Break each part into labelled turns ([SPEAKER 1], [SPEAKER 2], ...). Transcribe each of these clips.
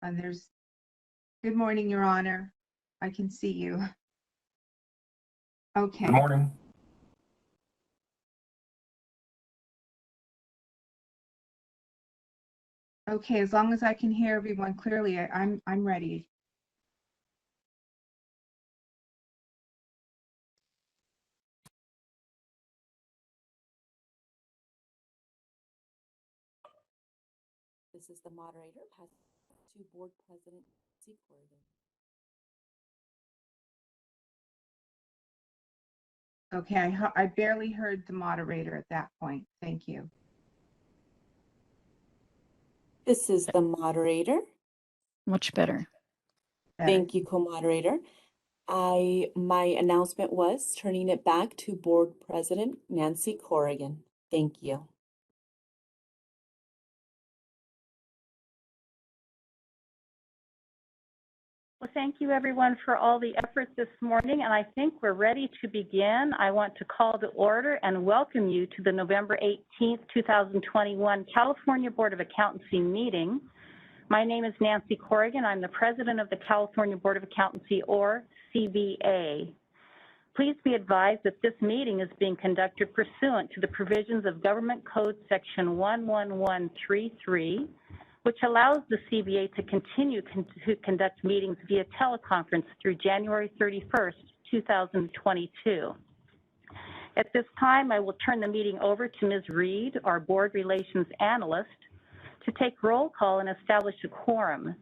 [SPEAKER 1] Good morning, Your Honor. I can see you. Okay.
[SPEAKER 2] Good morning.
[SPEAKER 1] Okay, as long as I can hear everyone clearly, I'm ready.
[SPEAKER 3] This is the moderator, pass to Board President C. Corrigan.
[SPEAKER 1] Okay, I barely heard the moderator at that point. Thank you.
[SPEAKER 3] This is the moderator.
[SPEAKER 4] Much better.
[SPEAKER 3] Thank you, co-moderator. My announcement was turning it back to Board President Nancy Corrigan. Thank you.
[SPEAKER 5] Well, thank you everyone for all the efforts this morning, and I think we're ready to begin. I want to call to order and welcome you to the November 18th, 2021 California Board of Accountancy meeting. My name is Nancy Corrigan. I'm the president of the California Board of Accountancy, or CBA. Please be advised that this meeting is being conducted pursuant to the provisions of Government Code Section 11133, which allows the CBA to continue to conduct meetings via teleconference through January 31st, 2022. At this time, I will turn the meeting over to Ms. Reed, our Board Relations Analyst, to take roll call and establish a quorum.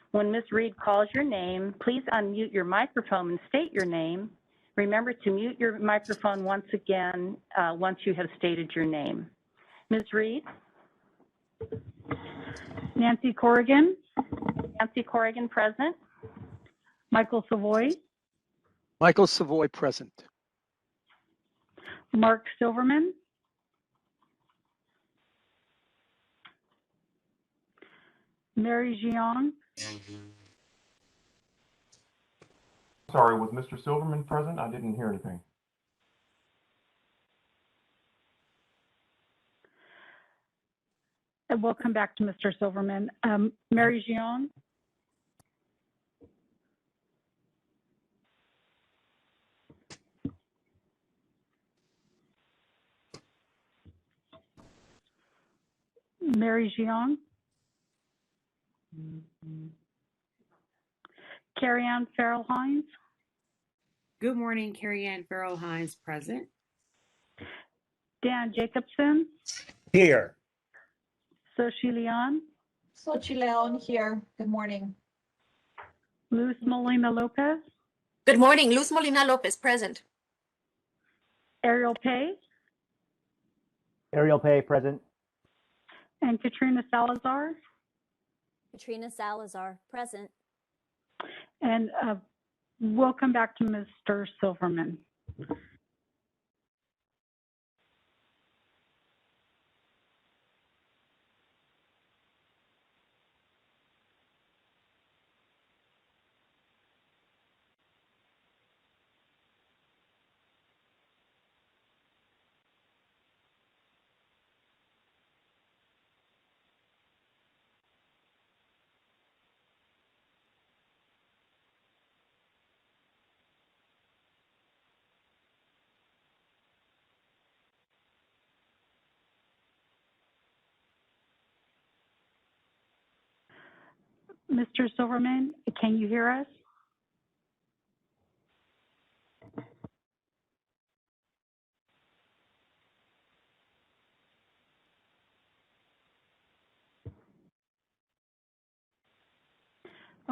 [SPEAKER 5] When Ms. Reed calls your name, please unmute your microphone and state your name. Remember to mute your microphone once again once you have stated your name. Ms. Reed?
[SPEAKER 6] Nancy Corrigan.
[SPEAKER 5] Nancy Corrigan, present.
[SPEAKER 6] Michael Savoy.
[SPEAKER 7] Michael Savoy, present.
[SPEAKER 6] Mark Silverman. Mary Jiang.
[SPEAKER 2] Sorry, was Mr. Silverman present? I didn't hear anything.
[SPEAKER 6] And we'll come back to Mr. Silverman. Mary Jiang. Mary Jiang. Carrie Ann Farrell-Hines.
[SPEAKER 8] Good morning, Carrie Ann Farrell-Hines, present.
[SPEAKER 6] Dan Jacobson.
[SPEAKER 9] Here.
[SPEAKER 6] Sochi Leon.
[SPEAKER 10] Sochi Leon here. Good morning.
[SPEAKER 6] Luz Molina Lopez.
[SPEAKER 11] Good morning, Luz Molina Lopez, present.
[SPEAKER 6] Ariel Pay.
[SPEAKER 9] Ariel Pay, present.
[SPEAKER 6] And Katrina Salazar.
[SPEAKER 12] Katrina Salazar, present.
[SPEAKER 6] And we'll come back to Mr. Silverman. Mr. Silverman, can you hear us?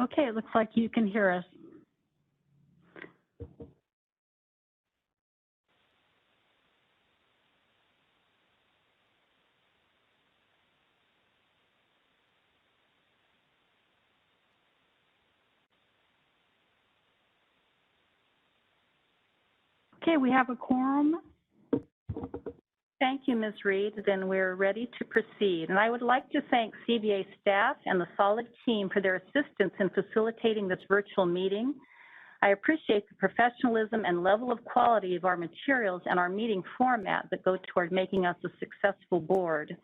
[SPEAKER 6] Okay, it looks like you can hear us. Okay, we have a quorum.
[SPEAKER 5] Thank you, Ms. Reed. Then we're ready to proceed. And I would like to thank CBA staff and the solid team for their assistance in facilitating this virtual meeting. I appreciate the professionalism and level of quality of our materials and our meeting format that go toward making us a successful board.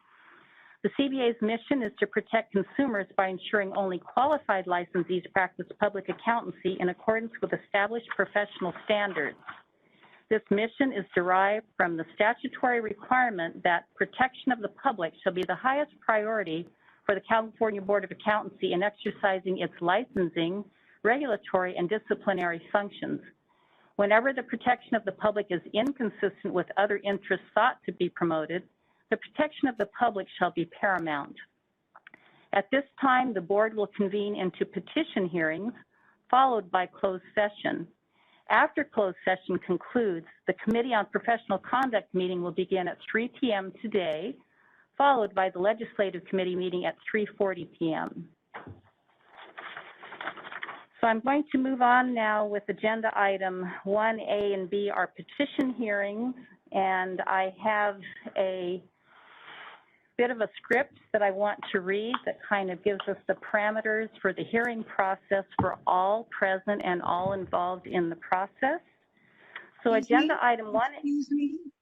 [SPEAKER 5] The CBA's mission is to protect consumers by ensuring only qualified licensees practice public accountancy in accordance with established professional standards. This mission is derived from the statutory requirement that protection of the public shall be the highest priority for the California Board of Accountancy in exercising its licensing, regulatory, and disciplinary functions. Whenever the protection of the public is inconsistent with other interests sought to be promoted, the protection of the public shall be paramount. At this time, the board will convene into petition hearings, followed by closed session. After closed session concludes, the Committee on Professional Conduct meeting will begin at 3 p.m. today, followed by the Legislative Committee meeting at 3:40 p.m. So I'm going to move on now with agenda item 1A and B, our petition hearings, and I have a bit of a script that I want to read that kind of gives us the parameters for the hearing process for all present and all involved in the process. So agenda item 1.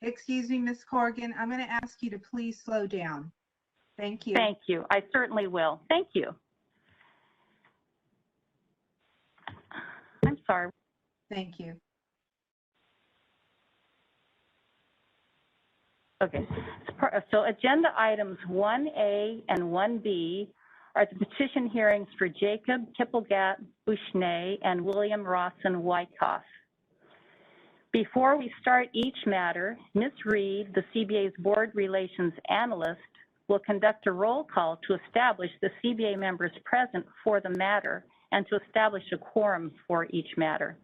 [SPEAKER 1] Excuse me, Ms. Corrigan. I'm going to ask you to please slow down. Thank you.
[SPEAKER 5] Thank you. I certainly will. Thank you. I'm sorry.
[SPEAKER 1] Thank you.
[SPEAKER 5] Okay, so agenda items 1A and 1B are the petition hearings for Jacob Kippelgat-Bushney and William Rawson Wyckoff. Before we start each matter, Ms. Reed, the CBA's Board Relations Analyst, will conduct a roll call to establish the CBA members present for the matter and to establish a quorum for each matter.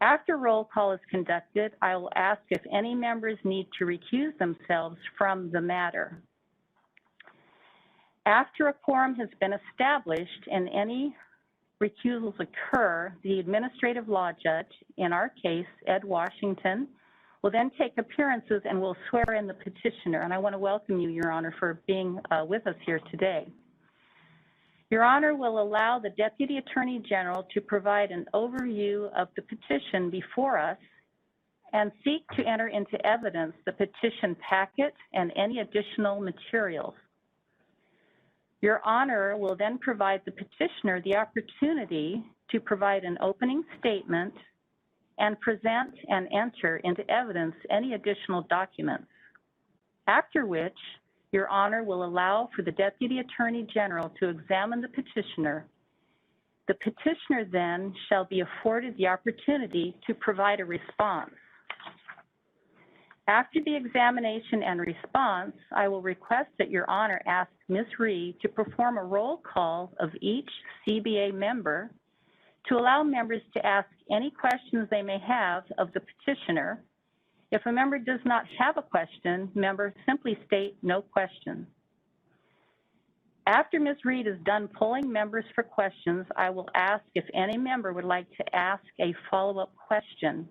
[SPEAKER 5] After roll call is conducted, I will ask if any members need to recuse themselves from the matter. After a quorum has been established and any recusals occur, the administrative law judge, in our case, Ed Washington, will then take appearances and will swear in the petitioner. And I want to welcome you, Your Honor, for being with us here today. Your Honor will allow the Deputy Attorney General to provide an overview of the petition before us and seek to enter into evidence the petition packet and any additional materials. Your Honor will then provide the petitioner the opportunity to provide an opening statement and present and enter into evidence any additional documents, after which Your Honor will allow for the Deputy Attorney General to examine the petitioner. The petitioner then shall be afforded the opportunity to provide a response. After the examination and response, I will request that Your Honor ask Ms. Reed to perform a roll call of each CBA member to allow members to ask any questions they may have of the petitioner. If a member does not have a question, member simply state no question. After Ms. Reed is done polling members for questions, I will ask if any member would like to ask a follow-up question.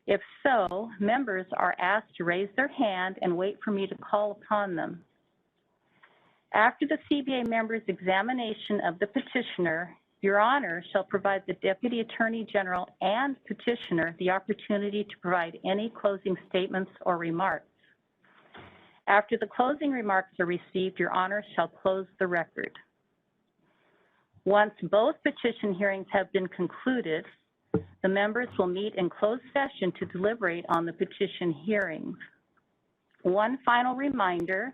[SPEAKER 5] If so, members are asked to raise their hand and wait for me to call upon them. After the CBA member's examination of the petitioner, Your Honor shall provide the Deputy Attorney General and petitioner the opportunity to provide any closing statements or remarks. After the closing remarks are received, Your Honor shall close the record. Once both petition hearings have been concluded, the members will meet in closed session to deliberate on the petition hearings. One final reminder,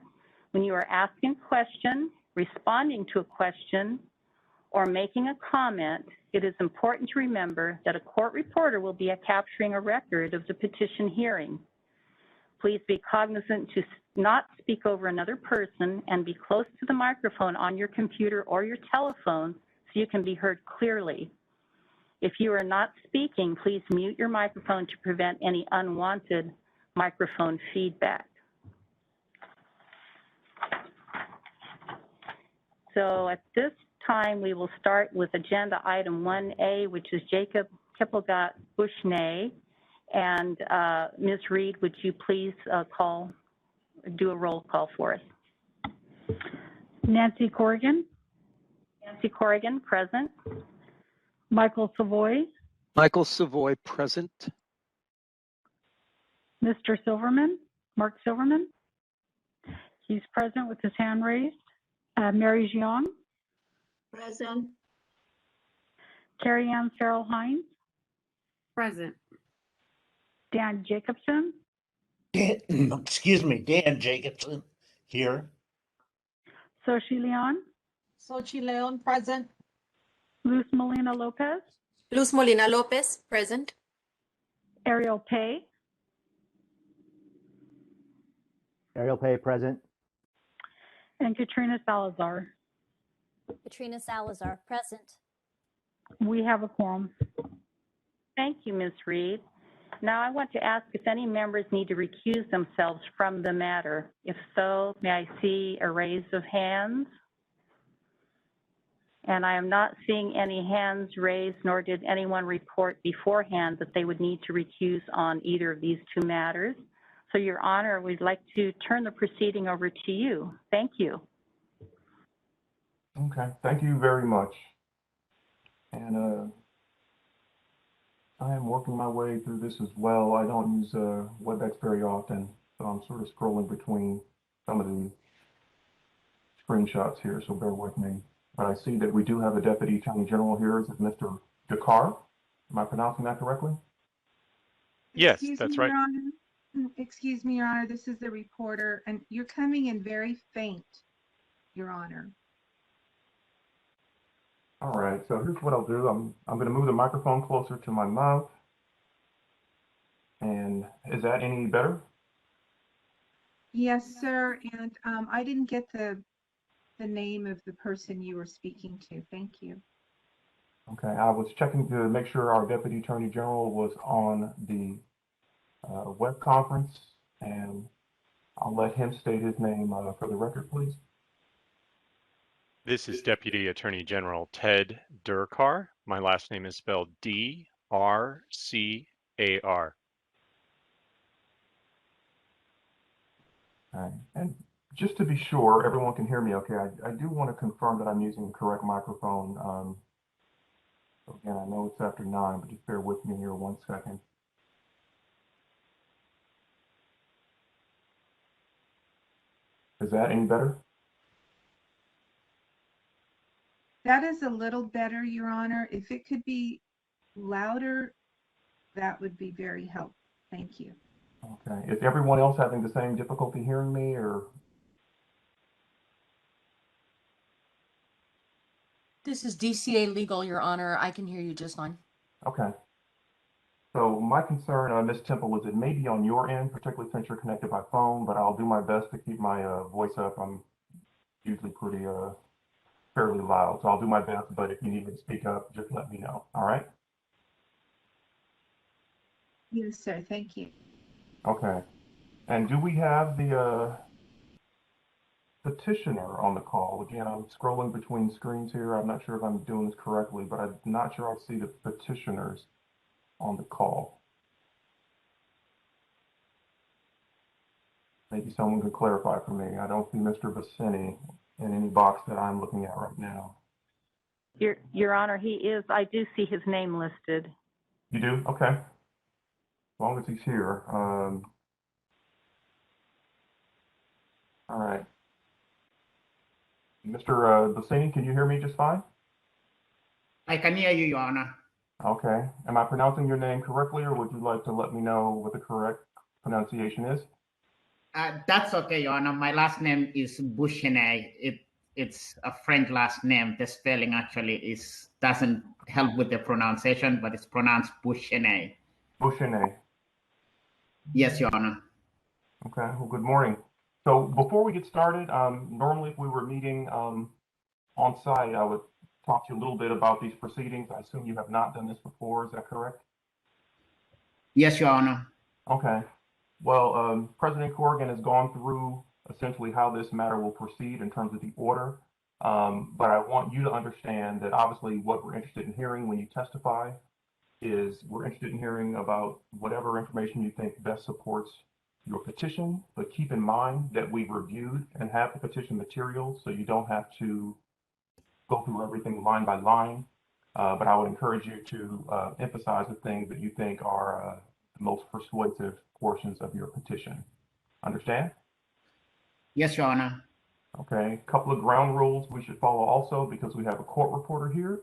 [SPEAKER 5] when you are asking a question, responding to a question, or making a comment, it is important to remember that a court reporter will be capturing a record of the petition hearing. Please be cognizant to not speak over another person and be close to the microphone on your computer or your telephone so you can be heard clearly. If you are not speaking, please mute your microphone to prevent any unwanted microphone feedback. So at this time, we will start with agenda item 1A, which is Jacob Kippelgat-Bushney. And Ms. Reed, would you please do a roll call for us?
[SPEAKER 6] Nancy Corrigan,
[SPEAKER 5] Nancy Corrigan, present.
[SPEAKER 6] Michael Savoy,
[SPEAKER 7] Michael Savoy, present.
[SPEAKER 6] Mr. Silverman, Mark Silverman, He's present with his hand raised. Mary Jiang,
[SPEAKER 10] Present.
[SPEAKER 6] Carrie Ann Farrell Hines,
[SPEAKER 8] Present.
[SPEAKER 6] Dan Jacobson,
[SPEAKER 9] Excuse me, Dan Jacobson here.
[SPEAKER 6] Sochi Leon,
[SPEAKER 10] Sochi Leon, present.
[SPEAKER 6] Luz Molina Lopez,
[SPEAKER 11] Luz Molina Lopez, present.
[SPEAKER 6] Ariel Pay,
[SPEAKER 13] Ariel Pay, present.
[SPEAKER 6] and Katrina Salazar.
[SPEAKER 12] Katrina Salazar, present.
[SPEAKER 6] We have a quorum.
[SPEAKER 5] Thank you, Ms. Reed. Now I want to ask if any members need to recuse themselves from the matter. If so, may I see a raise of hands? And I am not seeing any hands raised, nor did anyone report beforehand that they would need to recuse on either of these two matters. So, Your Honor, we'd like to turn the proceeding over to you. Thank you.
[SPEAKER 2] Okay, thank you very much. And I am working my way through this as well. I don't use WebEx very often, so I'm sort of scrolling between some of the screenshots here, so bear with me. But I see that we do have a Deputy Attorney General here. Is it Mr. Dakar? Am I pronouncing that correctly?
[SPEAKER 14] Yes,
[SPEAKER 1] Excuse
[SPEAKER 14] that's
[SPEAKER 1] me,
[SPEAKER 14] right.
[SPEAKER 1] Your Honor. Excuse me, Your Honor. This is the reporter, and you're coming in very faint, Your Honor.
[SPEAKER 2] All right, so here's what I'll do. I'm going to move the microphone closer to my mouth. And is that any better?
[SPEAKER 1] Yes, sir. And I didn't get the name of the person you were speaking to. Thank you.
[SPEAKER 2] Okay, I was checking to make sure our Deputy Attorney General was on the web conference, and I'll let him state his name for the record, please.
[SPEAKER 14] This is Deputy Attorney General Ted Durkar. My last name is spelled D-R-C-A-R.
[SPEAKER 2] Okay, and just to be sure everyone can hear me okay, I do want to confirm that I'm using the correct microphone. So again, I know it's after 9, but just bear with me here 1 second. Is that any better?
[SPEAKER 1] That is a little better, Your Honor. If it could be louder, that would be very helpful. Thank you.
[SPEAKER 2] Okay, is everyone else having the same difficulty hearing me, or?
[SPEAKER 10] This is DCA Legal, Your Honor. I can hear you just fine.
[SPEAKER 2] Okay. So my concern, Ms. Temple, is it may be on your end, particularly since you're connected by phone, but I'll do my best to keep my voice up. I'm usually pretty fairly loud, so I'll do my best, but if you need me to speak up, just let me know, all right?
[SPEAKER 1] Yes, sir. Thank you.
[SPEAKER 2] Okay. And do we have the petitioner on the call? Again, I'm scrolling between screens here. I'm not sure if I'm doing this correctly, but I'm not sure I see the petitioners on the call. Maybe someone could clarify for me. I don't see Mr. Vicini in any box that I'm looking at right now.
[SPEAKER 5] Your Honor, he is. I do see his name listed.
[SPEAKER 2] You do? Okay. As long as he's here. All right. Mr. Vicini, can you hear me just fine?
[SPEAKER 9] I can hear you, Your Honor.
[SPEAKER 2] Okay. Am I pronouncing your name correctly, or would you like to let me know what the correct pronunciation is?
[SPEAKER 9] That's okay, Your Honor. My last name is Bouchenet. It's a French last name. The spelling actually doesn't help with the pronunciation, but it's pronounced Bouchenet.
[SPEAKER 2] Bouchenet.
[SPEAKER 9] Yes, Your Honor.
[SPEAKER 2] Okay. Well, good morning. So before we get started, normally if we were meeting on site, I would talk to you a little bit about these proceedings. I assume you have not done this before. Is that correct?
[SPEAKER 9] Yes, Your Honor.
[SPEAKER 2] Okay. Well, President Corrigan has gone through essentially how this matter will proceed in terms of the order. But I want you to understand that obviously what we're interested in hearing when you testify is we're interested in hearing about whatever information you think best supports your petition. But keep in mind that we've reviewed and have the petition materials, so you don't have to go through everything line by line. But I would encourage you to emphasize the things that you think are the most persuasive portions of your petition. Understand?
[SPEAKER 9] Yes, Your Honor.
[SPEAKER 2] Okay, a couple of ground rules we should follow also because we have a court reporter here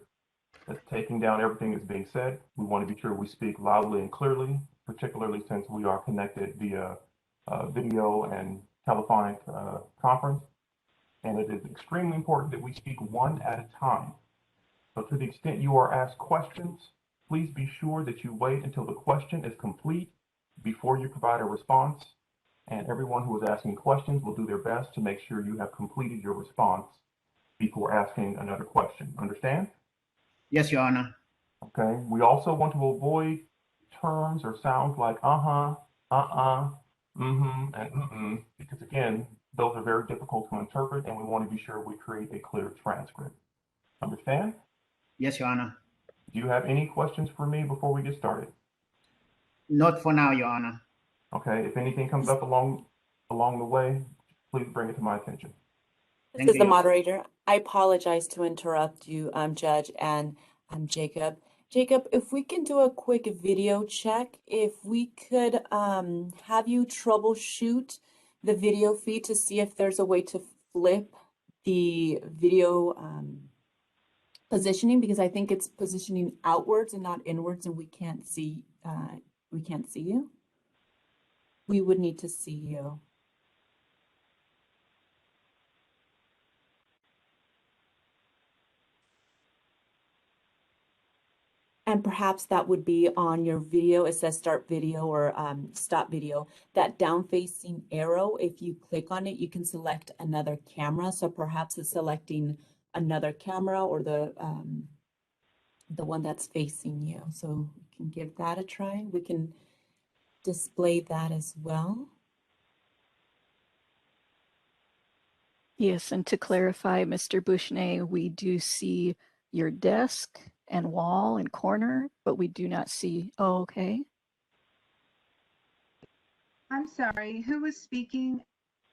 [SPEAKER 2] that's taking down everything that's being said. We want to be sure we speak loudly and clearly, particularly since we are connected via video and telephonic conference. And it is extremely important that we speak one at a time. So to the extent you are asked questions, please be sure that you wait until the question is complete before you provide a response. And everyone who is asking questions will do their best to make sure you have completed your response before asking another question. Understand?
[SPEAKER 9] Yes, Your Honor.
[SPEAKER 2] Okay. We also want to avoid terms or sounds like uh-huh, mm-hmm, and mm-mm, because again, those are very difficult to interpret and we want to be sure we create a clear transcript. Understand?
[SPEAKER 9] Yes, Your Honor.
[SPEAKER 2] Do you have any questions for me before we get started?
[SPEAKER 9] Not for now, Your Honor.
[SPEAKER 2] Okay, if anything comes up along the way, please bring it to my attention.
[SPEAKER 3] This is the moderator. I apologize to interrupt you, Judge and Jacob. Jacob, if we can do a quick video check, if we could have you troubleshoot the video feed to see if there's a way to flip the video positioning, because I think it's positioning outwards and not inwards, and we can't see you. We would need to see you. And perhaps that would be on your video. It says start video or stop video. That down facing arrow, if you click on it, you can select another camera. So perhaps it's selecting another camera or the one that's facing you. So you can give that a try. We can display that as well.
[SPEAKER 4] Yes, and to clarify, Mr. Bushnay, we do see your desk and wall and corner, but we do not see, oh, okay.
[SPEAKER 1] I'm sorry, who was speaking?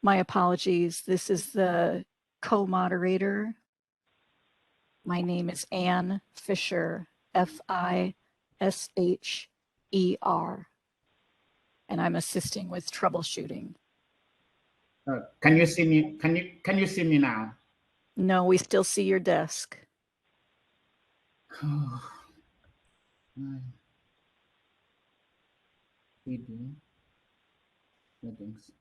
[SPEAKER 4] My apologies. This is the co-moderator. My name is Ann Fisher, Fisher, and I'm assisting with troubleshooting.
[SPEAKER 9] Can you see me? Can you see me now?
[SPEAKER 4] No, we still see your desk.
[SPEAKER 9] Settings.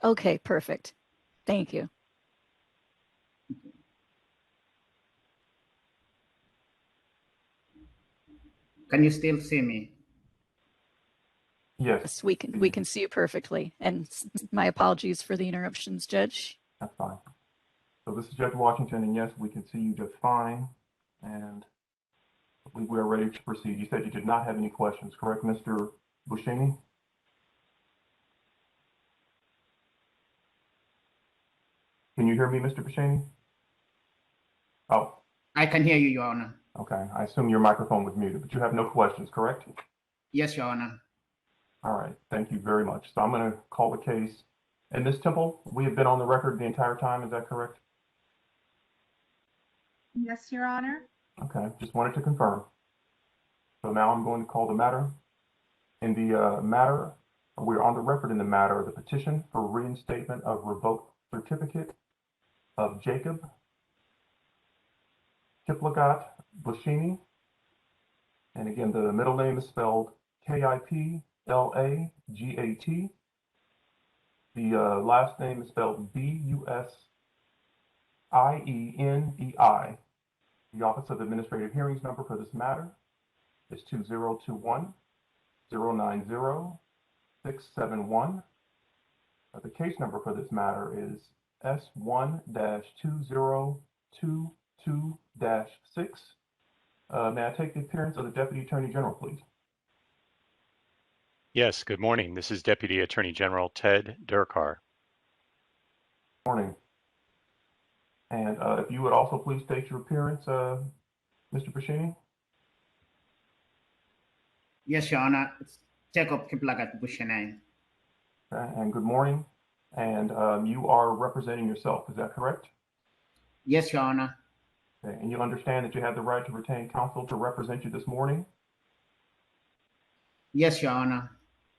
[SPEAKER 4] Okay, perfect. Thank you.
[SPEAKER 9] Can you still see me?
[SPEAKER 2] Yes,
[SPEAKER 4] we can see you perfectly. And my apologies for the interruptions, Judge.
[SPEAKER 2] that's fine. So this is Judge Washington, and yes, we can see you just fine. And I believe we are ready to proceed. You said you did not have any questions, correct, Mr. Bushnay? Can you hear me, Mr. Bushnay? Oh.
[SPEAKER 9] I can hear you, Your Honor.
[SPEAKER 2] Okay, I assume your microphone was muted, but you have no questions, correct?
[SPEAKER 9] Yes, Your Honor.
[SPEAKER 2] All right, thank you very much. So I'm going to call the case. And Ms. Temple, we have been on the record the entire time, is that correct?
[SPEAKER 1] Yes, Your Honor.
[SPEAKER 2] Okay, just wanted to confirm. So now I'm going to call the matter. In the matter, we're on the record in the matter of the petition for reinstatement of revoked certificate of Jacob Kiplagat Bushnay. And again, the middle name is spelled Kiplagat. The last name is spelled Bushienei. The Office of Administrative Hearings number for this matter is 2021-090-671. The case number for this matter is S1-2022-6. May I take the appearance of the Deputy Attorney General, please?
[SPEAKER 14] Yes, good morning. This is Deputy Attorney General Ted Durkar.
[SPEAKER 2] Morning. And if you would also please state your appearance, Mr. Bushnay.
[SPEAKER 9] Yes, Your Honor. It's Jacob Kiplagat Bushnay.
[SPEAKER 2] Okay, and good morning. And you are representing yourself, is that correct?
[SPEAKER 9] Yes, Your Honor.
[SPEAKER 2] Okay, and you understand that you have the right to retain counsel to represent you this morning?
[SPEAKER 9] Yes, Your Honor.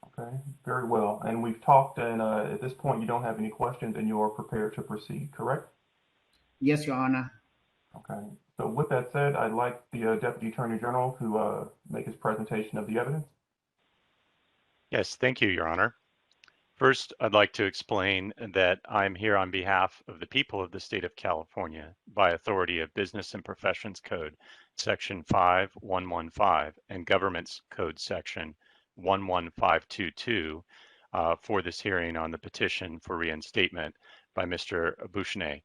[SPEAKER 2] Okay, very well. And we've talked, and at this point, you don't have any questions and you are prepared to proceed, correct?
[SPEAKER 9] Yes, Your Honor.
[SPEAKER 2] Okay, so with that said, I'd like the Deputy Attorney General to make his presentation of the evidence.
[SPEAKER 14] Yes, thank you, Your Honor. First, I'd like to explain that I'm here on behalf of the people of the state of California by authority of Business and Professions Code, Section 5115, and Governments Code Section 11522 for this hearing on the petition for reinstatement by Mr. Bouchnet.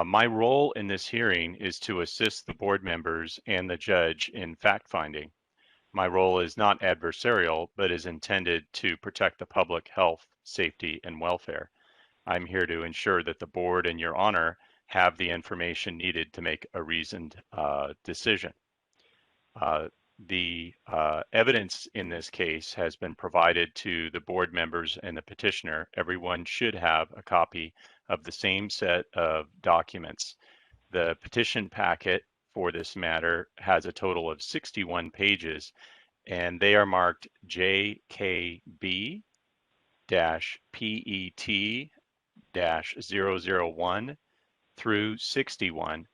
[SPEAKER 14] My role in this hearing is to assist the board members and the judge in fact-finding. My role is not adversarial, but is intended to protect the public health, safety, and welfare. I'm here to ensure that the board and your honor have the information needed to make a reasoned decision. The evidence in this case has been provided to the board members and the petitioner. Everyone should have a copy of the same set of documents. The petition packet for this matter has a total of 61 pages, and they are marked JKB-PET-001 through 61.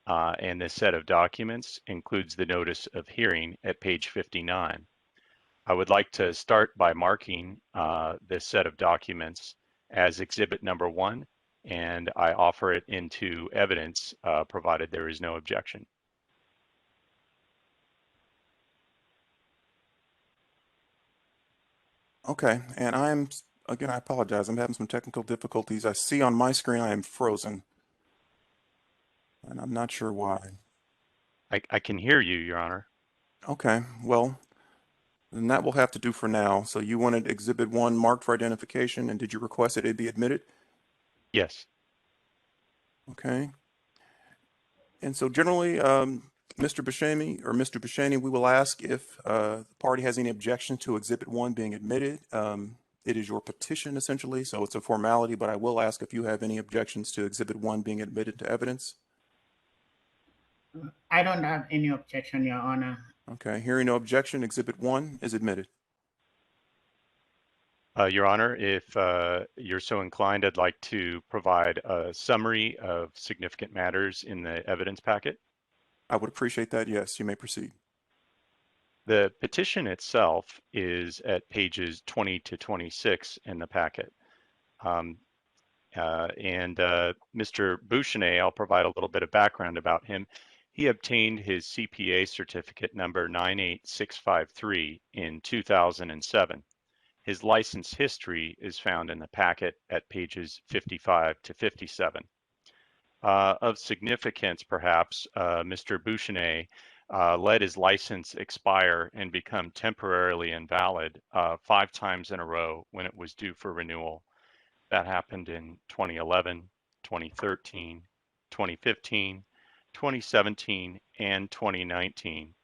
[SPEAKER 14] And this set of documents includes the notice of hearing at page 59. I would like to start by marking this set of documents as exhibit number 1, and I offer it into evidence provided there is no objection.
[SPEAKER 15] Okay, and again, I apologize. I'm having some technical difficulties. I see on my screen I am frozen, and I'm not sure why.
[SPEAKER 14] I can hear you, Your Honor.
[SPEAKER 15] Okay, well, then that will have to do for now. So you wanted Exhibit 1 marked for identification, and did you request that it be admitted?
[SPEAKER 14] Yes.
[SPEAKER 15] Okay. And so generally, Mr. Bouchnet, we will ask if the party has any objection to Exhibit 1 being admitted. It is your petition, essentially, so it's a formality, but I will ask if you have any objections to Exhibit 1 being admitted to evidence.
[SPEAKER 9] I don't have any objection, Your Honor.
[SPEAKER 15] Okay, hearing no objection, Exhibit 1 is admitted.
[SPEAKER 14] Your Honor, if you're so inclined, I'd like to provide a summary of significant matters in the evidence packet.
[SPEAKER 15] I would appreciate that. Yes, you may proceed.
[SPEAKER 14] The petition itself is at pages 20 to 26 in the packet. Mr. Bouchnet, I'll provide a little bit of background about him. He obtained his CPA certificate number 98653 in 2007. His license history is found in the packet at pages 55 to 57. Of significance, perhaps, Mr. Bouchnet let his license expire and become temporarily invalid 5 times in a row when it was due for renewal. That happened in 2011, 2013, 2015, 2017, and 2019.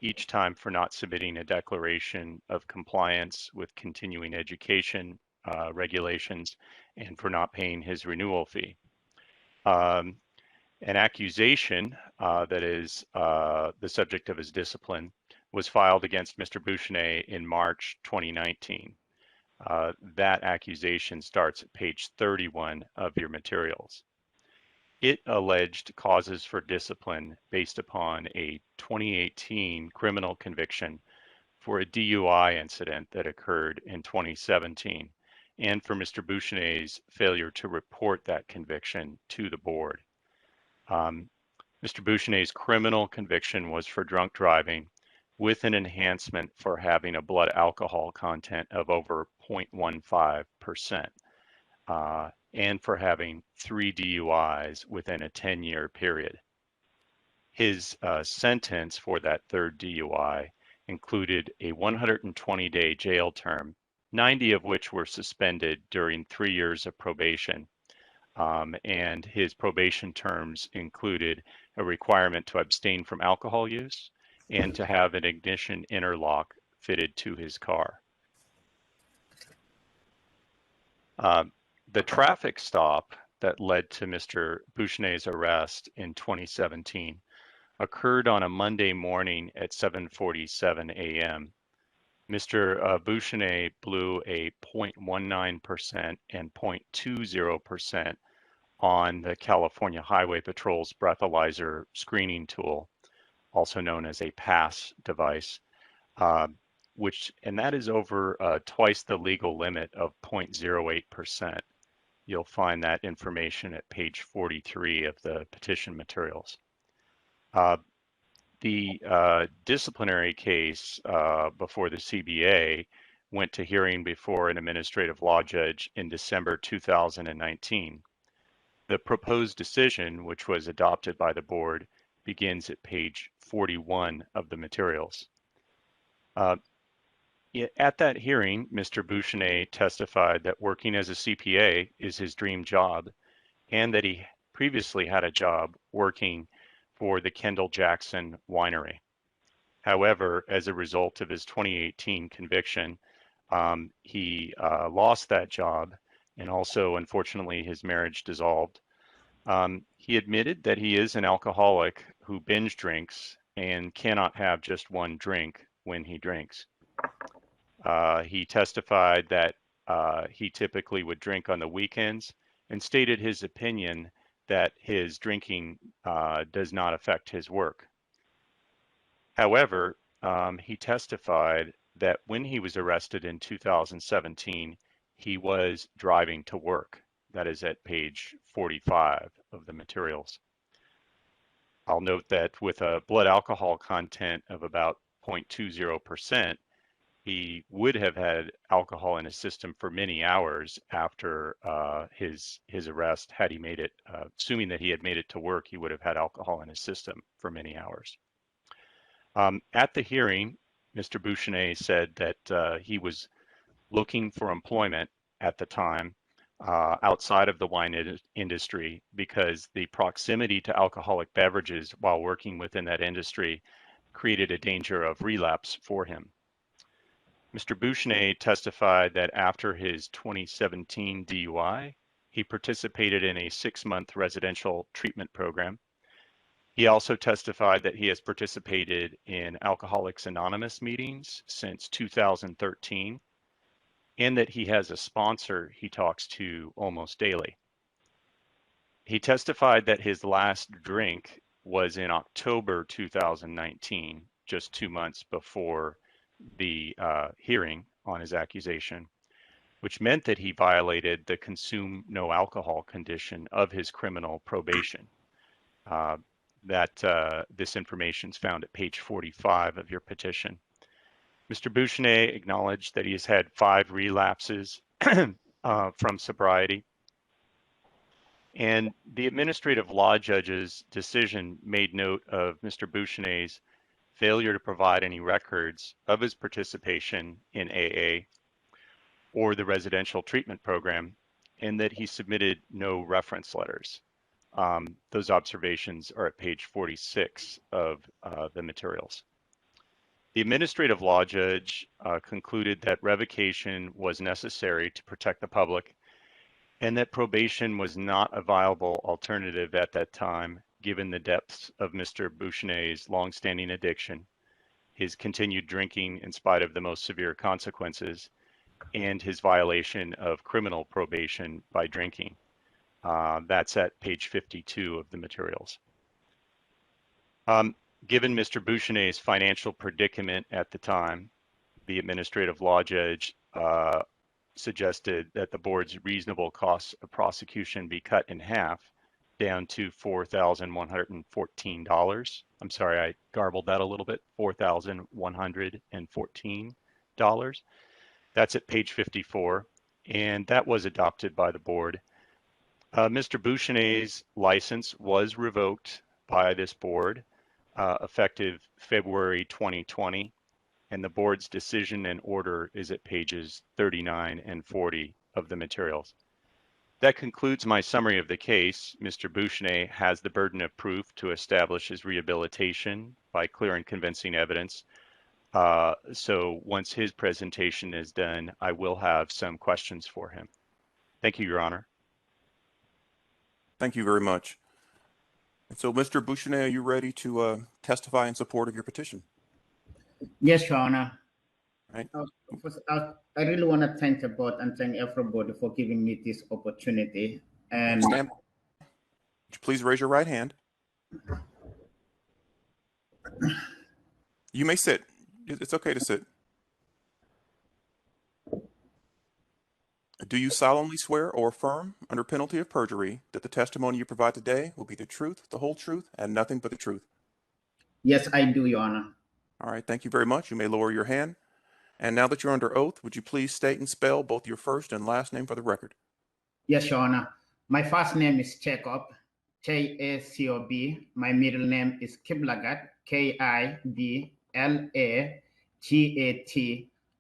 [SPEAKER 14] Each time for not submitting a declaration of compliance with continuing education regulations and for not paying his renewal fee. An accusation that is the subject of his discipline was filed against Mr. Bouchnet in March 2019. That accusation starts at page 31 of your materials. It alleged causes for discipline based upon a 2018 criminal conviction for a DUI incident that occurred in 2017, and for Mr. Bouchnet's failure to report that conviction to the board. Mr. Bouchnet's criminal conviction was for drunk driving with an enhancement for having a blood alcohol content of over 0.15%. And for having 3 DUIs within a 10-year period. His sentence for that 3rd DUI included a 120-day jail term, 90 of which were suspended during 3 years of probation. And his probation terms included a requirement to abstain from alcohol use and to have an ignition interlock fitted to his car. The traffic stop that led to Mr. Bouchenay's arrest in 2017 occurred on a Monday morning at 7:47 a.m. Mr. Bouchenay blew a 0.19% and 0.20% on the California Highway Patrol's breathalyzer screening tool, also known as a PASS device, and that is over twice the legal limit of 0.08%. You'll find that information at page 43 of the petition materials. The disciplinary case before the CBA went to hearing before an administrative law judge in December 2019. The proposed decision, which was adopted by the board, begins at page 41 of the materials. At that hearing, Mr. Bouchenay testified that working as a CPA is his dream job and that he previously had a job working for the Kendall Jackson Winery. However, as a result of his 2018 conviction, he lost that job, and also, unfortunately, his marriage dissolved. He admitted that he is an alcoholic who binge drinks and cannot have just one drink when he drinks. He testified that he typically would drink on the weekends and stated his opinion that his drinking does not affect his work. However, he testified that when he was arrested in 2017, he was driving to work. That is at page 45 of the materials. I'll note that with a blood alcohol content of about 0.20%, he would have had alcohol in his system for many hours after his arrest. Had he made it, assuming that he had made it to work, he would have had alcohol in his system for many hours. At the hearing, Mr. Bouchenay said that he was looking for employment at the time outside of the wine industry because the proximity to alcoholic beverages while working within that industry created a danger of relapse for him. Mr. Bouchenay testified that after his 2017 DUI, he participated in a 6-month residential treatment program. He also testified that he has participated in Alcoholics Anonymous meetings since 2013, and that he has a sponsor he talks to almost daily. He testified that his last drink was in October 2019, just 2 months before the hearing on his accusation, which meant that he violated the consume no alcohol condition of his criminal probation. This information is found at page 45 of your petition. Mr. Bouchenay acknowledged that he has had 5 relapses from sobriety, and the administrative law judge's decision made note of Mr. Bouchenay's failure to provide any records of his participation in AA or the residential treatment program, and that he submitted no reference letters. Those observations are at page 46 of the materials. The administrative law judge concluded that revocation was necessary to protect the public and that probation was not a viable alternative at that time, given the depths of Mr. Bouchenay's longstanding addiction, his continued drinking in spite of the most severe consequences, and his violation of criminal probation by drinking. That's at page 52 of the materials. Given Mr. Bouchenay's financial predicament at the time, the administrative law judge suggested that the board's reasonable costs of prosecution be cut in half, down to $4,114. I'm sorry, I garbled that a little bit, $4,114. That's at page 54, and that was adopted by the board. Mr. Bouchenay's license was revoked by this board effective February 2020, and the board's decision and order is at pages 39 and 40 of the materials. That concludes my summary of the case. Mr. Bouchenay has the burden of proof to establish his rehabilitation by clear and convincing evidence. So once his presentation is done, I will have some questions for him. Thank you, Your Honor.
[SPEAKER 15] Thank you very much. And so, Mr. Bouchenet, are you ready to testify in support of your petition?
[SPEAKER 9] Yes, Your Honor.
[SPEAKER 15] Right.
[SPEAKER 9] First, I really want to thank the board and thank everybody for giving me this opportunity. And
[SPEAKER 15] Would you please raise your right hand? You may sit. It's okay to sit. Do you solemnly swear or affirm, under penalty of perjury, that the testimony you provide today will be the truth, the whole truth, and nothing but the truth?
[SPEAKER 9] Yes, I do, Your Honor.
[SPEAKER 15] All right, thank you very much. You may lower your hand. And now that you're under oath, would you please state and spell both your first and last name for the record?
[SPEAKER 9] Yes, Your Honor. My first name is Jacob, Jacob. My middle name is Kiblagat, Kidlagat.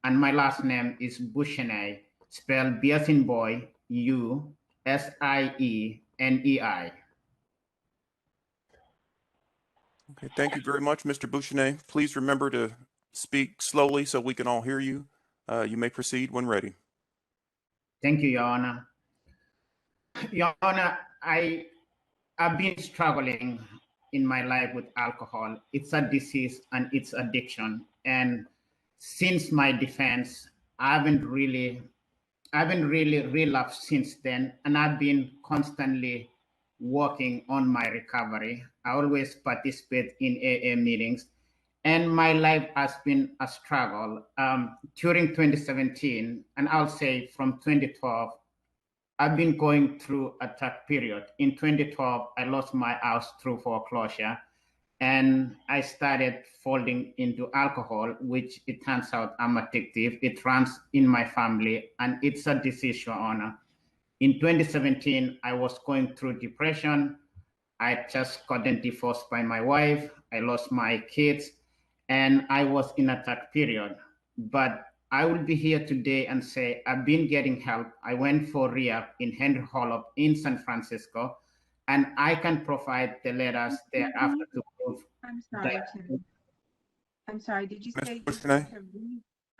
[SPEAKER 9] And my last name is Bouchenet, spelled B as in boy, Usienei.
[SPEAKER 15] Okay, thank you very much, Mr. Bouchenet. Please remember to speak slowly so we can all hear you. You may proceed when ready.
[SPEAKER 9] Thank you, Your Honor. Your Honor, I've been struggling in my life with alcohol. It's a disease and it's addiction. And since my defense, I haven't really relapsed since then. And I've been constantly working on my recovery. I always participate in AA meetings. And my life has been a struggle. During 2017, and I'll say from 2012, I've been going through a tough period. In 2012, I lost my house through foreclosure, and I started falling into alcohol, which it turns out I'm addictive. It runs in my family, and it's a disease, Your Honor. In 2017, I was going through depression. I just gotten divorced by my wife. I lost my kids, and I was in a tough period. But I will be here today and say I've been getting help. I went for rehab in Henry Hollow in San Francisco, and I can provide the letters thereafter to prove.
[SPEAKER 1] I'm sorry, Tim. I'm sorry. Did you say?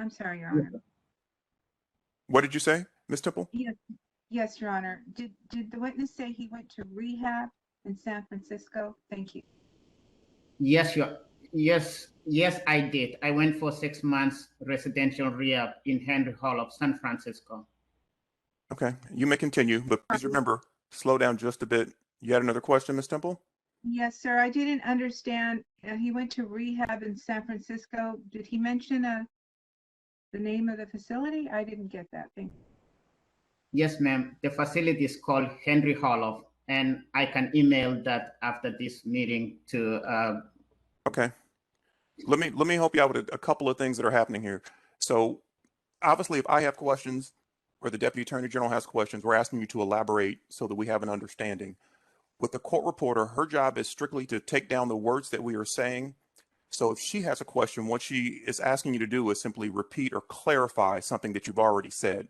[SPEAKER 1] I'm sorry, Your Honor.
[SPEAKER 15] What did you say, Ms. Temple?
[SPEAKER 1] Yes, Your Honor. Did the witness say he went to rehab in San Francisco? Thank you.
[SPEAKER 9] Yes, I did. I went for 6 months residential rehab in Henry Hollow, San Francisco.
[SPEAKER 15] Okay, you may continue, but please remember, slow down just a bit. You had another question, Ms. Temple?
[SPEAKER 1] Yes, sir. I didn't understand. He went to rehab in San Francisco. Did he mention the name of the facility? I didn't get that. Thank you.
[SPEAKER 9] Yes, ma'am. The facility is called Henry Hollow, and I can email that after this meeting to.
[SPEAKER 15] Okay. Let me help you out with a couple of things that are happening here. So obviously, if I have questions or the Deputy Attorney General has questions, we're asking you to elaborate so that we have an understanding. With the court reporter, her job is strictly to take down the words that we are saying. So if she has a question, what she is asking you to do is simply repeat or clarify something that you've already said.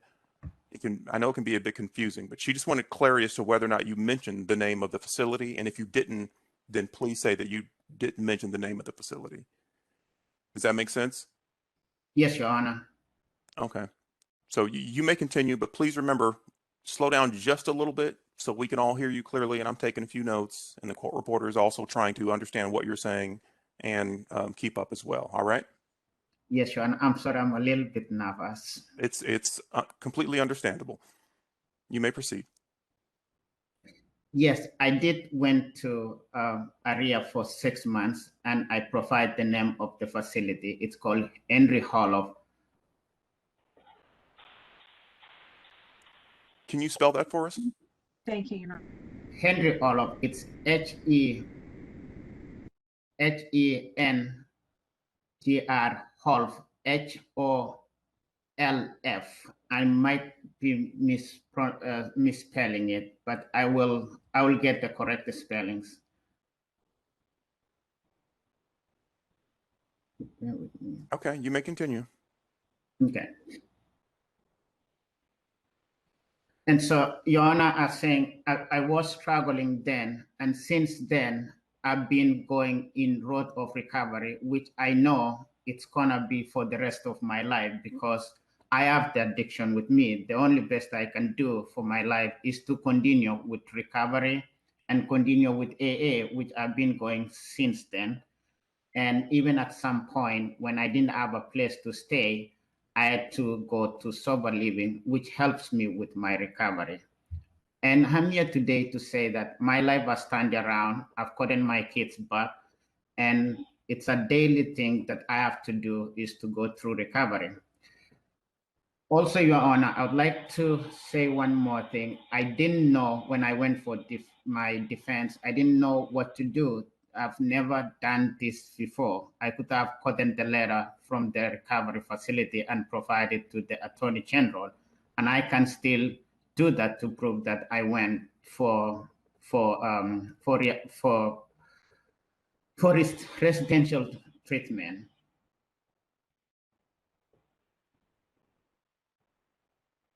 [SPEAKER 15] I know it can be a bit confusing, but she just wanted clarity as to whether or not you mentioned the name of the facility. And if you didn't, then please say that you didn't mention the name of the facility. Does that make sense?
[SPEAKER 9] Yes, Your Honor.
[SPEAKER 15] Okay. So you may continue, but please remember, slow down just a little bit so we can all hear you clearly. And I'm taking a few notes, and the court reporter is also trying to understand what you're saying and keep up as well. All right?
[SPEAKER 9] Yes, Your Honor. I'm sorry, I'm a little bit nervous.
[SPEAKER 15] It's completely understandable. You may proceed.
[SPEAKER 9] Yes, I did went to area for 6 months, and I provide the name of the facility. It's called Henry Hollow.
[SPEAKER 15] Can you spell that for us?
[SPEAKER 1] Thank you, Your Honor.
[SPEAKER 9] Henry Hollow. It's HENDR Holf, HOLF. I might be misspelling it, but I will get the correct spellings.
[SPEAKER 15] Okay, you may continue.
[SPEAKER 9] Okay. And so, Your Honor, I'm saying I was struggling then, and since then, I've been going in road of recovery, which I know it's gonna be for the rest of my life because I have the addiction with me. The only best I can do for my life is to continue with recovery and continue with AA, which I've been going since then. And even at some point when I didn't have a place to stay, I had to go to sober living, which helps me with my recovery. And I'm here today to say that my life has turned around. I've gotten my kids back, and it's a daily thing that I have to do is to go through recovery. Also, Your Honor, I would like to say one more thing. I didn't know when I went for my defense, I didn't know what to do. I've never done this before. I could have gotten the letter from the recovery facility and provided to the Attorney General, and I can still do that to prove that I went for residential treatment.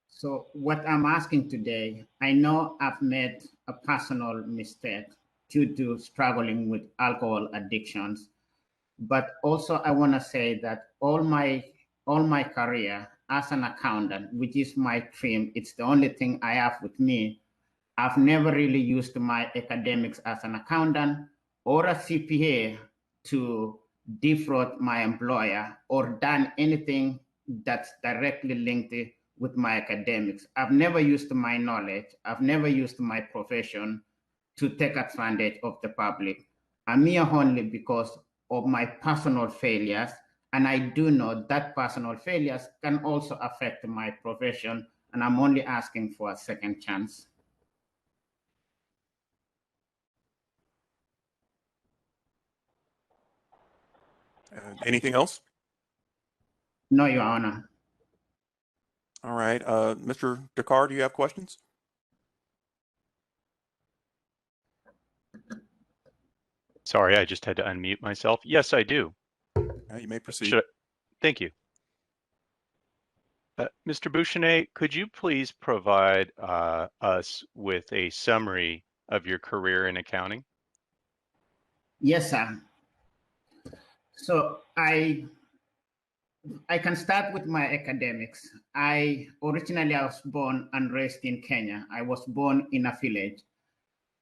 [SPEAKER 9] So what I'm asking today, I know I've made a personal mistake due to struggling with alcohol addictions, but also I want to say that all my career as an accountant, which is my dream, it's the only thing I have with me. I've never really used my academics as an accountant or a CPA to defraud my employer or done anything that's directly linked with my academics. I've never used my knowledge. I've never used my profession to take advantage of the public. I'm here only because of my personal failures. And I do know that personal failures can also affect my profession. And I'm only asking for a second chance.
[SPEAKER 15] Anything else?
[SPEAKER 9] No, Your Honor.
[SPEAKER 15] All right. Mr. Dakar, do you have questions?
[SPEAKER 14] Sorry, I just had to unmute myself. Yes, I do.
[SPEAKER 15] You may proceed.
[SPEAKER 14] Thank you. Mr. Bouchenet, could you please provide us with a summary of your career in accounting?
[SPEAKER 9] Yes, sir. So I can start with my academics. I was born and raised in Kenya. I was born in a village,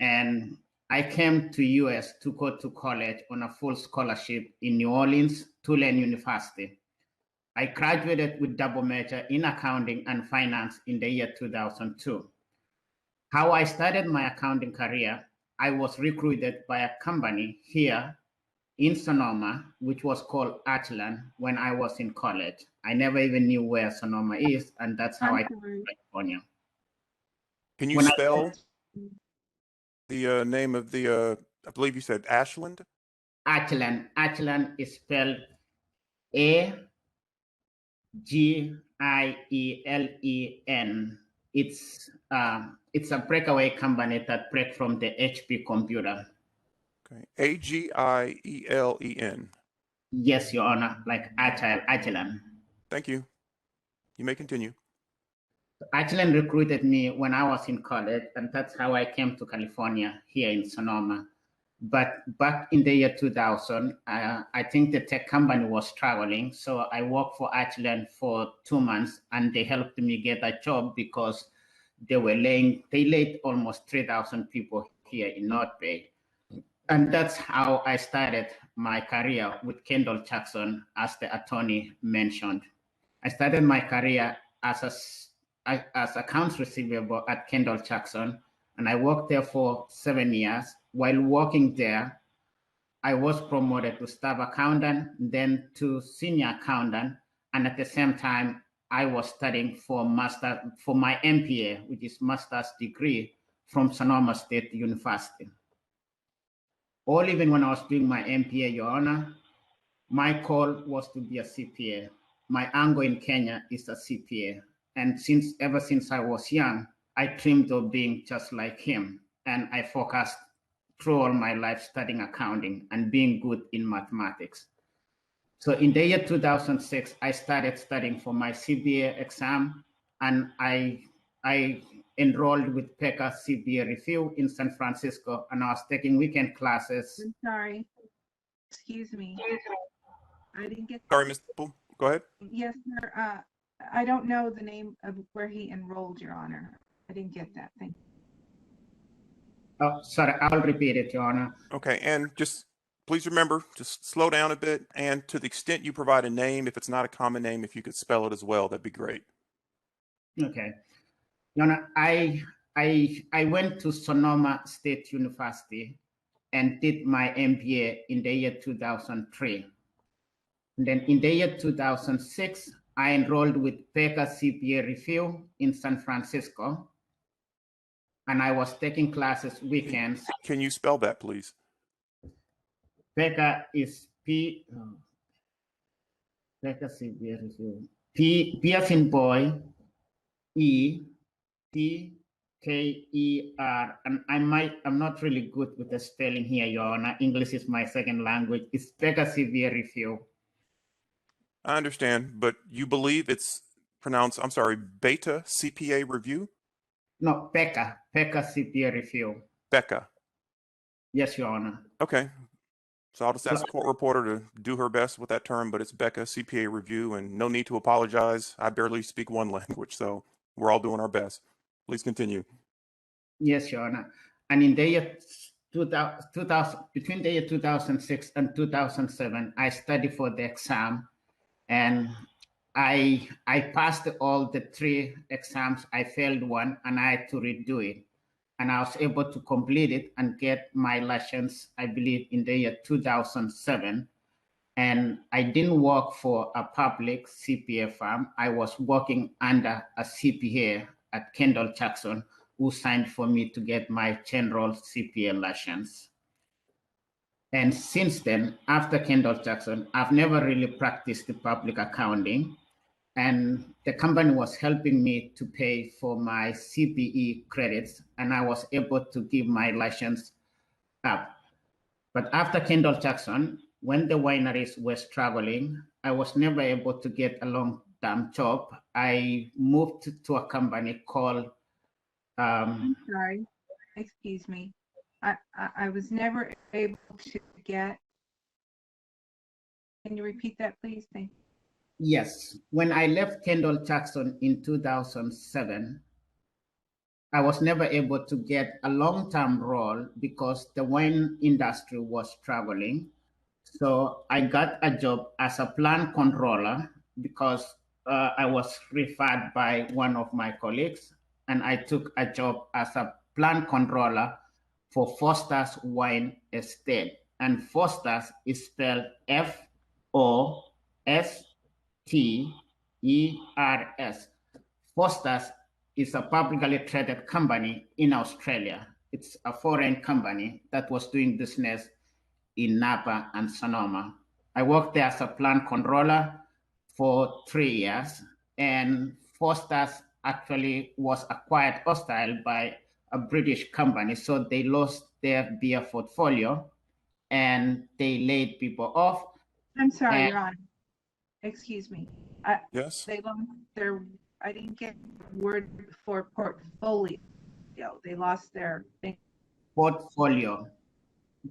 [SPEAKER 9] and I came to US to go to college on a full scholarship in New Orleans, Tulane University. I graduated with double major in accounting and finance in the year 2002. How I started my accounting career, I was recruited by a company here in Sonoma, which was called Ashland when I was in college. I never even knew where Sonoma is, and that's how I came to California.
[SPEAKER 15] Can you spell the name of the, I believe you said Ashland?
[SPEAKER 9] Ashland. Ashland is spelled A-G-I-E-L-E-N. It's a breakaway company that break from the HP computer.
[SPEAKER 15] Okay, A-G-I-E-L-E-N.
[SPEAKER 9] Yes, Your Honor, like Ashland.
[SPEAKER 15] Thank you. You may continue.
[SPEAKER 9] Ashland recruited me when I was in college, and that's how I came to California here in Sonoma. But back in the year 2000, I think the tech company was struggling. So I worked for Ashland for 2 months, and they helped me get a job because they laid almost 3,000 people here in North Bay. And that's how I started my career with Kendall Jackson, as the attorney mentioned. I started my career as accounts receivable at Kendall Jackson, and I worked there for 7 years. While working there, I was promoted to staff accountant, then to senior accountant, and at the same time, I was studying for my MPA, which is master's degree from Sonoma State University. Even when I was doing my MPA, Your Honor, my goal was to be a CPA. My angle in Kenya is a CPA. And ever since I was young, I dreamed of being just like him. And I focused through all my life studying accounting and being good in mathematics. So in the year 2006, I started studying for my CBA exam, and I enrolled with PECA CBA Review in San Francisco, and I was taking weekend classes.
[SPEAKER 1] I'm sorry. Excuse me. I didn't get.
[SPEAKER 15] Sorry, Ms. Poole. Go ahead.
[SPEAKER 1] Yes, sir. I don't know the name of where he enrolled, Your Honor. I didn't get that. Thank you.
[SPEAKER 9] Oh, sorry, I'll repeat it, Your Honor.
[SPEAKER 15] Okay, and just please remember, just slow down a bit, and to the extent you provide a name, if it's not a common name, if you could spell it as well, that'd be great.
[SPEAKER 9] Okay. Your Honor, I went to Sonoma State University and did my MBA in the year 2003. And then in the year 2006, I enrolled with Baker CPA Review in San Francisco. And I was taking classes weekends.
[SPEAKER 15] Can you spell that, please?
[SPEAKER 9] Baker is Baker CPA Review. P as in boy, E-T-K-E-R. And I'm not really good with the spelling here, Your Honor. English is my second language. It's Baker CPA Review.
[SPEAKER 15] I understand, but you believe it's pronounced, I'm sorry, Beta CPA Review?
[SPEAKER 9] No, Baker CPA Review.
[SPEAKER 15] Becca.
[SPEAKER 9] Yes, Your Honor.
[SPEAKER 15] Okay. So I'll just ask the court reporter to do her best with that term, but it's Becca CPA Review, and no need to apologize. I barely speak one language, so we're all doing our best. Please continue.
[SPEAKER 9] Yes, Your Honor. And in the year 2000, between the year 2006 and 2007, I studied for the exam, and I passed all the 3 exams. I failed one, and I had to redo it. And I was able to complete it and get my license, I believe, in the year 2007. And I didn't work for a public CPA firm. I was working under a CPA at Kendall Jackson, who signed for me to get my general CPA license. And since then, after Kendall Jackson, I've never really practiced the public accounting. And the company was helping me to pay for my CPE credits, and I was able to give my license up. But after Kendall Jackson, when the wineries were struggling, I was never able to get a long-term job. I moved to a company called...
[SPEAKER 1] I'm sorry, excuse me. I was never able to get... Can you repeat that, please? Thank you.
[SPEAKER 9] Yes, when I left Kendall Jackson in 2007, I was never able to get a long-term role because the wine industry was struggling. So I got a job as a plant controller because I was referred by one of my colleagues, and I took a job as a plant controller for Foster's Wine Estate. And Foster's is spelled F-O-S-T-E-R-S. Foster's is a publicly traded company in Australia. It's a foreign company that was doing business in Napa and Sonoma. I worked there as a plant controller for 3 years, and Foster's actually was acquired hostile by a British company, so they lost their beer portfolio and they laid people off.
[SPEAKER 1] I'm sorry, Your Honor. Excuse me.
[SPEAKER 15] Yes.
[SPEAKER 1] They lost their... I didn't get the word for portfolio. They lost their
[SPEAKER 9] portfolio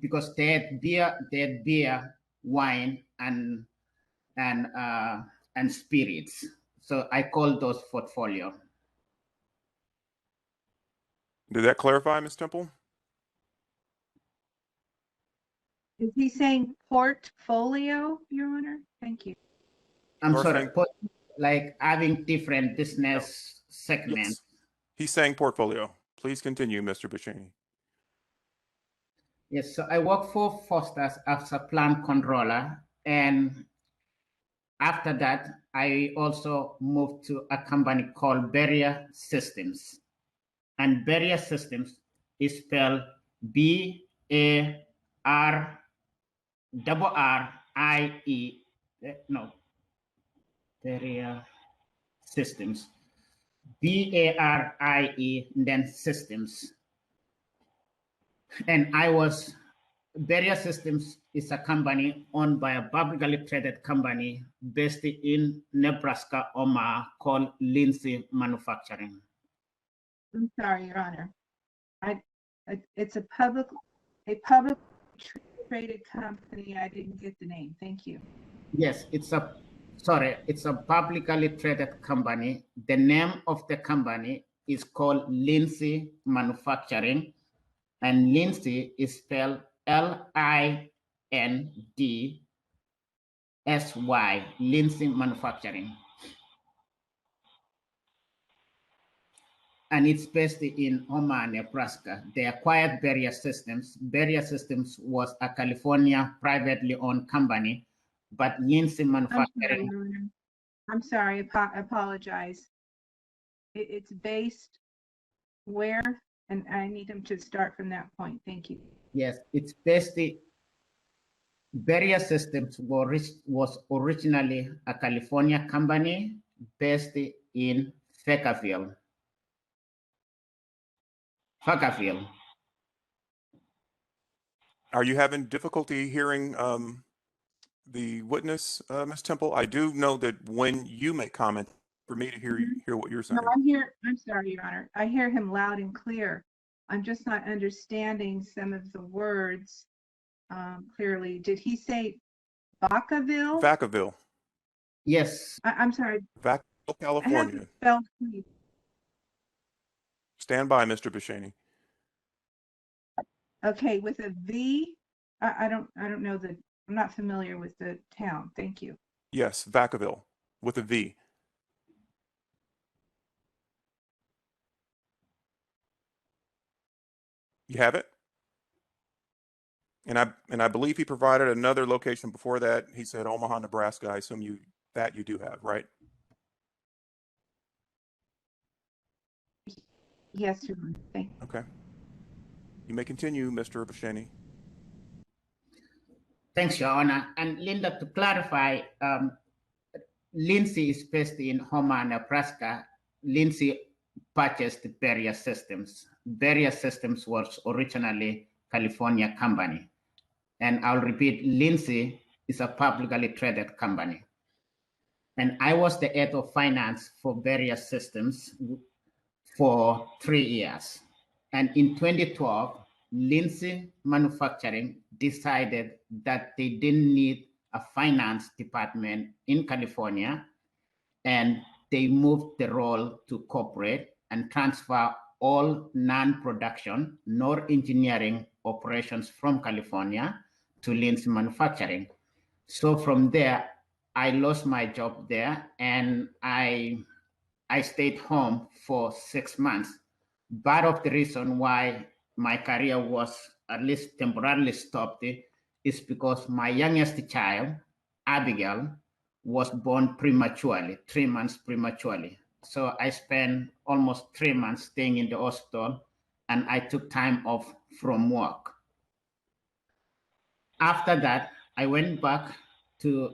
[SPEAKER 9] because they had beer, wine, and spirits. So I call those portfolio.
[SPEAKER 15] Did that clarify, Ms. Temple?
[SPEAKER 1] Is he saying portfolio, Your Honor? Thank you.
[SPEAKER 9] I'm sorry, like having different business segments.
[SPEAKER 15] Yes. He's saying portfolio. Please continue, Mr. Buscemi.
[SPEAKER 9] Yes, so I work for Foster's as a plant controller, and after that, I also moved to a company called Barrier Systems. And Barrier Systems is spelled B-A-R-R-I-E, no, Barrier Systems, B-A-R-I-E, then Systems. And Barrier Systems is a company owned by a publicly traded company based in Nebraska, Omaha, called Lindsay Manufacturing.
[SPEAKER 1] I'm sorry, Your Honor. It's a public traded company. I didn't get the name. Thank you.
[SPEAKER 9] Yes, it's a publicly traded company. The name of the company is called Lindsay Manufacturing, and Lindsay is spelled Lindsy, Lindsay Manufacturing. And it's based in Omaha, Nebraska. They acquired Beria Systems. Beria Systems was a California privately owned company, but Lindsay Manufacturing.
[SPEAKER 1] I'm sorry, I apologize. It's based where? And I need him to start from that point. Thank you.
[SPEAKER 9] Yes, it's based. Beria Systems was originally a California company based in Fairfield.
[SPEAKER 15] Are you having difficulty hearing the witness, Ms. Temple? I do know that when you make comment, for me to hear what you're saying.
[SPEAKER 1] No, I'm sorry, Your Honor. I hear him loud and clear. I'm just not understanding some of the words clearly. Did he say Vacaville?
[SPEAKER 15] Vacaville.
[SPEAKER 9] Yes.
[SPEAKER 1] I'm sorry.
[SPEAKER 15] Vacaville, California. Stand by, Mr. Bashani.
[SPEAKER 1] Okay, with a V. I don't know I'm not familiar with the town. Thank you.
[SPEAKER 15] Yes, Vacaville with a V. You have it? And I believe he provided another location before that. He said Omaha, Nebraska. I assume you do have, right?
[SPEAKER 1] Yes, Your Honor. Thank you.
[SPEAKER 15] Okay. You may continue, Mr. Bashani.
[SPEAKER 9] Thanks, Your Honor. And Linda, to clarify, Lindsay is based in Omaha, Nebraska. Lindsay purchased Beria Systems. Beria Systems was originally California company. And I'll repeat, Lindsay is a publicly traded company. And I was the head of finance for Beria Systems for 3 years. And in 2012, Lindsay Manufacturing decided that they didn't need a finance department in California, and they moved the role to corporate and transfer all non-production nor engineering operations from California to Lindsay Manufacturing. So from there, I lost my job there, and I stayed home for 6 months. Part of the reason why my career was at least temporarily stopped is because my youngest child, Abigail, was born prematurely, 3 months prematurely. So I spent almost 3 months staying in the hospital, and I took time off from work. After that, I went back to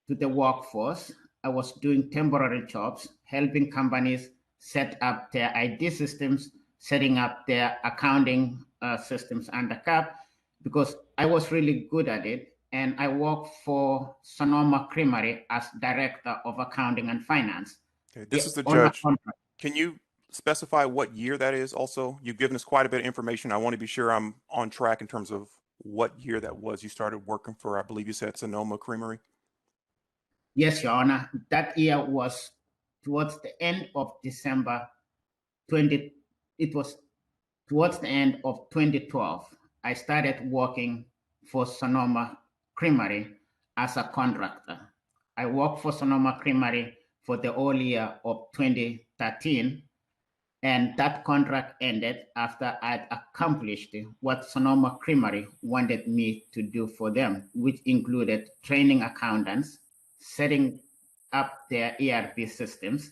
[SPEAKER 9] the workforce. I was doing temporary jobs, helping companies set up their ID systems, setting up their accounting systems under CAP, because I was really good at it. And I worked for Sonoma Creamery as Director of Accounting and Finance.
[SPEAKER 15] Okay, this is the judge. Can you specify what year that is also? You've given us quite a bit of information. I want to be sure I'm on track in terms of what year that was. You started working for, I believe you said Sonoma Creamery?
[SPEAKER 9] Yes, Your Honor. That year was towards the end of December 20. It was towards the end of 2012. I started working for Sonoma Creamery as a contractor. I worked for Sonoma Creamery for the whole year of 2013, and that contract ended after I'd accomplished what Sonoma Creamery wanted me to do for them, which included training accountants, setting up their ERP systems,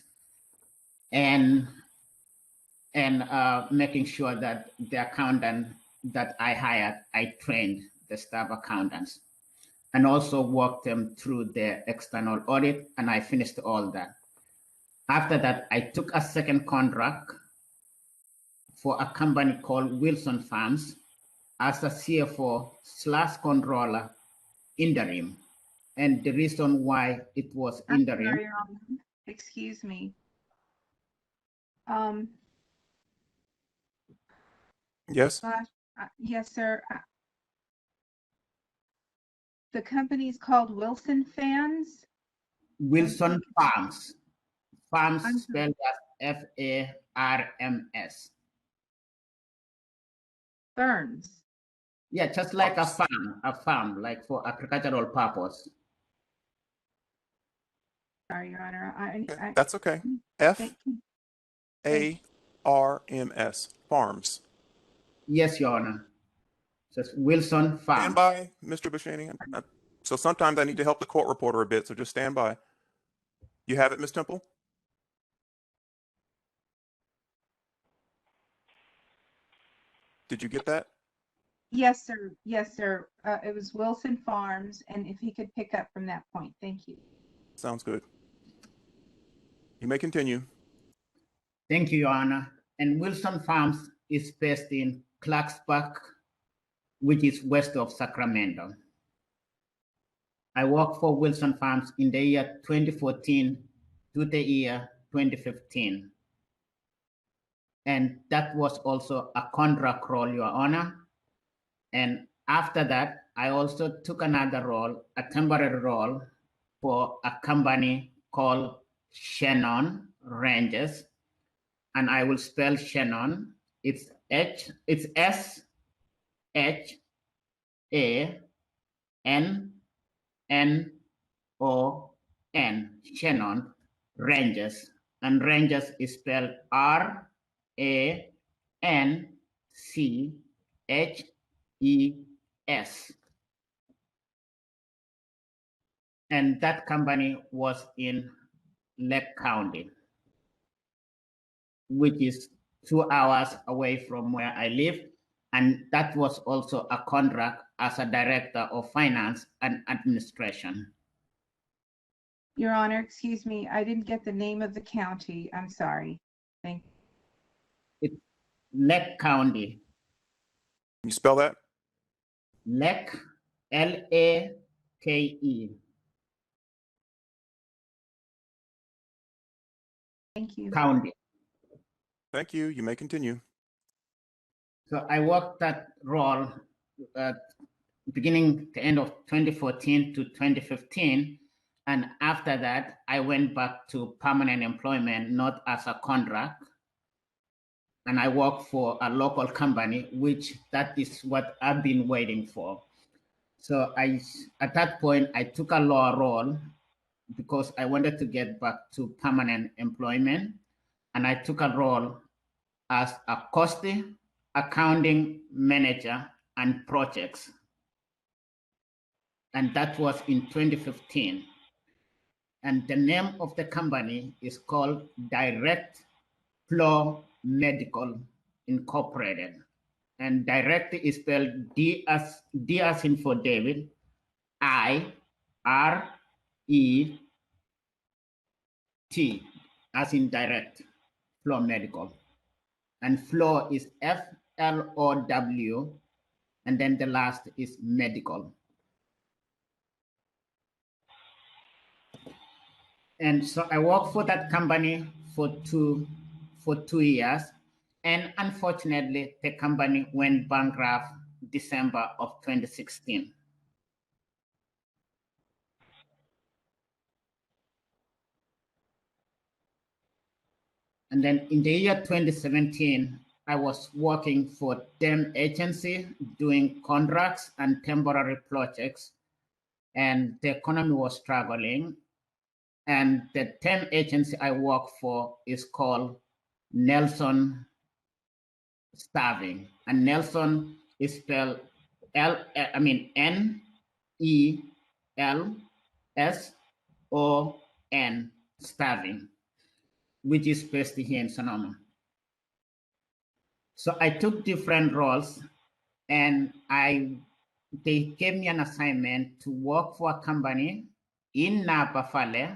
[SPEAKER 9] and making sure that the accountant that I hired, I trained the staff accountants, and also walked them through the external audit, and I finished all that. After that, I took a second contract for a company called Wilson Farms as a CFO/controller interim. And the reason why it was interim.
[SPEAKER 1] Sorry, Your Honor. Excuse me.
[SPEAKER 15] Yes.
[SPEAKER 1] Yes, sir. The company is called Wilson Fans.
[SPEAKER 9] Wilson Farms. Farms spelled as Farms.
[SPEAKER 1] Ferns.
[SPEAKER 9] Yeah, just like a farm, like for agricultural purpose.
[SPEAKER 1] Sorry, Your Honor.
[SPEAKER 15] That's okay.
[SPEAKER 1] Thank you.
[SPEAKER 15] F-A-R-M-S, farms.
[SPEAKER 9] Yes, Your Honor. Just Wilson Farm.
[SPEAKER 15] Stand by, Mr. Bushani. So sometimes I need to help the court reporter a bit, so just stand by. You have it, Ms. Temple? Did you get that?
[SPEAKER 1] Yes, sir. Yes, sir. It was Wilson Farms, and if he could pick up from that point, thank you.
[SPEAKER 15] Sounds good. You may continue.
[SPEAKER 9] Thank you, Your Honor. And Wilson Farms is based in Clarksburg, which is west of Sacramento. I worked for Wilson Farms in the year 2014 to the year 2015. And that was also a contract role, Your Honor. And after that, I also took another role, a temporary role for a company called Shannon Ranges. And I will spell Shannon. It's S-H-A-N-N-O-N, Shannon Ranges. And Ranges is spelled R-A-N-C-H-E-S. And that company was in Lake County, which is 2 hours away from where I live. And that was also a contract as a director of finance and administration.
[SPEAKER 1] Your Honor, excuse me, I didn't get the name of the county. I'm sorry. Thank you.
[SPEAKER 9] It's Lake County.
[SPEAKER 15] Can you spell that?
[SPEAKER 9] Lake, L-A-K-E.
[SPEAKER 1] Thank you.
[SPEAKER 9] County.
[SPEAKER 15] Thank you. You may continue.
[SPEAKER 9] So I worked that role beginning the end of 2014 to 2015. And after that, I went back to permanent employment, not as a contract. And I worked for a local company, which that is what I've been waiting for. So at that point, I took a law role because I wanted to get back to permanent employment. And I took a role as a cost accounting manager and projects. And that was in 2015. And the name of the company is called Direct Flow Medical Incorporated. And Direct is spelled D as in for David, I-R-E-T, as in Direct Flow Medical. And Flow is F-L-O-W, and then the last is medical. And so I worked for that company for two years. And unfortunately, the company went bankrupt December of 2016. And then in the year 2017, I was working for them agency doing contracts and temporary projects. And the economy was struggling. And the 10 agency I work for is called Nelson Staffing. And Nelson is spelled N-E-L-S-O-N, Staffing, which is based here in Sonoma. So I took different roles, and they gave me an assignment to work for a company in Napa Valley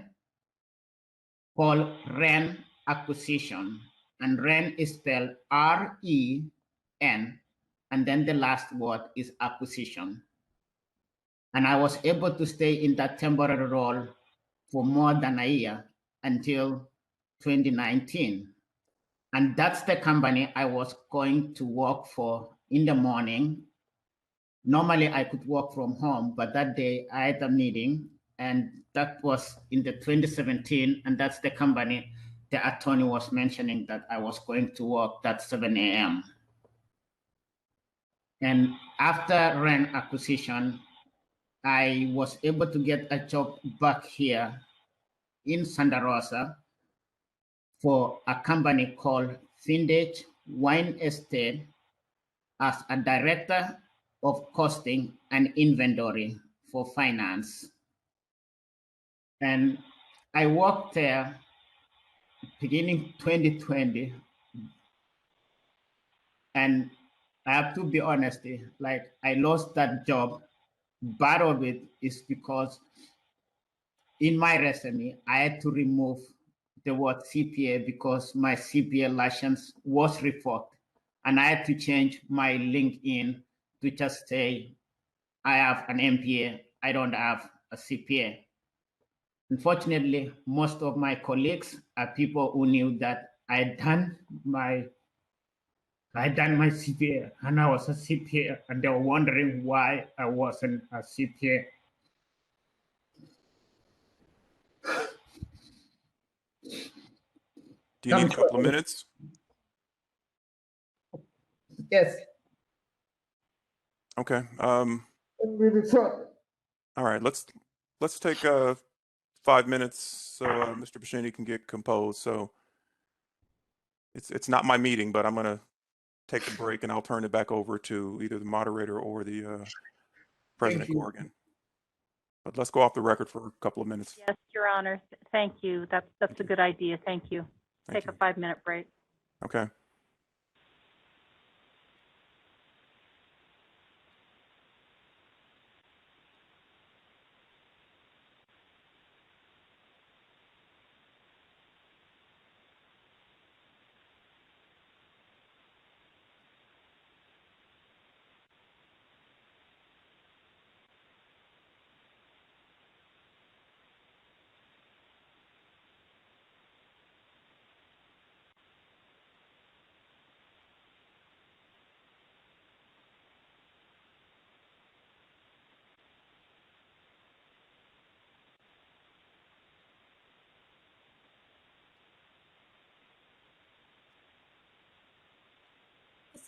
[SPEAKER 9] called Ren Acquisition. And Ren is spelled R-E-N, and then the last word is acquisition. And I was able to stay in that temporary role for more than a year until 2019. And that's the company I was going to work for in the morning. Normally I could work from home, but that day I had a meeting, and that was in the 2017, and that's the company the attorney was mentioning that I was going to work that 7 a.m. And after rent acquisition, I was able to get a job back here in Santa Rosa for a company called Cba Went as a director of costing and inventory for finance. And I worked there beginning 2020. And I have to be honest, like I lost that job. Part of it is because in my resume, I had to remove the word CPA because my CPA license was revoked. And I had to change my LinkedIn to just say, I have an MPA, I don't have a CPA. Unfortunately, most of my colleagues are people who knew that I had done my CPA and I was a CPA, and they were wondering why I wasn't a CPA.
[SPEAKER 15] Do you need a couple of minutes?
[SPEAKER 9] Yes.
[SPEAKER 15] Okay. All right. Let's take 5 minutes so Mr. Bashani can get composed. So it's not my meeting, but I'm gonna take the break and I'll turn it back over to either the moderator or the President Corrigan. But let's go off the record for a couple of minutes.
[SPEAKER 5] Yes, Your Honor. Thank you. That's a good idea. Thank you. Take a 5-minute break.
[SPEAKER 15] Okay.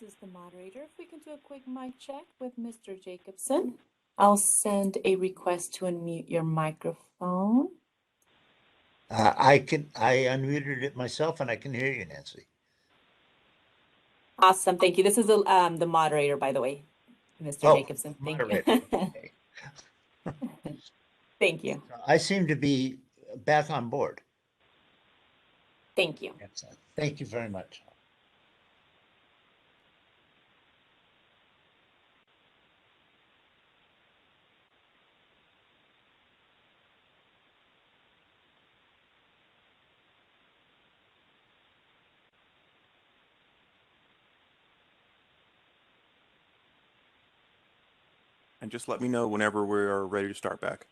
[SPEAKER 3] This is the moderator. If we can do a quick mic check with Mr. Jacobson. I'll send a request to unmute your microphone.
[SPEAKER 16] I unmuted it myself and I can hear you, Nancy.
[SPEAKER 3] Awesome. Thank you. This is the moderator, by the way, Mr. Jacobson. Thank you. Thank you.
[SPEAKER 16] I seem to be back on board.
[SPEAKER 3] Thank you.
[SPEAKER 16] Thank you very much.
[SPEAKER 15] And just let me know whenever we are ready to start back.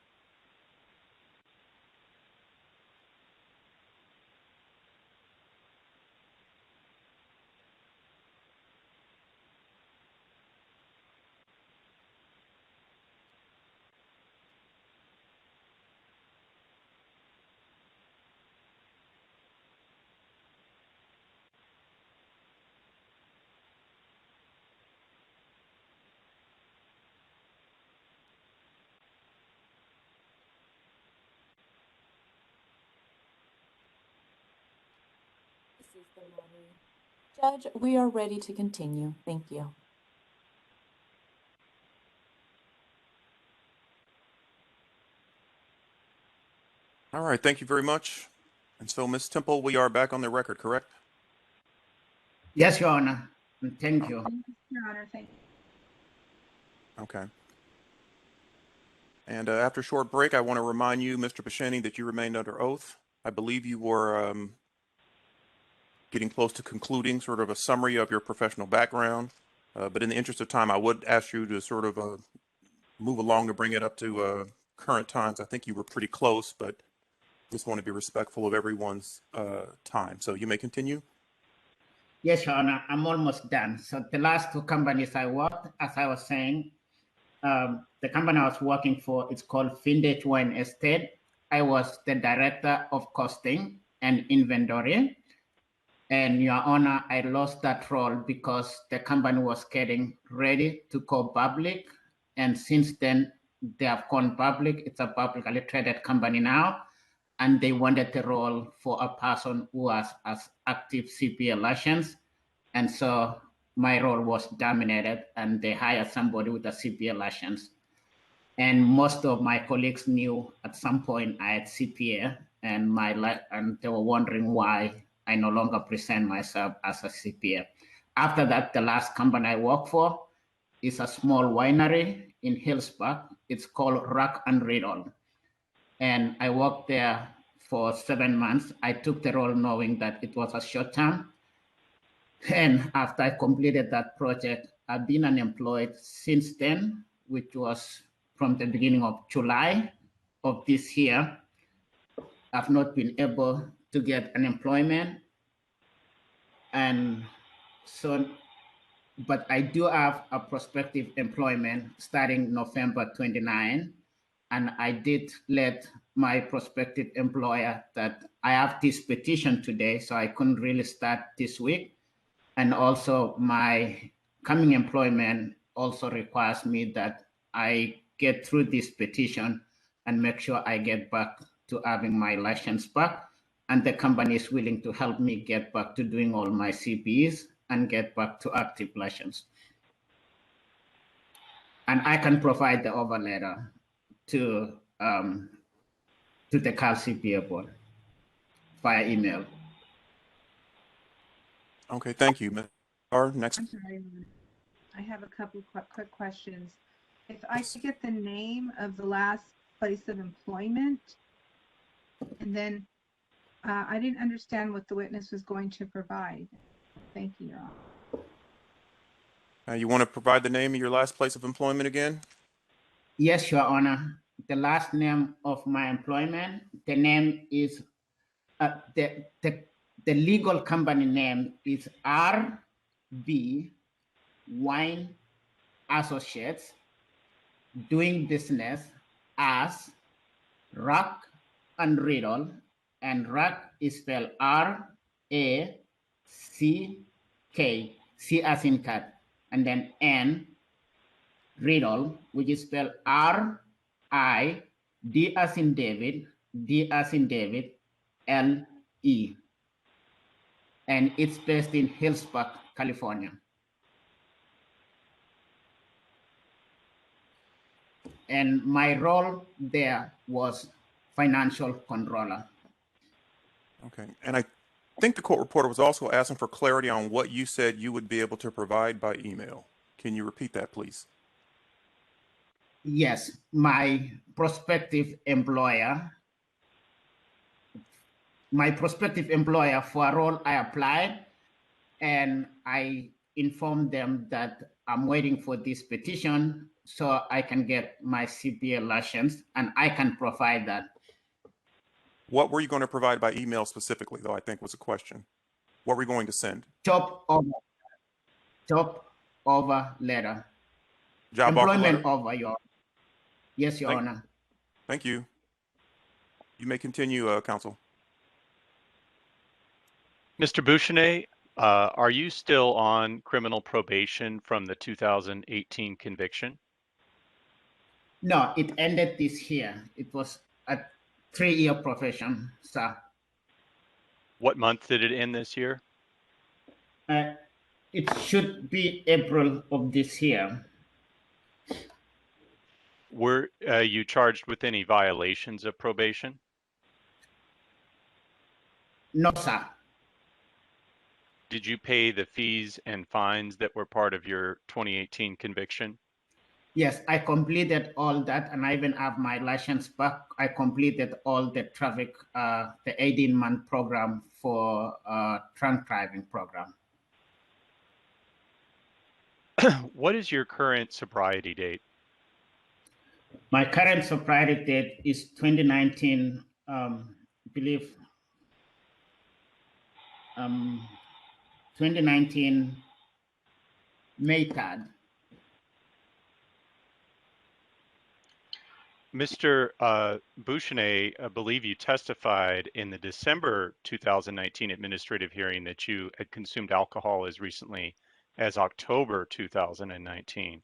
[SPEAKER 3] This is the moderator. Judge, we are ready to continue. Thank you.
[SPEAKER 15] All right, thank you very much. And so, Ms. Temple, we are back on the record, correct?
[SPEAKER 9] Yes, Your Honor. Thank you.
[SPEAKER 1] Your Honor, thank you.
[SPEAKER 15] Okay. And after a short break, I want to remind you, Mr. Bashani, that you remained under oath. I believe you were getting close to concluding sort of a summary of your professional background. But in the interest of time, I would ask you to sort of move along to bring it up to current times. I think you were pretty close, but just want to be respectful of everyone's time. So you may continue.
[SPEAKER 9] Yes, Your Honor, I'm almost done. So the last two companies I worked, as I was saying, the company I was working for, it's called Cba Went. I was the director of costing and inventory. And Your Honor, I lost that role because the company was getting ready to go public. And since then, they have gone public. It's a publicly traded company now. And they wanted the role for a person who has active CPA license. And so my role was dominated, and they hired somebody with a CPA license. And most of my colleagues knew at some point I had CPA, and they were wondering why I no longer present myself as a CPA. After that, the last company I worked for is a small winery in Hillsburg. It's called Rock and Riddle. And I worked there for 7 months. I took the role knowing that it was a short term. And after I completed that project, I've been unemployed since then, which was from the beginning of July of this year. I've not been able to get unemployment. And so, but I do have a prospective employment starting November 29. And I did let my prospective employer that I have this petition today, so I couldn't really start this week. And also my coming employment also requires me that I get through this petition and make sure I get back to having my license back. And the company is willing to help me get back to doing all my CPEs and get back to active license. And I can provide the offer letter to the Cal CPA board via email.
[SPEAKER 15] Okay, thank you. Our next.
[SPEAKER 1] I'm sorry, I have a couple quick questions. If I could get the name of the last place of employment, and then I didn't understand what the witness was going to provide. Thank you, Your Honor.
[SPEAKER 15] You want to provide the name of your last place of employment again?
[SPEAKER 9] Yes, Your Honor. The last name of my employment, the name is, the legal company name is RB Wine Associates, doing business as Rock and Riddle, and Rock is spelled R-A-C-K, C as in cat, and then N, Riddle, which is spelled R-I-D as in David, D as in David, L-E. And it's based in Hillsburg, California. And my role there was financial controller.
[SPEAKER 15] Okay, and I think the court reporter was also asking for clarity on what you said you would be able to provide by email. Can you repeat that, please?
[SPEAKER 9] Yes, my prospective employer for a role I applied, and I informed them that I'm waiting for this petition so I can get my CPA license, and I can provide that.
[SPEAKER 15] What were you going to provide by email specifically, though, I think was a question. What were you going to send?
[SPEAKER 9] Job offer letter.
[SPEAKER 15] Job
[SPEAKER 9] Employment
[SPEAKER 15] offer
[SPEAKER 9] offer, Your Honor. Yes, Your Honor.
[SPEAKER 15] Thank you. You may continue, counsel.
[SPEAKER 14] Mr. Bouchenet, are you still on criminal probation from the 2018 conviction?
[SPEAKER 9] No, it ended this year. It was a 3-year probation, sir.
[SPEAKER 14] What month did it end this year?
[SPEAKER 9] It should be April of this year.
[SPEAKER 14] Were you charged with any violations of probation?
[SPEAKER 9] No, sir.
[SPEAKER 14] Did you pay the fees and fines that were part of your 2018 conviction?
[SPEAKER 9] Yes, I completed all that, and I even have my license back. I completed all the traffic, the 18-month program for drunk driving program.
[SPEAKER 14] What is your current sobriety date?
[SPEAKER 9] My current sobriety date is 2019, I believe, 2019, May 3rd.
[SPEAKER 14] Mr. Bouchenet, I believe you testified in the December 2019 administrative hearing that you had consumed alcohol as recently as October 2019.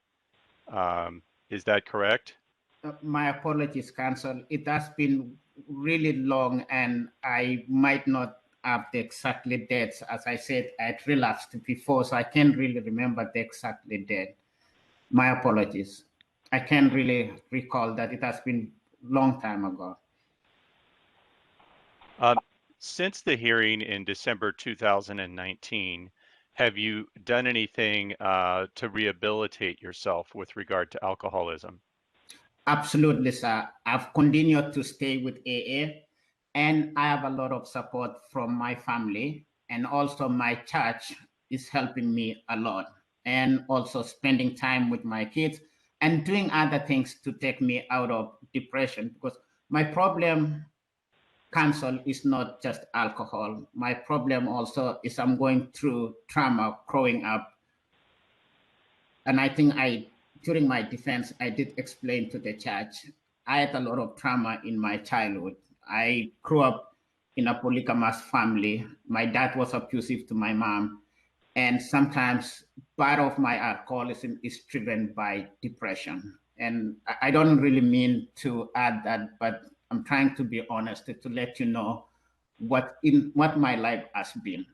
[SPEAKER 14] Is that correct?
[SPEAKER 9] My apologies, Counsel. It has been really long, and I might not have the exactly dates. As I said, I had relapsed before, so I can't really remember the exactly date. My apologies. I can't really recall that. It has been a long time ago.
[SPEAKER 14] Since the hearing in December 2019, have you done anything to rehabilitate yourself with regard to alcoholism?
[SPEAKER 9] Absolutely, sir. I've continued to stay with AA, and I have a lot of support from my family, and also my church is helping me a lot, and also spending time with my kids and doing other things to take me out of depression, because my problem, Counsel, is not just alcohol. My problem also is I'm going through trauma growing up, and I think during my defense, I did explain to the church, I had a lot of trauma in my childhood. I grew up in a polygamous family. My dad was abusive to my mom. And sometimes part of my alcoholism is driven by depression. And I don't really mean to add that, but I'm trying to be honest to let you know what my life has been.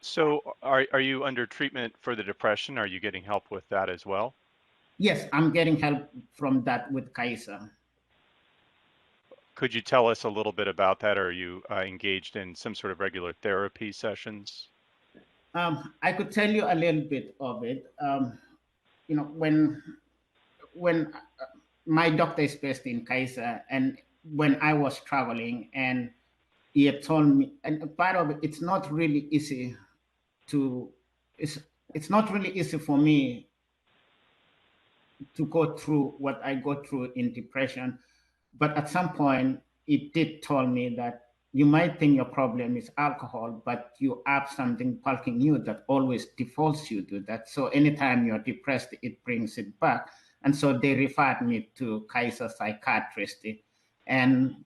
[SPEAKER 14] So are you under treatment for the depression? Are you getting help with that as well?
[SPEAKER 9] Yes, I'm getting help from that with Kaiser.
[SPEAKER 14] Could you tell us a little bit about that? Are you engaged in some sort of regular therapy sessions?
[SPEAKER 9] I could tell you a little bit of it. You know, when my doctor is based in Kaiser, and when I was traveling, and he had told me, and part of it, it's not really easy it's not really easy for me to go through what I go through in depression. But at some point, it did tell me that you might think your problem is alcohol, but you have something bulking you that always defaults you to that. So anytime you're depressed, it brings it back. And so they referred me to Kaiser psychiatrist. And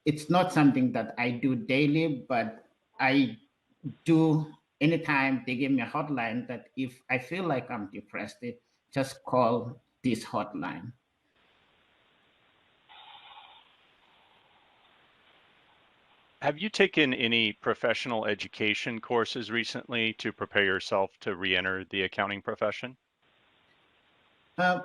[SPEAKER 9] it's not something that I do daily, but I do anytime they give me a hotline that if I feel like I'm depressed, just call this hotline.
[SPEAKER 14] Have you taken any professional education courses recently to prepare yourself to re-enter the accounting profession?
[SPEAKER 9] I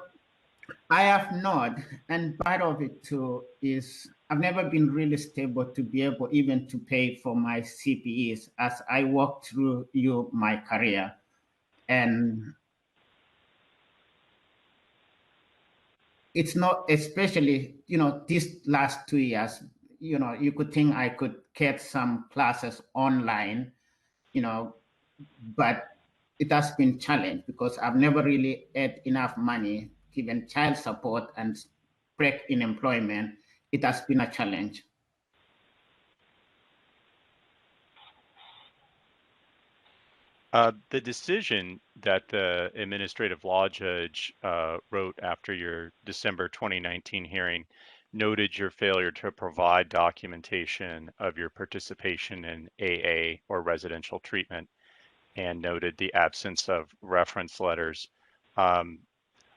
[SPEAKER 9] have not, and part of it too is I've never been really stable to be able even to pay for my CPEs as I walk through my career. And it's not, especially, these last 2 years, you could think I could get some classes online, but it has been challenged because I've never really had enough money, given child support and break in employment. It has been a challenge.
[SPEAKER 14] The decision that the administrative law judge wrote after your December 2019 hearing noted your failure to provide documentation of your participation in AA or residential treatment and noted the absence of reference letters.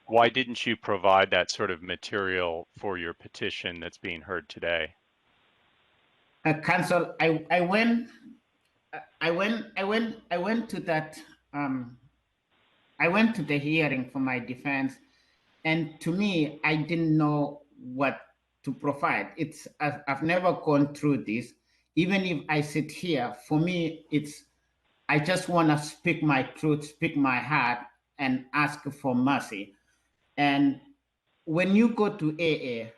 [SPEAKER 14] Why didn't you provide that sort of material for your petition that's being heard today?
[SPEAKER 9] Counsel, I went to that. I went to the hearing for my defense, and to me, I didn't know what to provide. I've never gone through this. Even if I sit here, for me, I just want to speak my truth, speak my heart, and ask for mercy. And when you go to AA,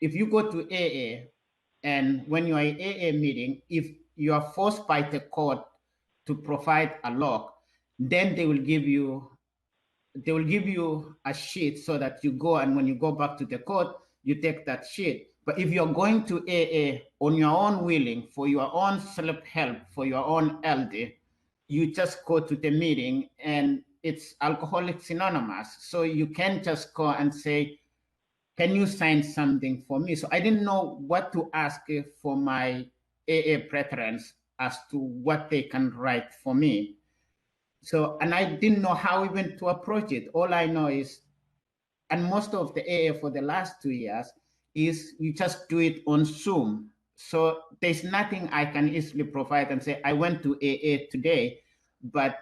[SPEAKER 9] if you go to AA, and when you are in AA meeting, if you are forced by the court to provide a log, then they will give you a sheet so that you go, and when you go back to the court, you take that sheet. But if you're going to AA on your own willing, for your own self-help, for your own LD, you just go to the meeting, and it's Alcoholics Anonymous. So you can just go and say, can you sign something for me? So I didn't know what to ask for my AA preference as to what they can write for me. So, and I didn't know how even to approach it. All I know is, and most of the AA for the last 2 years, is you just do it on Zoom. So there's nothing I can easily provide and say, I went to AA today, but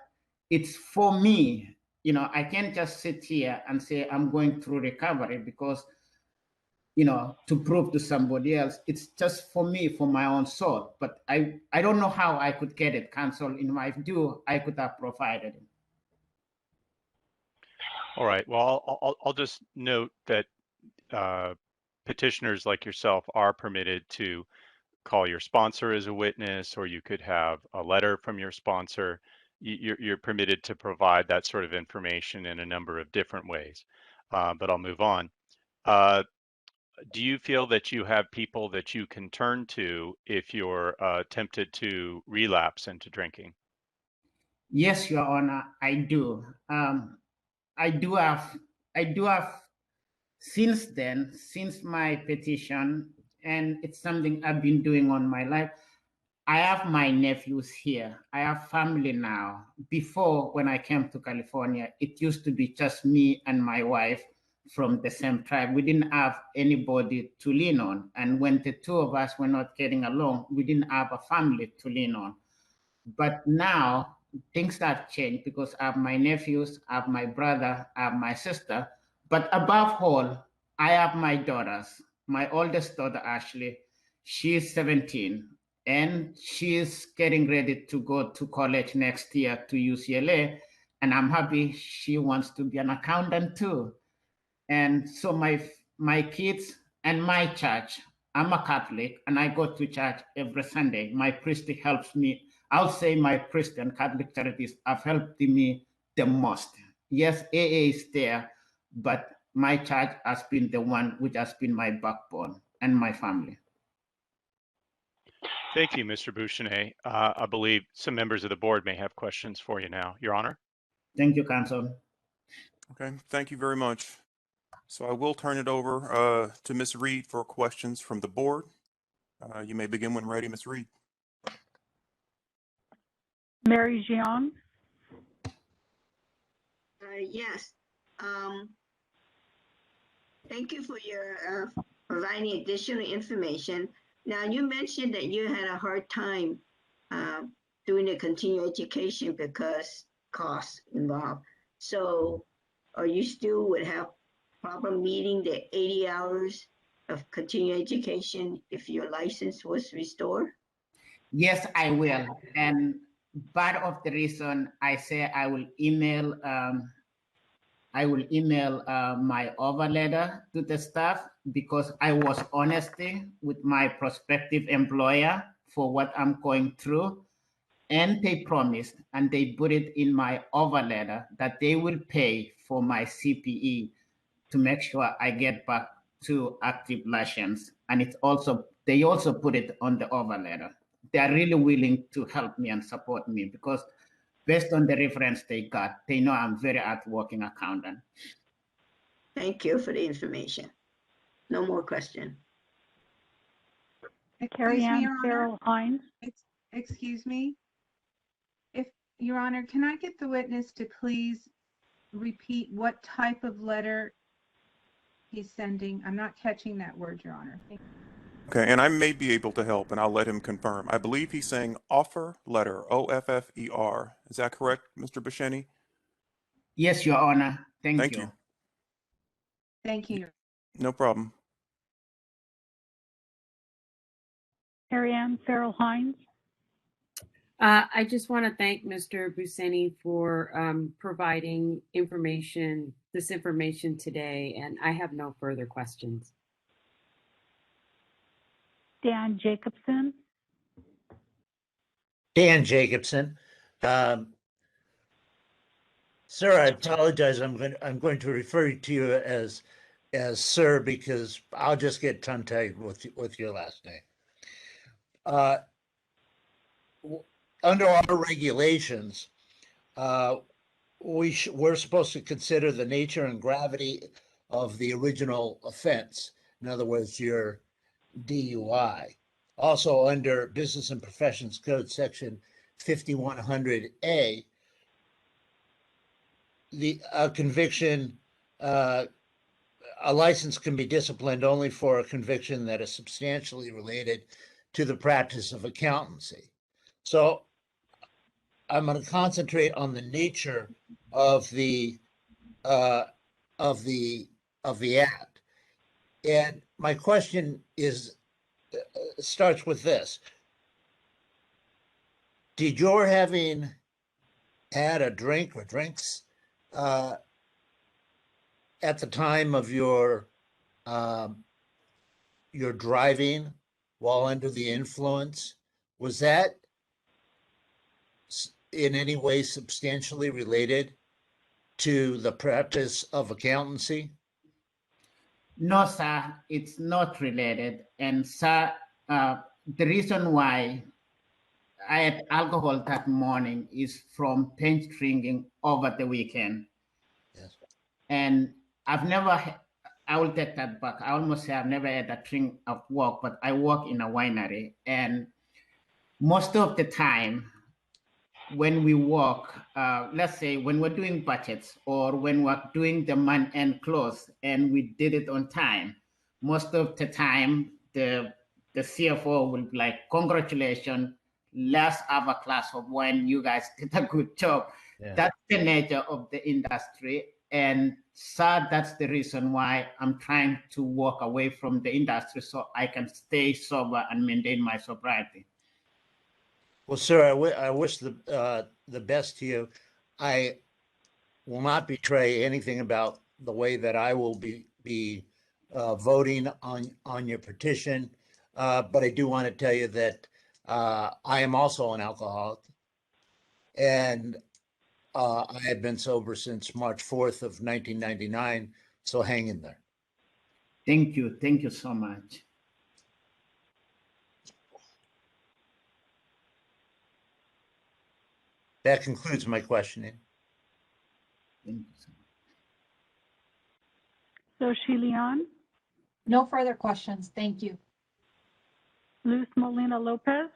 [SPEAKER 9] it's for me. You know, I can't just sit here and say I'm going through recovery because, you know, to prove to somebody else. It's just for me, for my own soul. But I don't know how I could get it. Counsel, in my view, I could have provided it.
[SPEAKER 14] All right. Well, I'll just note that petitioners like yourself are permitted to call your sponsor as a witness, or you could have a letter from your sponsor. You're permitted to provide that sort of information in a number of different ways. But I'll move on. Do you feel that you have people that you can turn to if you're tempted to relapse into drinking?
[SPEAKER 9] Yes, Your Honor, I do. I do have since then, since my petition, and it's something I've been doing on my life. I have my nephews here. I have family now. Before, when I came to California, it used to be just me and my wife from the same tribe. We didn't have anybody to lean on. And when the two of us were not getting along, we didn't have a family to lean on. But now things have changed because I have my nephews, I have my brother, I have my sister. But above all, I have my daughters. My oldest daughter, Ashley, she's 17 and she's getting ready to go to college next year to UCLA. And I'm happy she wants to be an accountant too. And so my kids and my church, I'm a Catholic and I go to church every Sunday. My priest helps me. I'll say my priest and Catholic charities have helped me the most. Yes, AA is there, but my church has been the one which has been my backbone and my family.
[SPEAKER 14] Thank you, Mr. Bouchenet. I believe some members of the board may have questions for you now. Your Honor.
[SPEAKER 9] Thank you, Counsel.
[SPEAKER 15] Okay, thank you very much. So I will turn it over to Ms. Reed for questions from the board. You may begin when ready, Ms. Reed.
[SPEAKER 6] Mary Jiang.
[SPEAKER 17] Yes. Thank you for your providing additional information. Now, you mentioned that you had a hard time doing the continuing education because costs involved. So, are you still would have problem meeting the 80 hours of continuing education if your license was restored?
[SPEAKER 9] Yes, I will. And part of the reason I say I will email my offer letter to the staff because I was honest with my prospective employer for what I'm going through. And they promised, and they put it in my offer letter, that they will pay for my CPE to make sure I get back to active license. And they also put it on the offer letter. They are really willing to help me and support me because based on the reference they got, they know I'm very hardworking accountant.
[SPEAKER 17] Thank you for the information. No more question.
[SPEAKER 6] Carrie Ann Farrell Hines.
[SPEAKER 1] Excuse me. If Your Honor, can I get the witness to please repeat what type of letter he's sending? I'm not catching that word, Your Honor.
[SPEAKER 15] Okay, and I may be able to help, and I'll let him confirm. I believe he's saying offer letter, O-F-F-E-R. Is that correct, Mr. Bouchenet?
[SPEAKER 9] Yes, Your Honor. Thank you.
[SPEAKER 1] Thank you.
[SPEAKER 15] No problem.
[SPEAKER 6] Carrie Ann Farrell Hines.
[SPEAKER 8] I just want to thank Mr. Buseni for providing this information today, and I have no further questions.
[SPEAKER 6] Dan Jacobson.
[SPEAKER 16] Dan Jacobson. Sir, I apologize. I'm going to refer to you as sir because I'll just get tongue-tied with your last name. Under our regulations, we're supposed to consider the nature and gravity of the original offense. In other words, your DUI. Also, under Business and Professions Code Section 5100A, a conviction, a license can be disciplined only for a conviction that is substantially related to the practice of accountancy. So I'm going to concentrate on the nature of the act. And my question is starts with this: did your having had a drink or drinks at the time of your driving while under the influence, was that in any way substantially related to the practice of accountancy?
[SPEAKER 9] No, sir, it's not related. And sir, the reason why I had alcohol that morning is from binge drinking over the weekend.
[SPEAKER 16] Yes.
[SPEAKER 9] And I've never, I will take that back. I almost say I've never had a drink at work, but I work in a winery. And most of the time, when we work, let's say when we're doing budgets or when we're doing the month-end close and we did it on time, most of the time the CFO will be like, congratulations, let's have a glass of wine. You guys did a good job.
[SPEAKER 16] Yeah.
[SPEAKER 9] That's the nature of the industry. And sir, that's the reason why I'm trying to walk away from the industry so I can stay sober and maintain my sobriety.
[SPEAKER 16] Well, sir, I wish the best to you. I will not betray anything about the way that I will be voting on your petition, but I do want to tell you that I am also an alcoholic, and I have been sober since March 4th of 1999. So hang in there.
[SPEAKER 9] Thank you so much.
[SPEAKER 16] That concludes my questioning.
[SPEAKER 9] Thank you so much.
[SPEAKER 6] Soshi Leon,
[SPEAKER 10] No further questions. Thank you.
[SPEAKER 6] Luz Molina Lopez,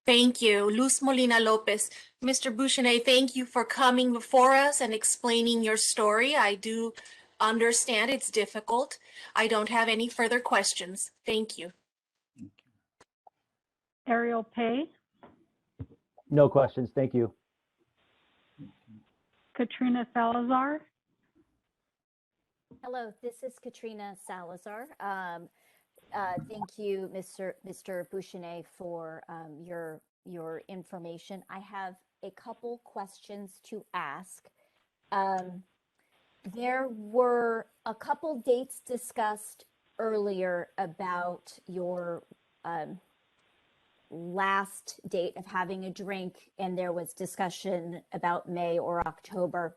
[SPEAKER 11] Thank you. Luz Molina Lopez. Mr. Bouchenet, thank you for coming before us and explaining your story. I do understand it's difficult. I don't have any further questions. Thank you.
[SPEAKER 6] Ariel Pay,
[SPEAKER 13] No questions. Thank you.
[SPEAKER 6] Katrina Salazar,
[SPEAKER 12] Hello, this is Katrina Salazar. Thank you, Mr. Bouchenet, for your information. I have a couple questions to ask. There were a couple dates discussed earlier about your last date of having a drink, and there was discussion about May or October.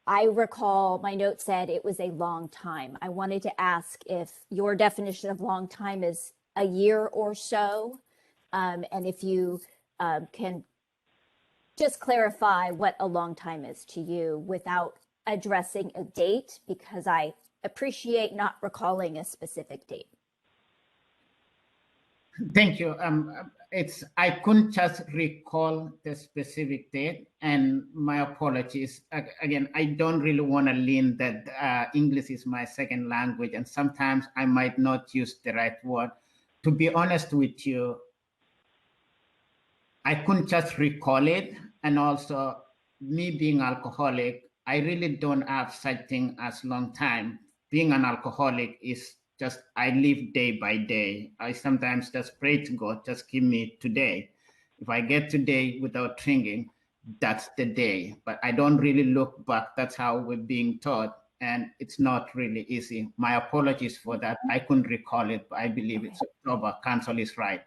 [SPEAKER 12] I recall my note said it was a long time. I wanted to ask if your definition of long time is a year or so, and if you can just clarify what a long time is to you without addressing a date, because I appreciate not recalling a specific date.
[SPEAKER 9] Thank you. I couldn't just recall the specific date, and my apologies. Again, I don't really want to lean that English is my second language, and sometimes I might not use the right word. To be honest with you, I couldn't just recall it, and also me being alcoholic, I really don't have such thing as long time. Being an alcoholic is just, I live day by day. I sometimes just pray to God, just give me today. If I get today without drinking, that's the day. But I don't really look back. That's how we're being taught. And it's not really easy. My apologies for that. I couldn't recall it, but I believe it's October. Counsel is right.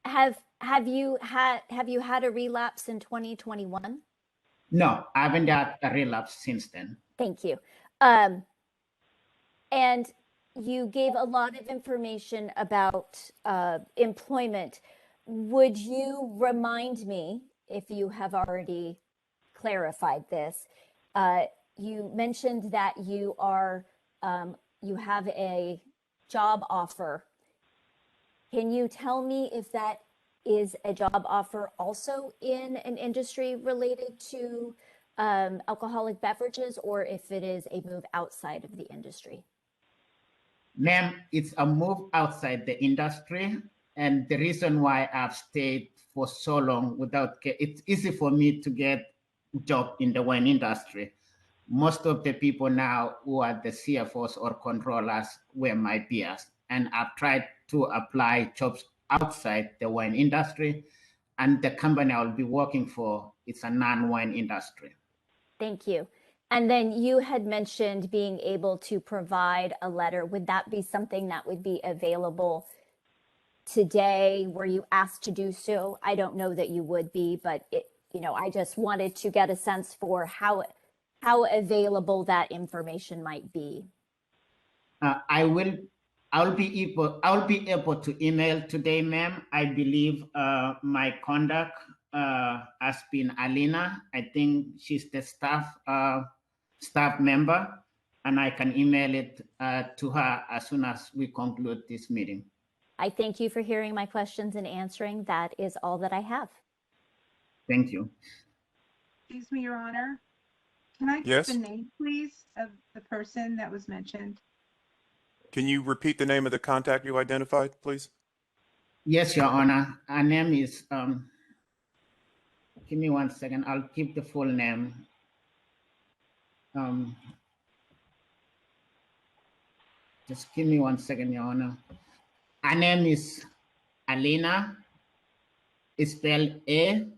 [SPEAKER 12] Have you had a relapse in 2021?
[SPEAKER 9] No, I haven't had a relapse since then.
[SPEAKER 12] Thank you. And you gave a lot of information about employment. Would you remind me, if you have already clarified this. You mentioned that you are you have a job offer. Can you tell me if that is a job offer also in an industry related to alcoholic beverages, or if it is a move outside of the industry?
[SPEAKER 9] Ma'am, it's a move outside the industry. And the reason why I've stayed for so long it's easy for me to get a job in the wine industry. Most of the people now who are the CFOs or controllers were my peers. And I've tried to apply jobs outside the wine industry. And the company I'll be working for, it's a non-wine industry.
[SPEAKER 12] Thank you. And then you had mentioned being able to provide a letter. Would that be something that would be available today? Were you asked to do so? I don't know that you would be, but I just wanted to get a sense for how available that information might be.
[SPEAKER 9] I'll be able to email today, ma'am. I believe my contact has been Alina. I think she's the staff member, and I can email it to her as soon as we conclude this meeting.
[SPEAKER 12] I thank you for hearing my questions and answering. That is all that I have.
[SPEAKER 9] Thank you.
[SPEAKER 1] Excuse me, Your Honor. Can I get the name, please, of the person that was mentioned?
[SPEAKER 15] Can you repeat the name of the contact you identified, please?
[SPEAKER 9] Yes, Your Honor. Her name is, give me 1 second. I'll keep the full name. Just give me 1 second, Your Honor. Her name is Alina. It's spelled A-L-I-N-A.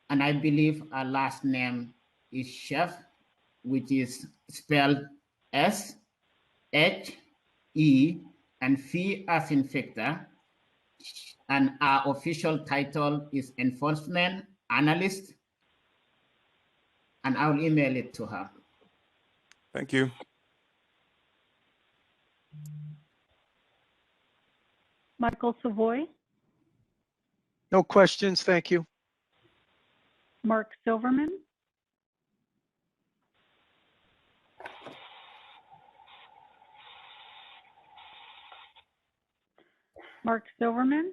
[SPEAKER 9] And I believe her last name is Chef, which is spelled S-H-E and V as in Victor. And our official title is Enforcement Analyst. And I'll email it to her.
[SPEAKER 15] Thank you.
[SPEAKER 6] Michael Savoy,
[SPEAKER 7] No questions, thank you.
[SPEAKER 6] Mark Silverman, Mark Silverman,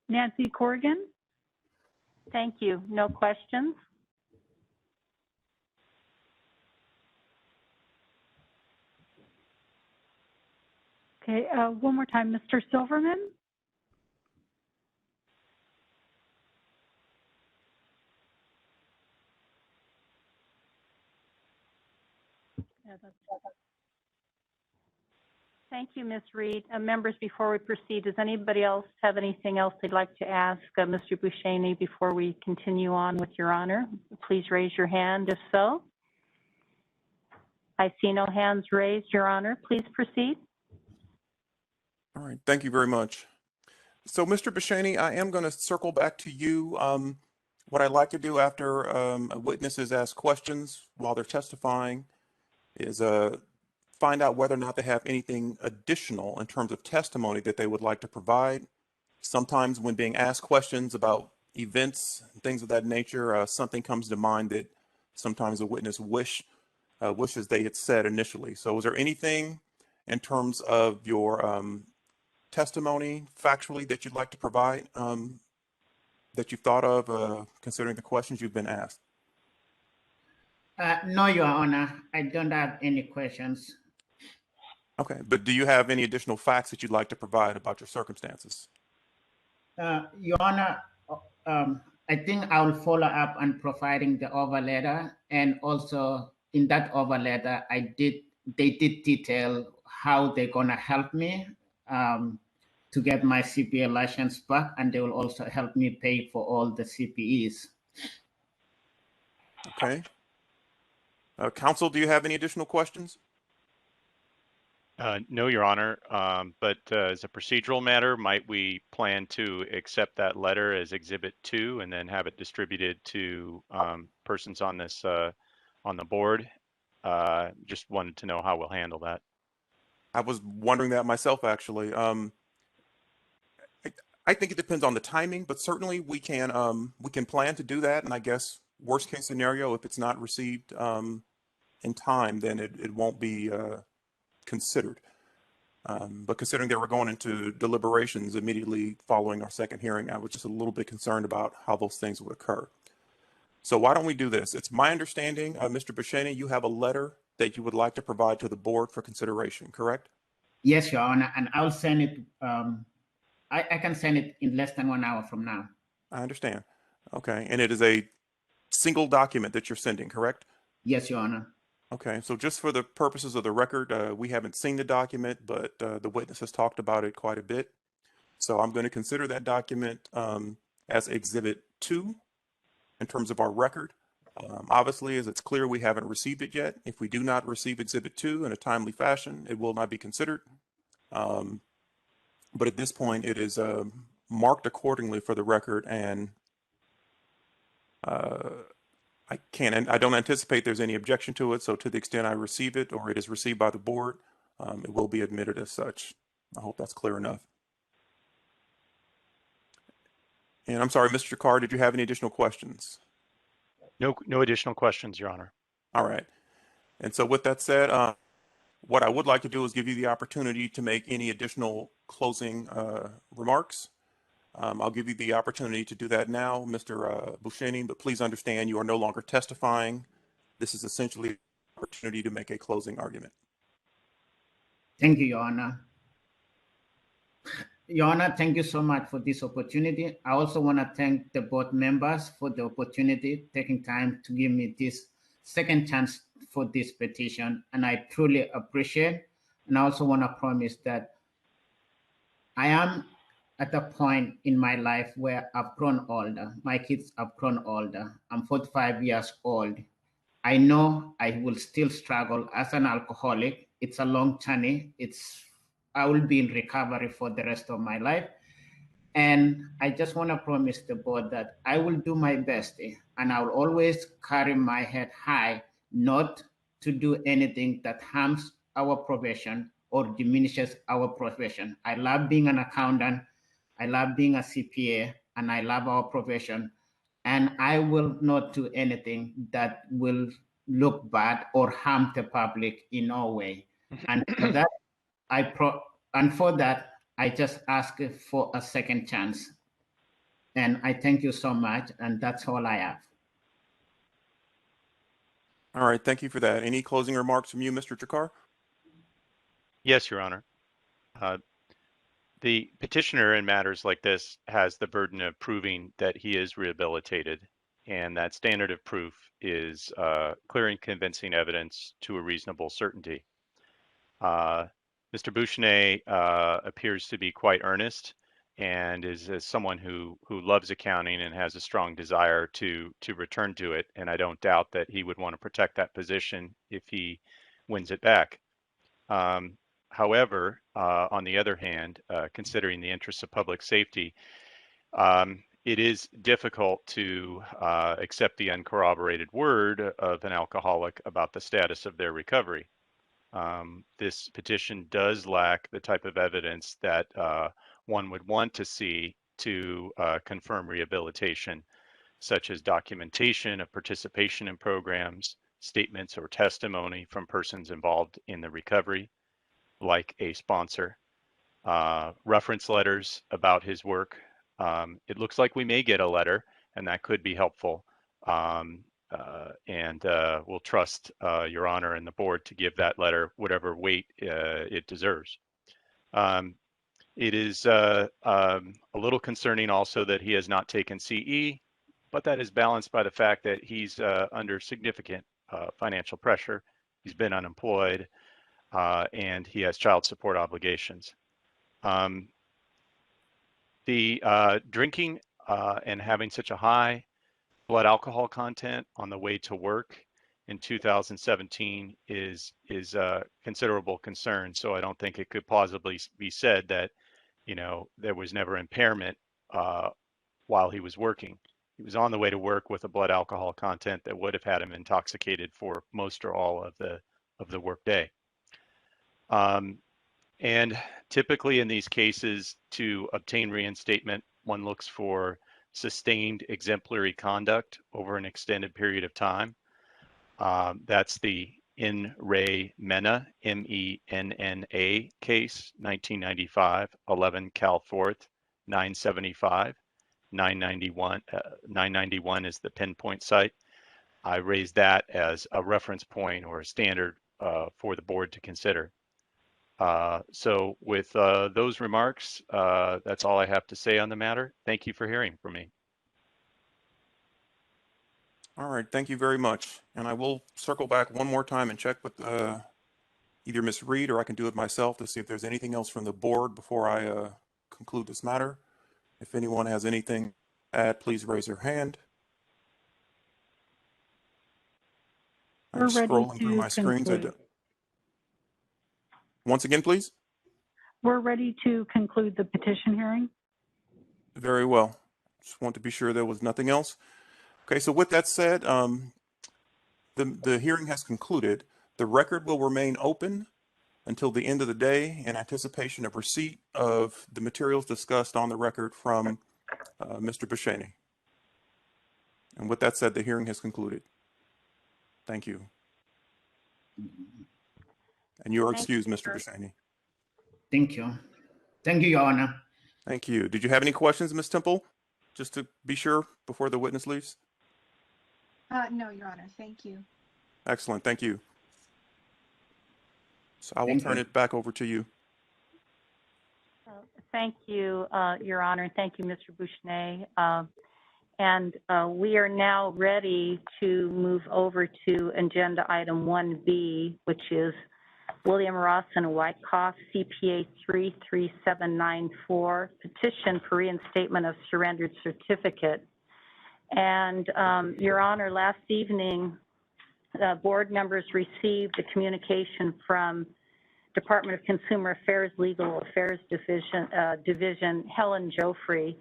[SPEAKER 6] Nancy Corrigan.
[SPEAKER 5] Thank you. No questions?
[SPEAKER 6] Okay, one more time, Mr. Silverman.
[SPEAKER 5] Thank you, Ms. Reed. Members, before we proceed, does anybody else have anything else they'd like to ask Mr. Buscemi before we continue on with Your Honor? Please raise your hand if so. I see no hands raised, Your Honor. Please proceed.
[SPEAKER 15] All right, thank you very much. So, Mr. Buscemi, I am going to circle back to you. What I like to do after witnesses ask questions while they're testifying is find out whether or not they have anything additional in terms of testimony that they would like to provide. Sometimes when being asked questions about events and things of that nature, something comes to mind that sometimes a witness wishes they had said initially. So is there anything in terms of your testimony factually that you'd like to provide that you've thought of considering the questions you've been asked?
[SPEAKER 9] No, Your Honor, I don't have any questions.
[SPEAKER 15] Okay, but do you have any additional facts that you'd like to provide about your circumstances?
[SPEAKER 9] Your Honor, I think I will follow up on providing the offer letter, and also in that offer letter, they did detail how they're gonna help me to get my CPA license back, and they will also help me pay for all the CPEs.
[SPEAKER 15] Okay. Counsel, do you have any additional questions?
[SPEAKER 14] No, Your Honor, but as a procedural matter, might we plan to accept that letter as Exhibit 2 and then have it distributed to persons on this on the board? Just wanted to know how we'll handle that.
[SPEAKER 15] I was wondering that myself, actually. I think it depends on the timing, but certainly we can plan to do that. And I guess worst case scenario, if it's not received in time, then it won't be considered. But considering that we're going into deliberations immediately following our second hearing, I was just a little bit concerned about how those things would occur. So why don't we do this? It's my understanding, Mr. Buschani, you have a letter that you would like to provide to the board for consideration, correct?
[SPEAKER 9] Yes, Your Honor, and I'll send it. I can send it in less than 1 hour from now.
[SPEAKER 15] I understand. Okay, and it is a single document that you're sending, correct?
[SPEAKER 9] Yes, Your Honor.
[SPEAKER 15] Okay, so just for the purposes of the record, we haven't seen the document, but the witness has talked about it quite a bit. So I'm going to consider that document as Exhibit 2 in terms of our record. Obviously, as it's clear, we haven't received it yet. If we do not receive Exhibit 2 in a timely fashion, it will not be considered. But at this point, it is marked accordingly for the record, and I don't anticipate there's any objection to it. So to the extent I receive it or it is received by the board, it will be admitted as such. I hope that's clear enough. And I'm sorry, Mr. Carr, did you have any additional questions?
[SPEAKER 14] No additional questions, Your Honor.
[SPEAKER 15] All right. And so with that said, what I would like to do is give you the opportunity to make any additional closing remarks. I'll give you the opportunity to do that now, Mr. Buschani, but please understand you are no longer testifying. This is essentially an opportunity to make a closing argument.
[SPEAKER 9] Thank you, Your Honor. Your Honor, thank you so much for this opportunity. I also want to thank the board members for the opportunity, taking time to give me this second chance for this petition, and I truly appreciate. And I also want to promise that I am at a point in my life where I've grown older. My kids have grown older. I'm 45 years old. I know I will still struggle as an alcoholic. It's a long journey. I will be in recovery for the rest of my life. And I just want to promise the board that I will do my best, and I will always carry my head high, not to do anything that harms our profession or diminishes our profession. I love being an accountant. I love being a CPA, and I love our profession. And I will not do anything that will look bad or harm the public in no way. And for that, I just ask for a second chance. And I thank you so much. And that's all I have.
[SPEAKER 15] All right. Thank you for that. Any closing remarks from you, Mr. Jakar?
[SPEAKER 14] Yes, Your Honor. The petitioner in matters like this has the burden of proving that he is rehabilitated, and that standard of proof is clear and convincing evidence to a reasonable certainty. Mr. Buschani appears to be quite earnest and is someone who loves accounting and has a strong desire to return to it, and I don't doubt that he would want to protect that position if he wins it back. However, on the other hand, considering the interests of public safety, it is difficult to accept the uncorroborated word of an alcoholic about the status of their recovery. This petition does lack the type of evidence that one would want to see to confirm rehabilitation, such as documentation of participation in programs, statements or testimony from persons involved in the recovery, like a sponsor, reference letters about his work. It looks like we may get a letter, and that could be helpful. And we'll trust Your Honor and the board to give that letter whatever weight it deserves. It is a little concerning also that he has not taken CE, but that is balanced by the fact that he's under significant financial pressure. He's been unemployed, and he has child support obligations. The drinking and having such a high blood alcohol content on the way to work in 2017 is a considerable concern. So I don't think it could plausibly be said that, you know, there was never impairment while he was working. He was on the way to work with a blood alcohol content that would have had him intoxicated for most or all of the work day. And typically in these cases, to obtain reinstatement, one looks for sustained exemplary conduct over an extended period of time. That's the In Re Mena, M-E-N-N-A case, 1995, 11 Cal 4th, 975, 991 is the pinpoint site. I raised that as a reference point or a standard for the board to consider. So with those remarks, that's all I have to say on the matter. Thank you for hearing from me.
[SPEAKER 15] All right, thank you very much. And I will circle back one more time and check with either Ms. Reed or I can do it myself to see if there's anything else from the board before I conclude this matter. If anyone has anything to add, please raise your hand. I'm
[SPEAKER 6] We're ready
[SPEAKER 15] scrolling through
[SPEAKER 6] to
[SPEAKER 15] my screens.
[SPEAKER 6] conclude.
[SPEAKER 15] Once again, please.
[SPEAKER 6] We're ready to conclude the petition hearing.
[SPEAKER 15] Very well. Just want to be sure there was nothing else. Okay, so with that said, the hearing has concluded. The record will remain open until the end of the day in anticipation of receipt of the materials discussed on the record from Mr. Busceni. And with that said, the hearing has concluded. Thank you. And you are excused, Mr. Busceni.
[SPEAKER 9] Thank you. Thank you, Your Honor.
[SPEAKER 15] Thank you. Did you have any questions, Ms. Temple? Just to be sure before the witness leaves?
[SPEAKER 1] No, Your Honor. Thank you.
[SPEAKER 15] Excellent. Thank you. So I will turn it back over to you.
[SPEAKER 5] Thank you, Your Honor. Thank you, Mr. Bushnay. And we are now ready to move over to agenda item 1B, which is William Ross and Wyckoff, CPA 33794, petition for reinstatement of surrendered certificate. And Your Honor, last evening, board members received a communication from Department of Consumer Affairs Legal Affairs Division Helen Joffrey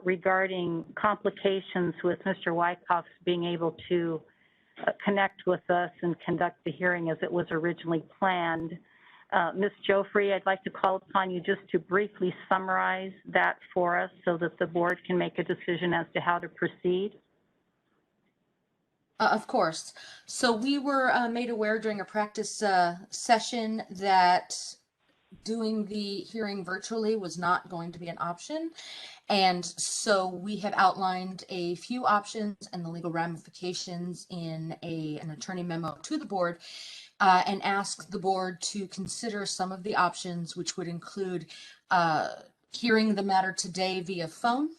[SPEAKER 5] regarding complications with Mr. Wyckoff's being able to connect with us and conduct the hearing as it was originally planned. Ms. Joffrey, I'd like to call upon you just to briefly summarize that for us so that the board can make a decision as to how to proceed.
[SPEAKER 10] Of course. So we were made aware during a practice session that doing the hearing virtually was not going to be an option. And so we have outlined a few options and the legal ramifications in an attorney memo to the board and asked the board to consider some of the options, which would include hearing the matter today via phone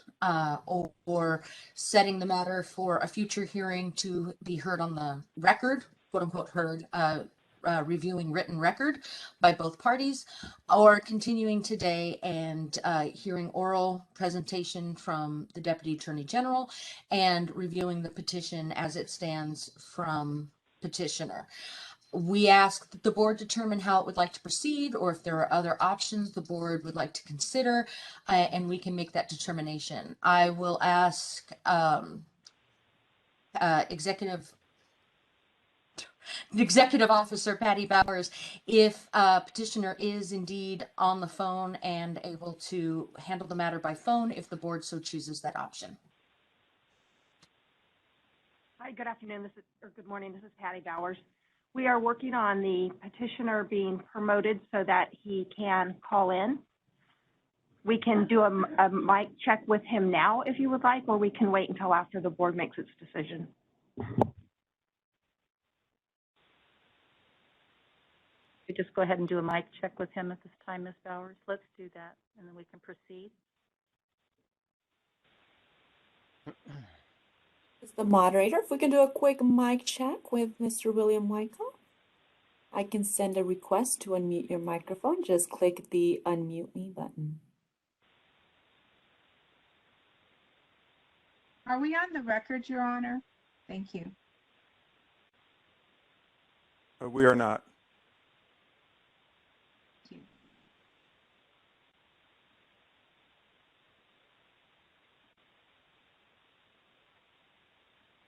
[SPEAKER 10] or setting the matter for a future hearing to be heard on the record, quote unquote heard, reviewing written record by both parties, or continuing today and hearing oral presentation from the Deputy Attorney General and reviewing the petition as it stands from petitioner. We ask that the board determine how it would like to proceed, or if there are other options the board would like to consider, and we can make that determination. I will ask Executive Officer Patty Bowers if petitioner is indeed on the phone and able to handle the matter by phone if the board so chooses that option.
[SPEAKER 18] Hi, good afternoon. Good morning. This is Patty Bowers. We are working on the petitioner being promoted so that he can call in. We can do a mic check with him now if you would like, or we can wait until after the board makes its decision.
[SPEAKER 5] We just go ahead and do a mic check with him at this time, Ms. Bowers. Let's do that, and then we can proceed.
[SPEAKER 3] Is the moderator, if we can do a quick mic check with Mr. William Wyckoff. I can send a request to unmute your microphone. Just click the unmute me button.
[SPEAKER 1] Are we on the record, Your Honor? Thank you.
[SPEAKER 15] We are not.
[SPEAKER 1] Thank you.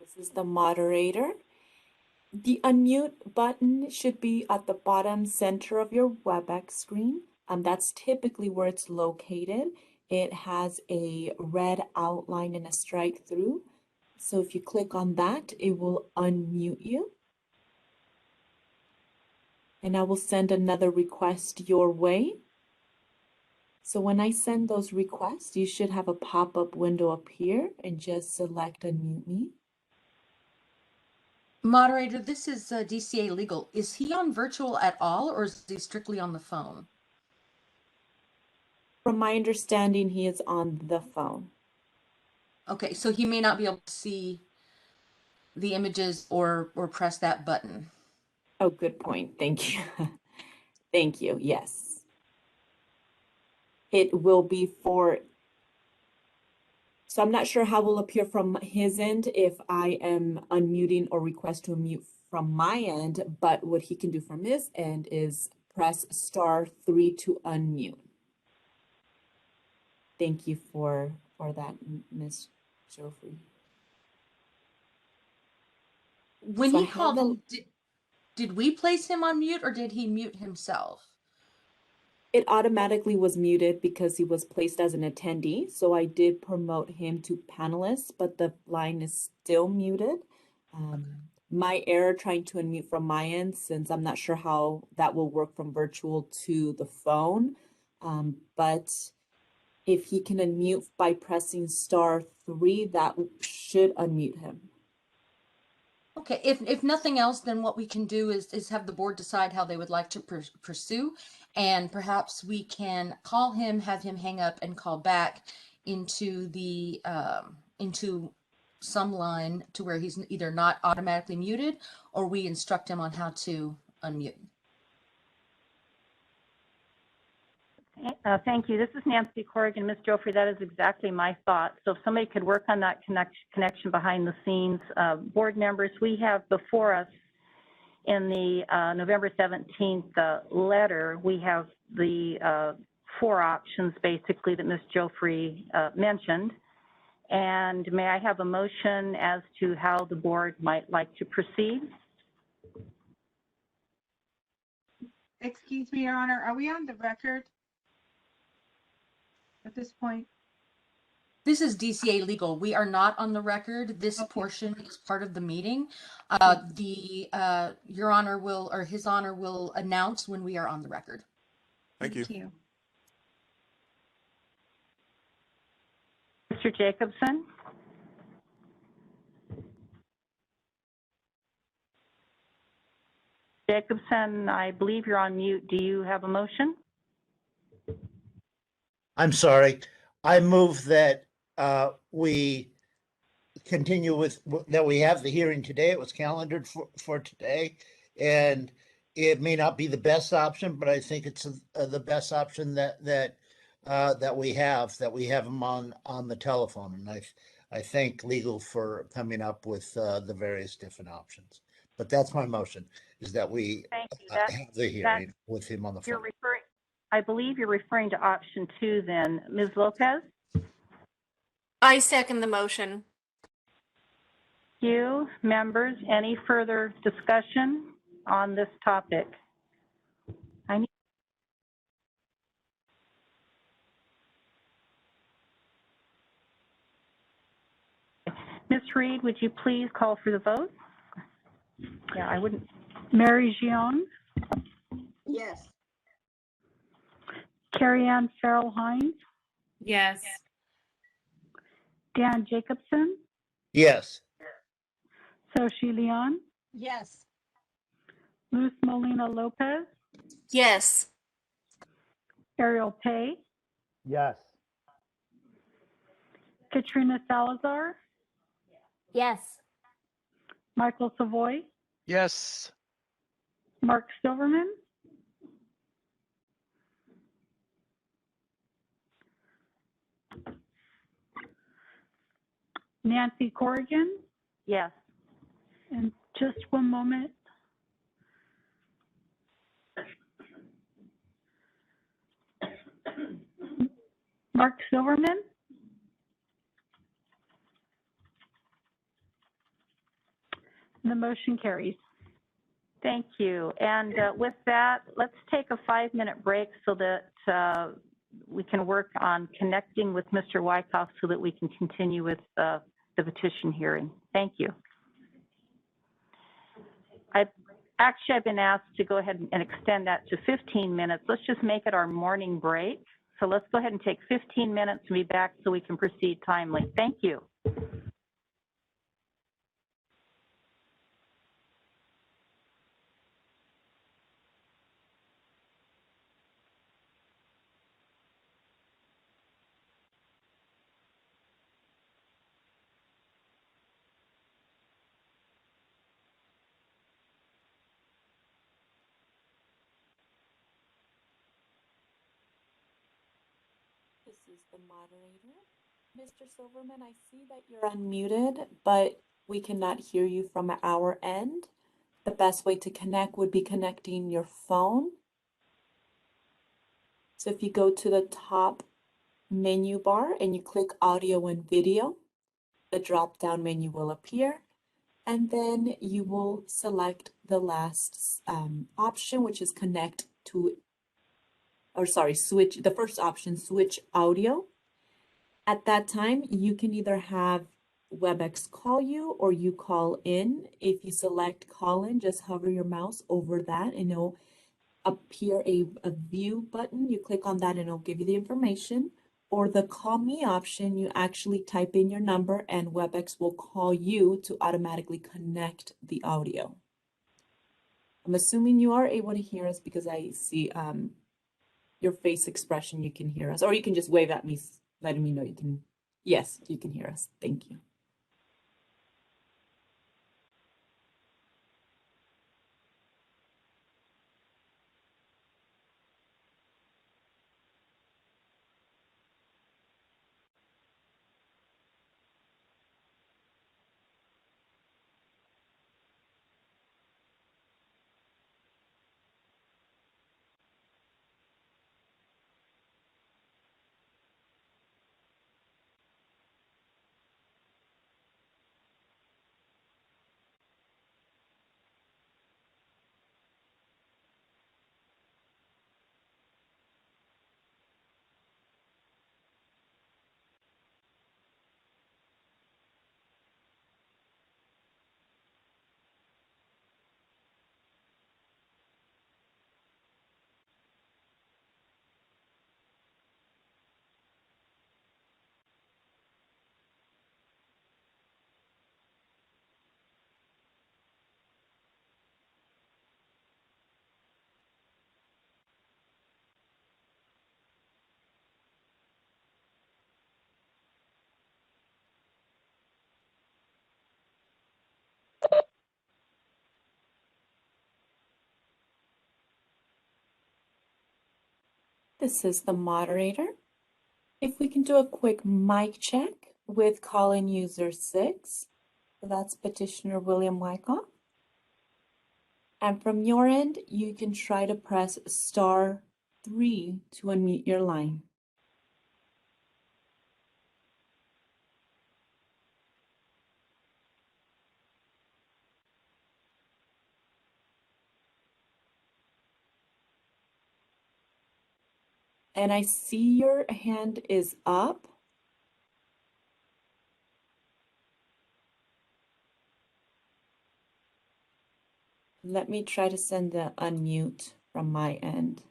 [SPEAKER 3] This is the moderator. The unmute button should be at the bottom center of your WebEx screen. That's typically where it's located. It has a red outline and a strike through. So if you click on that, it will unmute you. And I will send another request your way. So when I send those requests, you should have a pop-up window appear and just select Unmute Me.
[SPEAKER 10] Moderator, this is DCA Legal. Is he on virtual at all, or is he strictly on the phone?
[SPEAKER 3] From my understanding, he is on the phone.
[SPEAKER 10] Okay, so he may not be able to see the images or press that button.
[SPEAKER 3] Oh, good point. Thank you. Thank you. Yes. It will be for, so I'm not sure how it will appear from his end if I am unmuting or request to unmute from my end, but what he can do from his end is press *3 to unmute. Thank you for that, Ms. Joffrey.
[SPEAKER 10] When
[SPEAKER 3] So I
[SPEAKER 10] he
[SPEAKER 3] have
[SPEAKER 10] called,
[SPEAKER 3] the-
[SPEAKER 10] did we place him on mute or did he mute himself?
[SPEAKER 3] It automatically was muted because he was placed as an attendee. So I did promote him to panelist, but the line is still muted. My error trying to unmute from my end, since I'm not sure how that will work from virtual to the phone. But if he can unmute by pressing *3, that should unmute him.
[SPEAKER 10] Okay, if nothing else, then what we can do is have the board decide how they would like to pursue, and perhaps we can call him, have him hang up, and call back into the into some line to where he's either not automatically muted, or we instruct him on how to unmute.
[SPEAKER 5] Thank you. This is Nancy Corrigan. Ms. Joffrey, that is exactly my thought. So if somebody could work on that connection behind the scenes. Board members, we have before us in the November 17th letter, we have the 4 options basically that Ms. Joffrey mentioned. And may I have a motion as to how the board might like to proceed?
[SPEAKER 1] Excuse me, Your Honor, are we on the record at this point?
[SPEAKER 10] This is DCA Legal. We are not on the record. This portion is part of the meeting. Your Honor will, or His Honor will announce when we are on the record.
[SPEAKER 15] Thank you.
[SPEAKER 5] Mr. Jacobson? Jacobson, I believe you're on mute. Do you have a motion?
[SPEAKER 16] I'm sorry. I move that we continue with, that we have the hearing today. It was calendared for today. And it may not be the best option, but I think it's the best option that we have them on the telephone. And I thank legal for coming up with the various different options. But that's my motion, is that we have the hearing with him on the phone.
[SPEAKER 5] I believe you're referring to option 2 then. Ms. Lopez?
[SPEAKER 11] I second the motion.
[SPEAKER 5] Thank you. Members, any further discussion on this topic? Ms. Reed, would you please call for the vote? Yeah, I wouldn't.
[SPEAKER 6] Mary Jiang,
[SPEAKER 17] Yes.
[SPEAKER 6] Carrie Ann Farrell Hines,
[SPEAKER 8] Yes.
[SPEAKER 6] Dan Jacobson,
[SPEAKER 16] Yes.
[SPEAKER 6] Soshi Leon,
[SPEAKER 10] Yes.
[SPEAKER 6] Luz Molina Lopez,
[SPEAKER 11] Yes.
[SPEAKER 6] Ariel Pay,
[SPEAKER 13] Yes.
[SPEAKER 6] Katrina Salazar,
[SPEAKER 12] Yes.
[SPEAKER 6] Michael Savoy,
[SPEAKER 7] Yes.
[SPEAKER 6] Mark Silverman, Nancy Corrigan,
[SPEAKER 5] Yes.
[SPEAKER 6] and just one moment. Mark Silverman, the motion carries.
[SPEAKER 5] Thank you. And with that, let's take a 5-minute break so that we can work on connecting with Mr. Wyckoff so that we can continue with the petition hearing. Thank you. I've been asked to go ahead and extend that to 15 minutes. Let's just make it our morning break. So let's go ahead and take 15 minutes and be back so we can proceed timely. Thank you.
[SPEAKER 3] This is the moderator. Mr. Silverman, I see that you're unmuted, but we cannot hear you from our end. The best way to connect would be connecting your phone. So if you go to the top menu bar and you click audio and video, the drop-down menu will appear, and then you will select the last option, which is connect to, or sorry, switch, the first option, switch audio. At that time, you can either have WebEx call you or you call in. If you select call in, just hover your mouse over that and it'll appear a view button. You click on that and it'll give you the information. Or the call me option, you actually type in your number and WebEx will call you to automatically connect the audio. I'm assuming you are able to hear us because I see your face expression, you can hear us. Or you can just wave at me, letting me know you can. Yes, you can hear us. Thank you. This is the moderator. If we can do a quick mic check with call-in user 6, that's Petitioner William Wyckoff. And from your end, you can try to press *3 to unmute your line. And I see your hand is up. Let me try to send the unmute from my end.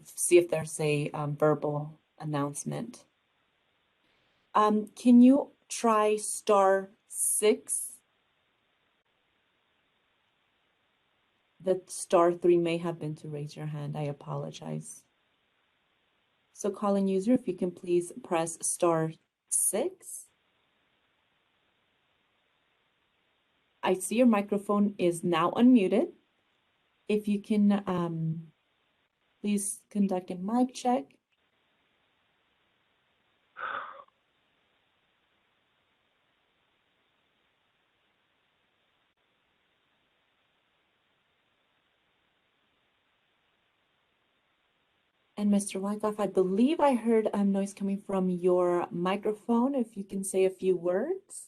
[SPEAKER 3] See if there's a verbal announcement. Can you try *6? The *3 may have been to raise your hand. I apologize. So call-in user, if you can please press *6. I see your microphone is now unmuted. If you can please conduct a mic check. And Mr. Wyckoff, I believe I heard noise coming from your microphone. If you can say a few words.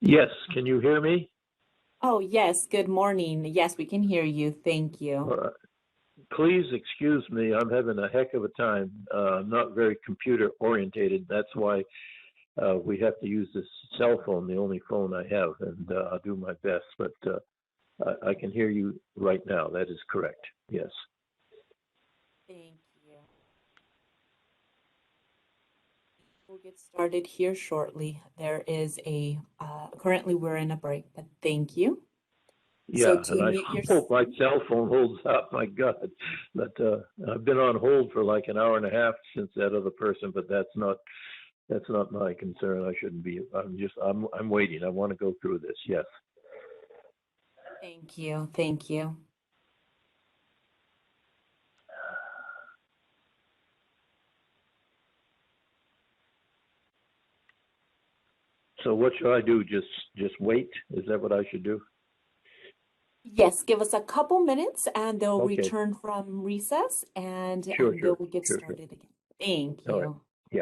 [SPEAKER 19] Yes, can you hear me?
[SPEAKER 3] Oh, yes, good morning. Yes, we can hear you. Thank you.
[SPEAKER 19] Please excuse me. I'm having a heck of a time. I'm not very computer orientated. That's why we have to use this cell phone, the only phone I have, and I'll do my best. But I can hear you right now. That is correct. Yes.
[SPEAKER 3] Thank you. We'll get started here shortly. There is currently we're in a break, but thank you.
[SPEAKER 19] Yeah,
[SPEAKER 3] So
[SPEAKER 19] and
[SPEAKER 3] to
[SPEAKER 19] I
[SPEAKER 3] mute your,
[SPEAKER 19] hope my cell phone holds up. My God, but I've been on hold for like an hour and a half since that other person. But that's not my concern. I shouldn't be. I'm waiting. I want to go through this. Yes.
[SPEAKER 3] thank you, thank you.
[SPEAKER 19] So what should I do? Just wait? Is that what I should do?
[SPEAKER 3] Yes, give us a couple minutes and they'll
[SPEAKER 19] Okay.
[SPEAKER 3] return from recess and
[SPEAKER 19] Sure,
[SPEAKER 3] they
[SPEAKER 19] sure,
[SPEAKER 3] will get
[SPEAKER 19] sure.
[SPEAKER 3] started again. Thank
[SPEAKER 19] All right.
[SPEAKER 3] you.
[SPEAKER 19] Yeah.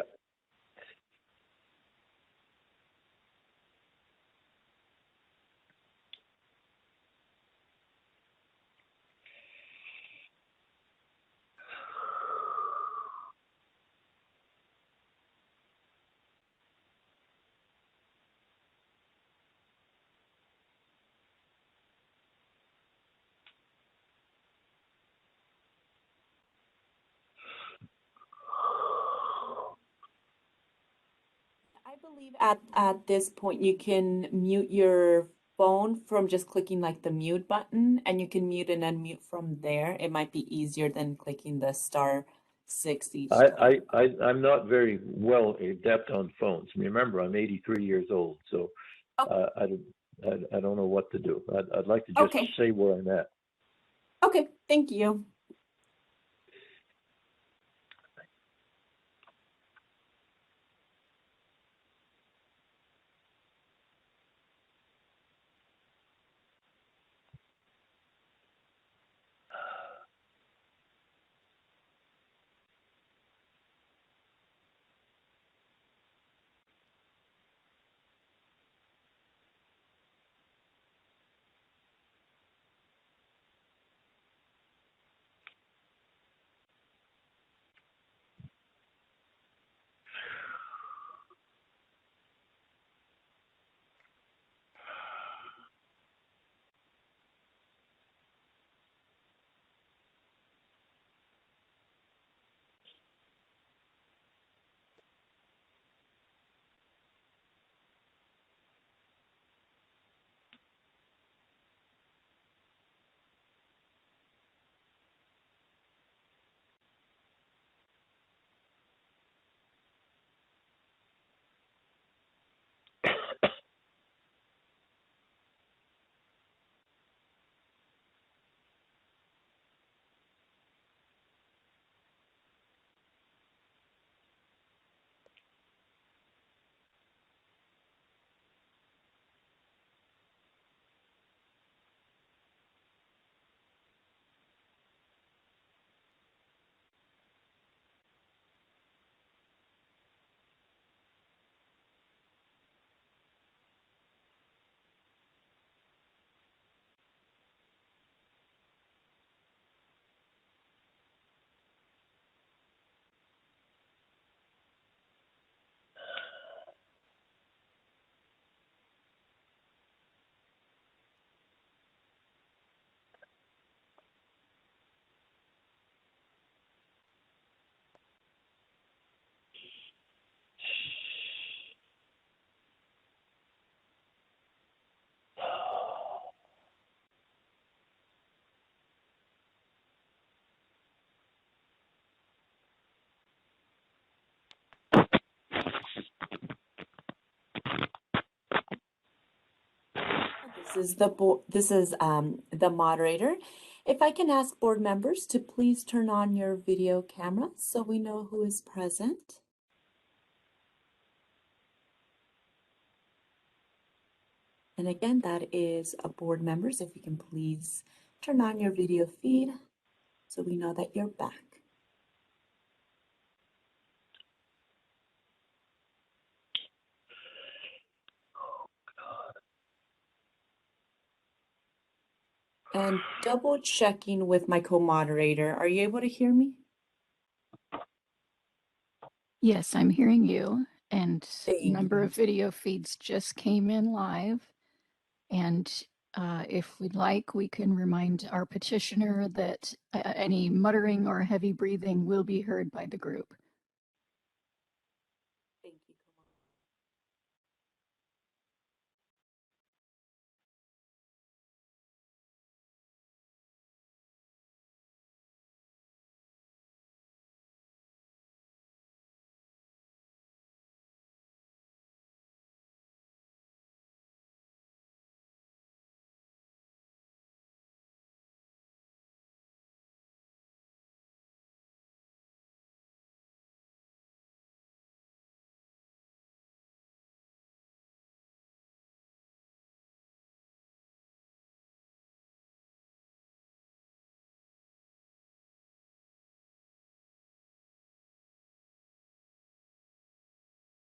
[SPEAKER 3] I believe at this point you can mute your phone from just clicking like the mute button, and you can mute and unmute from there. It might be easier than clicking the *6 each time.
[SPEAKER 19] I'm not very well adept on phones. Remember, I'm 83 years old, so I don't know what to do. I'd like to just
[SPEAKER 3] Okay.
[SPEAKER 19] say where I'm at.
[SPEAKER 3] Okay, thank you. This is the moderator. If I can ask board members to please turn on your video camera so we know who is present. And again, that is board members. If you can please turn on your video feed so we know that you're back. And double checking with my co-moderator. Are you able to hear me?
[SPEAKER 4] Yes, I'm hearing you. And a
[SPEAKER 3] Thank
[SPEAKER 4] number
[SPEAKER 3] you.
[SPEAKER 4] of video feeds just came in live. And if we'd like, we can remind our petitioner that any muttering or heavy breathing will be heard by the group.
[SPEAKER 3] Thank you.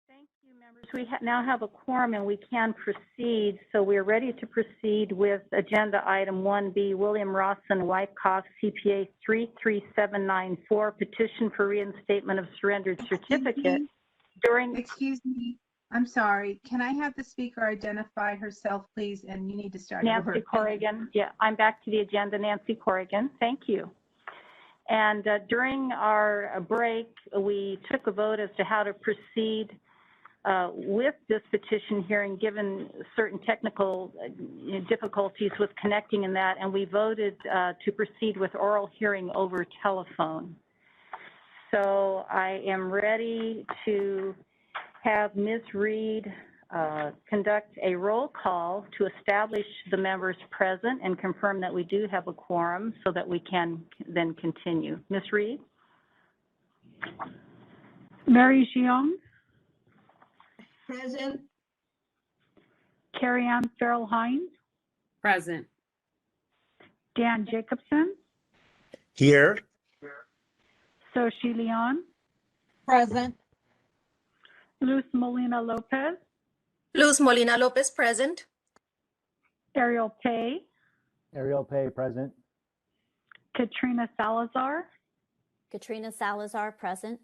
[SPEAKER 5] Thank you, members. We now have a quorum and we can proceed. So we're ready to proceed with agenda item 1B, William Rawson Wyckoff, CPA 33794, petition for reinstatement of surrendered certificate.
[SPEAKER 1] Excuse me. I'm sorry. Can I have the speaker identify herself, please? And you need to start
[SPEAKER 5] Nancy
[SPEAKER 1] over.
[SPEAKER 5] Corrigan. Yeah, I'm back to the agenda. Nancy Corrigan. Thank you. And during our break, we took a vote as to how to proceed with this petition hearing, given certain technical difficulties with connecting in that, and we voted to proceed with oral hearing over telephone. So I am ready to have Ms. Reed conduct a roll call to establish the members present and confirm that we do have a quorum so that we can then continue. Ms. Reed?
[SPEAKER 6] Mary Jiang,
[SPEAKER 17] Present.
[SPEAKER 6] Carrie Ann Farrell Hines,
[SPEAKER 8] Present.
[SPEAKER 6] Dan Jacobson,
[SPEAKER 16] Here.
[SPEAKER 6] Soshi Leon,
[SPEAKER 11] Present.
[SPEAKER 6] Luz Molina Lopez,
[SPEAKER 11] Luz Molina Lopez, present.
[SPEAKER 6] Ariel Pay,
[SPEAKER 13] Ariel Pay, present.
[SPEAKER 6] Katrina Salazar,
[SPEAKER 12] Katrina Salazar, present.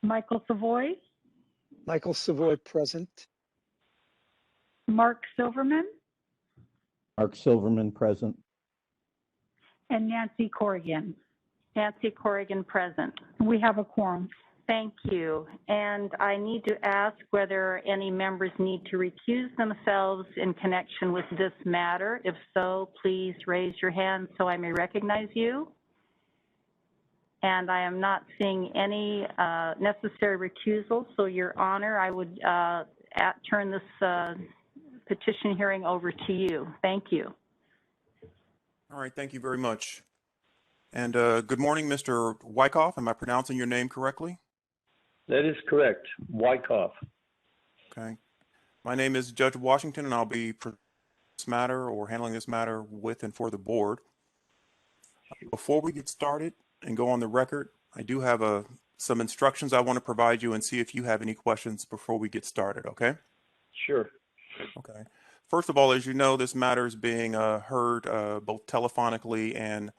[SPEAKER 6] Michael Savoy,
[SPEAKER 7] Michael Savoy, present.
[SPEAKER 6] Mark Silverman,
[SPEAKER 13] Mark Silverman, present.
[SPEAKER 6] and Nancy Corrigan.
[SPEAKER 5] Nancy Corrigan, present.
[SPEAKER 6] We have a quorum.
[SPEAKER 5] Thank you. And I need to ask whether any members need to recuse themselves in connection with this matter. If so, please raise your hand so I may recognize you. And I am not seeing any necessary recusals. So, Your Honor, I would turn this petition hearing over to you. Thank you.
[SPEAKER 15] All right, thank you very much. And good morning, Mr. Wyckoff. Am I pronouncing your name correctly?
[SPEAKER 19] That is correct. Wyckoff.
[SPEAKER 15] Okay. My name is Judge Washington, and I'll be this matter or handling this matter with and for the board. Before we get started and go on the record, I do have some instructions I want to provide you and see if you have any questions before we get started, okay?
[SPEAKER 19] Sure.
[SPEAKER 15] Okay. First of all, as you know, this matter is being heard both telephonically and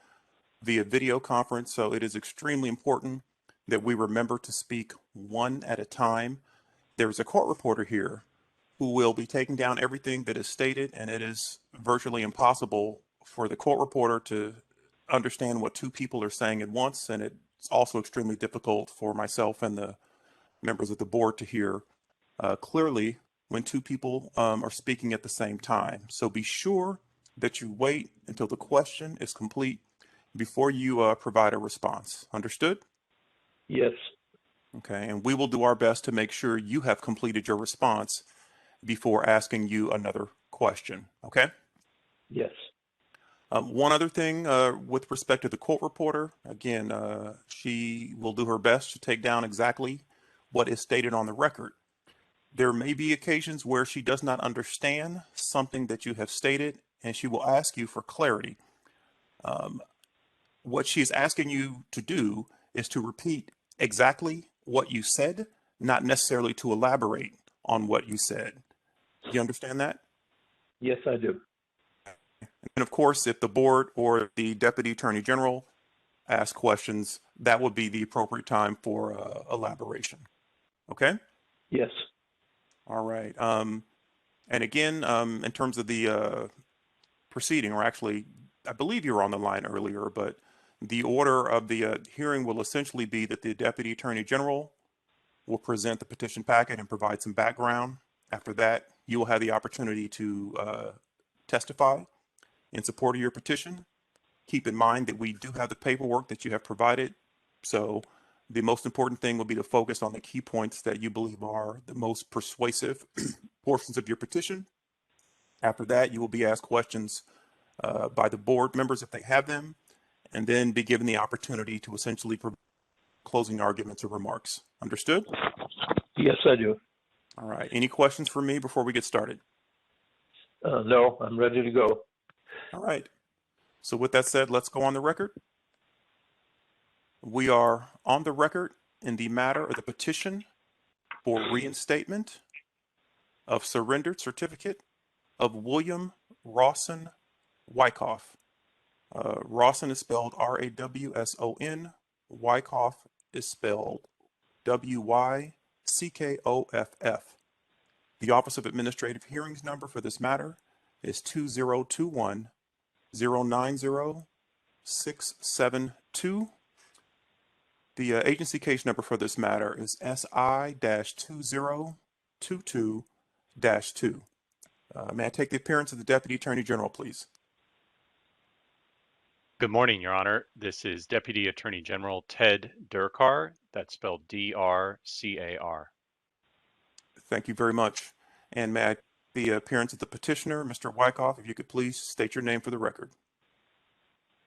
[SPEAKER 15] via video conference, so it is extremely important that we remember to speak one at a time. There's a court reporter here who will be taking down everything that is stated, and it is virtually impossible for the court reporter to understand what two people are saying at once, and it's also extremely difficult for myself and the members of the board to hear clearly when two people are speaking at the same time. So be sure that you wait until the question is complete before you provide a response. Understood?
[SPEAKER 19] Yes.
[SPEAKER 15] Okay, and we will do our best to make sure you have completed your response before asking you another question, okay?
[SPEAKER 19] Yes.
[SPEAKER 15] One other thing with respect to the court reporter, again, she will do her best to take down exactly what is stated on the record. There may be occasions where she does not understand something that you have stated, and she will ask you for clarity. What she is asking you to do is to repeat exactly what you said, not necessarily to elaborate on what you said. You understand that?
[SPEAKER 19] Yes, I do.
[SPEAKER 15] And of course, if the board or the Deputy Attorney General ask questions, that would be the appropriate time for elaboration. Okay?
[SPEAKER 19] Yes.
[SPEAKER 15] All right. And again, in terms of the proceeding, or actually, I believe you were on the line earlier, but the order of the hearing will essentially be that the Deputy Attorney General will present the petition packet and provide some background. After that, you will have the opportunity to testify in support of your petition. Keep in mind that we do have the paperwork that you have provided. So the most important thing will be to focus on the key points that you believe are the most persuasive portions of your petition. After that, you will be asked questions by the board members if they have them, and then be given the opportunity to essentially provide closing arguments or remarks. Understood?
[SPEAKER 19] Yes, I do.
[SPEAKER 15] All right. Any questions for me before we get started?
[SPEAKER 19] No, I'm ready to go.
[SPEAKER 15] All right. So with that said, let's go on the record. We are on the record in the matter of the petition for reinstatement of surrendered certificate of William Rawson Wyckoff. Rawson is spelled R-A-W-S-O-N. Wyckoff is spelled W-Y-C-K-O-F-F. The Office of Administrative Hearings number for this matter is 2021-090-672. The agency case number for this matter is SI-2022-2. May I take the appearance of the Deputy Attorney General, please?
[SPEAKER 14] Good morning, Your Honor. This is Deputy Attorney General Ted Durkar. That's spelled D-R-C-A-R.
[SPEAKER 15] Thank you very much. And may I the appearance of the petitioner, Mr. Wyckoff, if you could please state your name for the record.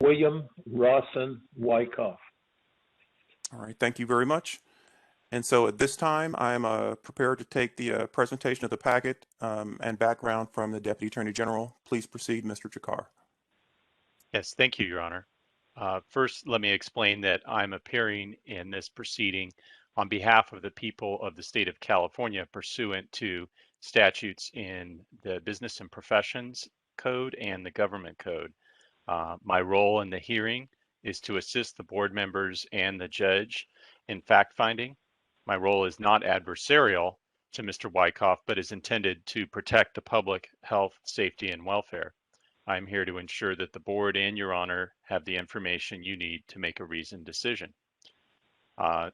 [SPEAKER 19] William Rawson Wyckoff.
[SPEAKER 15] All right, thank you very much. And so at this time, I'm prepared to take the presentation of the packet and background from the Deputy Attorney General. Please proceed, Mr. Jakar.
[SPEAKER 14] Yes, thank you, Your Honor. First, let me explain that I'm appearing in this proceeding on behalf of the people of the state of California pursuant to statutes in the Business and Professions Code and the Government Code. My role in the hearing is to assist the board members and the judge in fact-finding. My role is not adversarial to Mr. Wyckoff, but is intended to protect the public health, safety, and welfare. I'm here to ensure that the board and Your Honor have the information you need to make a reasoned decision.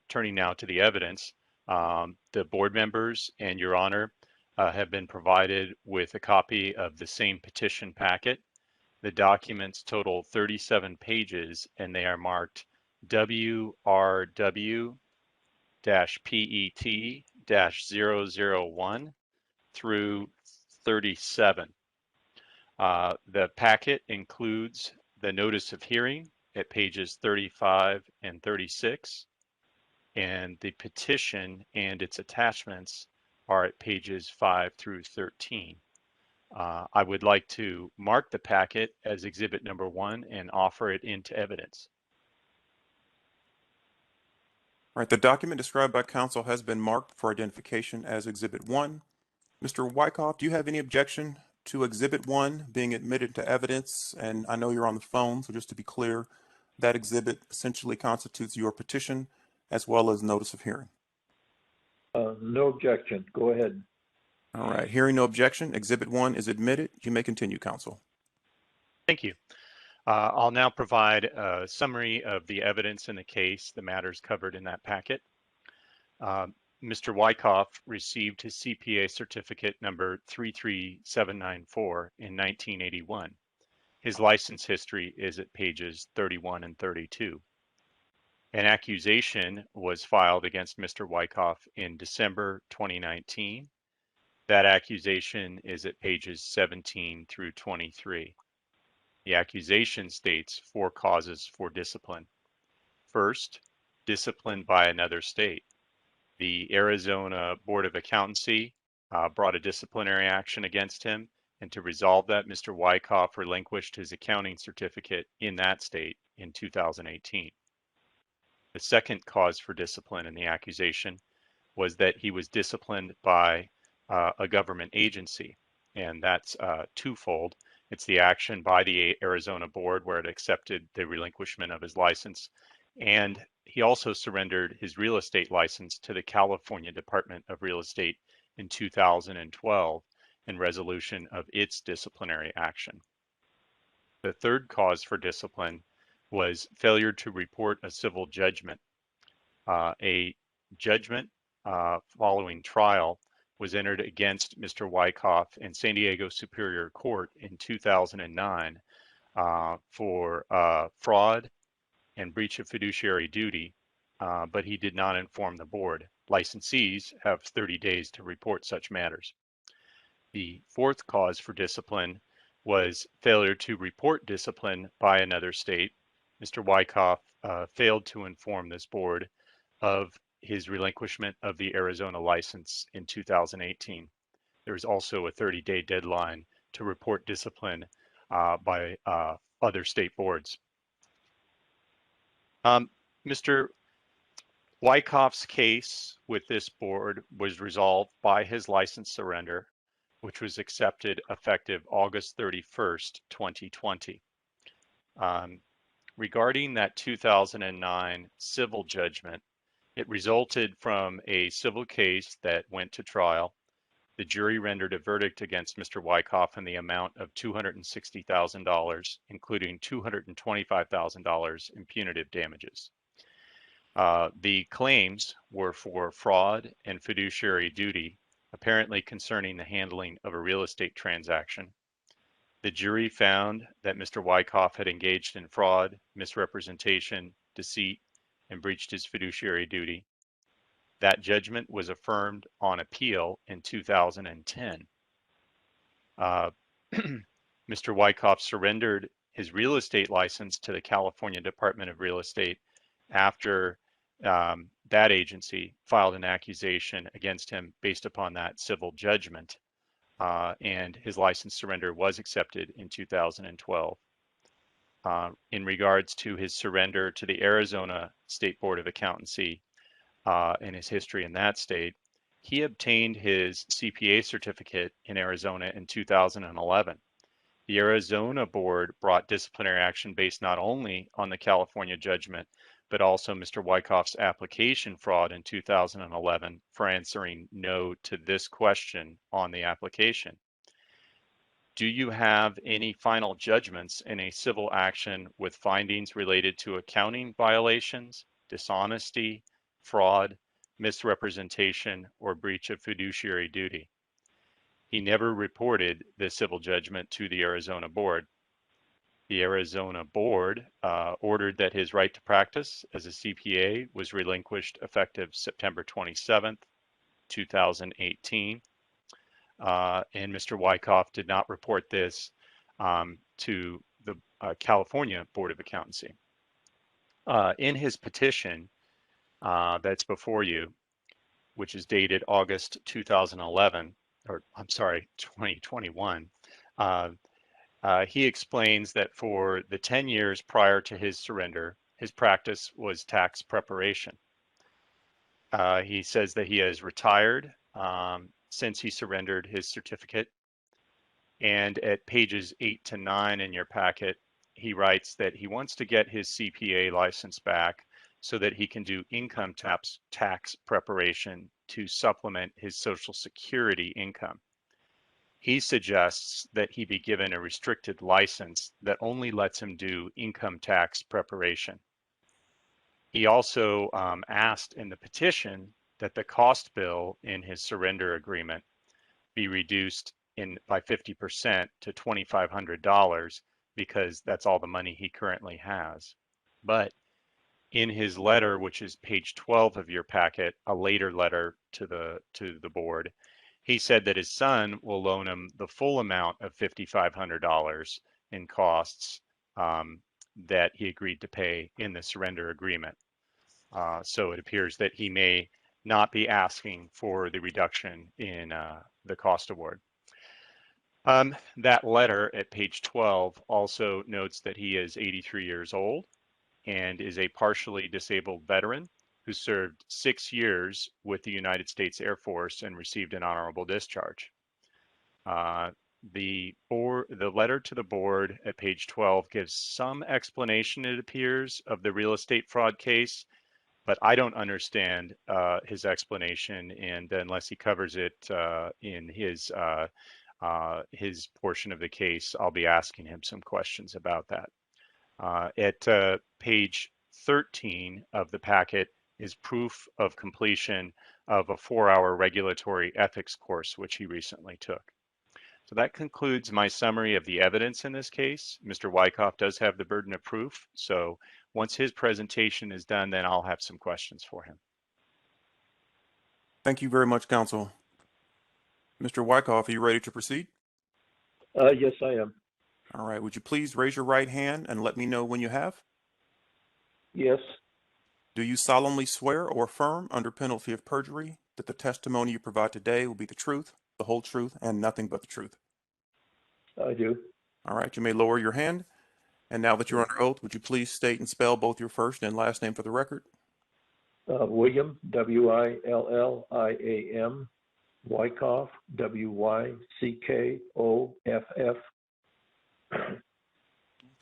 [SPEAKER 14] Turning now to the evidence, the board members and Your Honor have been provided with a copy of the same petition packet. The documents total 37 pages and they are marked WRW-PET-001 through 37. The packet includes the notice of hearing at pages 35 and 36, and the petition and its attachments are at pages 5 through 13. I would like to mark the packet as exhibit number 1 and offer it into evidence.
[SPEAKER 15] All right, the document described by counsel has been marked for identification as exhibit 1. Mr. Wyckoff, do you have any objection to exhibit 1 being admitted to evidence? And I know you're on the phone, so just to be clear, that exhibit essentially constitutes your petition as well as notice of hearing.
[SPEAKER 19] No objection. Go ahead.
[SPEAKER 15] All right, hearing no objection, exhibit 1 is admitted. You may continue, counsel.
[SPEAKER 14] Thank you. I'll now provide a summary of the evidence in the case, the matters covered in that packet. Mr. Wyckoff received his CPA certificate number 33794 in 1981. His license history is at pages 31 and 32. An accusation was filed against Mr. Wyckoff in December 2019. That accusation is at pages 17 through 23. The accusation states 4 causes for discipline. First, discipline by another state. The Arizona Board of Accountancy brought a disciplinary action against him, and to resolve that, Mr. Wyckoff relinquished his accounting certificate in that state in 2018. The second cause for discipline in the accusation was that he was disciplined by a government agency, and that's twofold. It's the action by the Arizona board where it accepted the relinquishment of his license. And he also surrendered his real estate license to the California Department of Real Estate in 2012 in resolution of its disciplinary action. The third cause for discipline was failure to report a civil judgment. A judgment following trial was entered against Mr. Wyckoff in San Diego Superior Court in 2009 for fraud and breach of fiduciary duty, but he did not inform the board. Licensees have 30 days to report such matters. The fourth cause for discipline was failure to report discipline by another state. Mr. Wyckoff failed to inform this board of his relinquishment of the Arizona license in 2018. There is also a 30-day deadline to report discipline by other state boards. Mr. Wyckoff's case with this board was resolved by his license surrender, which was accepted effective August 31st, 2020. Regarding that 2009 civil judgment, it resulted from a civil case that went to trial. The jury rendered a verdict against Mr. Wyckoff in the amount of $260,000, including $225,000 in punitive damages. The claims were for fraud and fiduciary duty, apparently concerning the handling of a real estate transaction. The jury found that Mr. Wyckoff had engaged in fraud, misrepresentation, deceit, and breached his fiduciary duty. That judgment was affirmed on appeal in 2010. Mr. Wyckoff surrendered his real estate license to the California Department of Real Estate after that agency filed an accusation against him based upon that civil judgment, and his license surrender was accepted in 2012. In regards to his surrender to the Arizona State Board of Accountancy and his history in that state, he obtained his CPA certificate in Arizona in 2011. The Arizona board brought disciplinary action based not only on the California judgment, but also Mr. Wyckoff's application fraud in 2011 for answering no to this question on the application. Do you have any final judgments in a civil action with findings related to accounting violations, dishonesty, fraud, misrepresentation, or breach of fiduciary duty? He never reported the civil judgment to the Arizona board. The Arizona board ordered that his right to practice as a CPA was relinquished effective September 27th, 2018. And Mr. Wyckoff did not report this to the California Board of Accountancy. In his petition that's before you, which is dated August 2011, or I'm sorry, 2021, he explains that for the 10 years prior to his surrender, his practice was tax preparation. He says that he has retired since he surrendered his certificate. And at pages 8 to 9 in your packet, he writes that he wants to get his CPA license back so that he can do income tax preparation to supplement his Social Security income. He suggests that he be given a restricted license that only lets him do income tax preparation. He also asked in the petition that the cost bill in his surrender agreement be reduced by 50% to $2,500 because that's all the money he currently has. But in his letter, which is page 12 of your packet, a later letter to the board, he said that his son will loan him the full amount of $5,500 in costs that he agreed to pay in the surrender agreement. So it appears that he may not be asking for the reduction in the cost award. That letter at page 12 also notes that he is 83 years old and is a partially disabled veteran who served 6 years with the United States Air Force and received an honorable discharge. the letter to the board at page 12 gives some explanation, it appears, of the real estate fraud case, but I don't understand his explanation, and unless he covers it in his portion of the case, I'll be asking him some questions about that. At page 13 of the packet is proof of completion of a 4-hour regulatory ethics course, which he recently took. So that concludes my summary of the evidence in this case. Mr. Wyckoff does have the burden of proof. So once his presentation is done, then I'll have some questions for him.
[SPEAKER 15] Thank you very much, counsel. Mr. Wyckoff, are you ready to proceed?
[SPEAKER 19] Yes, I am.
[SPEAKER 15] All right. Would you please raise your right hand and let me know when you have?
[SPEAKER 19] Yes.
[SPEAKER 15] Do you solemnly swear or affirm under penalty of perjury that the testimony you provide today will be the truth, the whole truth, and nothing but the truth?
[SPEAKER 19] I do.
[SPEAKER 15] All right. You may lower your hand. And now that you're under oath, would you please state and spell both your first and last name for the record?
[SPEAKER 19] William, William, Wyckoff, Wyckoff.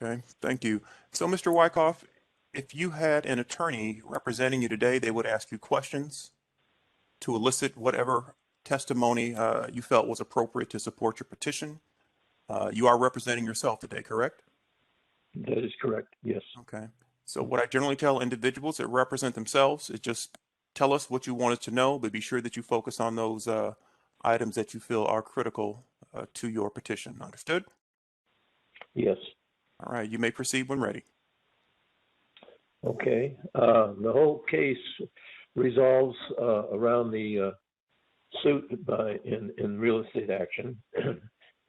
[SPEAKER 15] Okay, thank you. So, Mr. Wyckoff, if you had an attorney representing you today, they would ask you questions to elicit whatever testimony you felt was appropriate to support your petition. You are representing yourself today, correct?
[SPEAKER 19] That is correct, yes.
[SPEAKER 15] Okay. So what I generally tell individuals that represent themselves is just tell us what you want us to know, but be sure that you focus on those items that you feel are critical to your petition. Understood?
[SPEAKER 19] Yes.
[SPEAKER 15] All right. You may proceed when ready.
[SPEAKER 19] Okay. The whole case resolves around the suit in real estate action.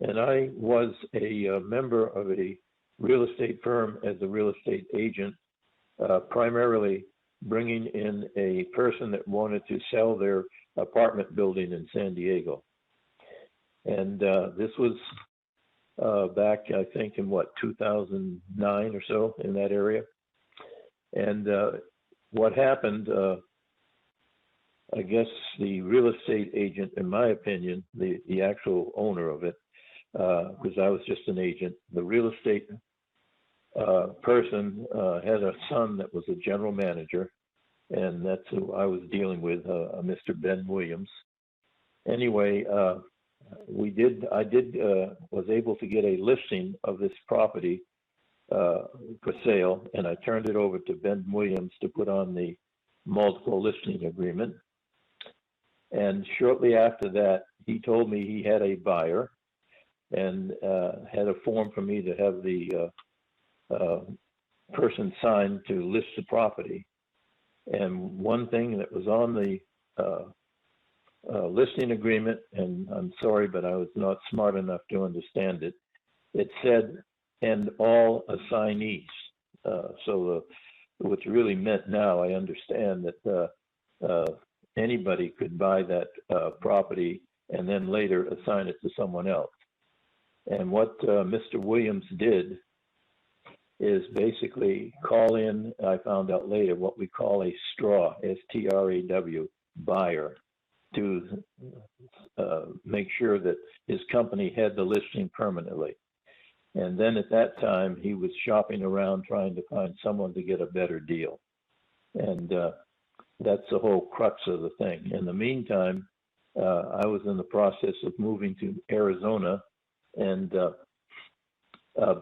[SPEAKER 19] And I was a member of a real estate firm as a real estate agent, primarily bringing in a person that wanted to sell their apartment building in San Diego. And this was back, I think, in 2009 or so, in that area. And what happened, I guess the real estate agent, in my opinion, the actual owner of it, because I was just an agent, the real estate person had a son that was a general manager, and that's who I was dealing with, Mr. Ben Williams. Anyway, I was able to get a listing of this property for sale, and I turned it over to Ben Williams to put on the multiple listing agreement. And shortly after that, he told me he had a buyer and had a form for me to have the person sign to list the property. And one thing that was on the listing agreement, and I'm sorry, but I was not smart enough to understand it, it said, and all assignees. So what's really meant now, I understand that anybody could buy that property and then later assign it to someone else. And what Mr. Williams did is basically call in, I found out later, what we call a straw, S-T-R-A-W, buyer, to make sure that his company had the listing permanently. And then at that time, he was shopping around trying to find someone to get a better deal. And that's the whole crux of the thing. In the meantime, I was in the process of moving to Arizona and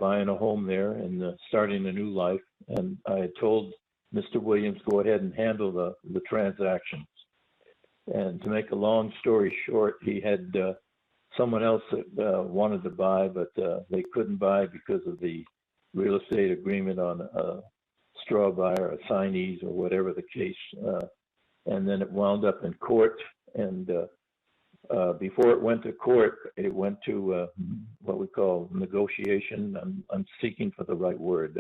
[SPEAKER 19] buying a home there and starting a new life. And I had told Mr. Williams, go ahead and handle the transactions. And to make a long story short, he had someone else that wanted to buy, but they couldn't buy because of the real estate agreement on straw buyer, assignees, or whatever the case. And then it wound up in court. And before it went to court, it went to what we call negotiation. I'm seeking for the right word,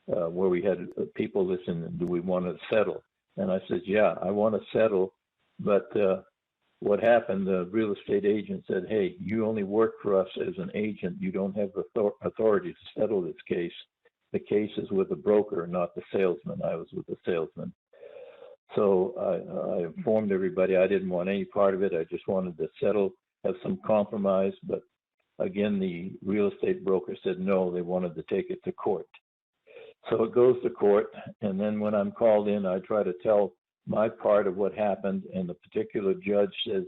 [SPEAKER 19] where we had people listen, do we want to settle? And I said, yeah, I want to settle. But what happened, the real estate agent said, hey, you only work for us as an agent. You don't have the authority to settle this case. The case is with the broker, not the salesman. I was with the salesman. So I informed everybody I didn't want any part of it. I just wanted to settle, have some compromise. But again, the real estate broker said no, they wanted to take it to court. So it goes to court, and then when I'm called in, I try to tell my part of what happened, and the particular judge says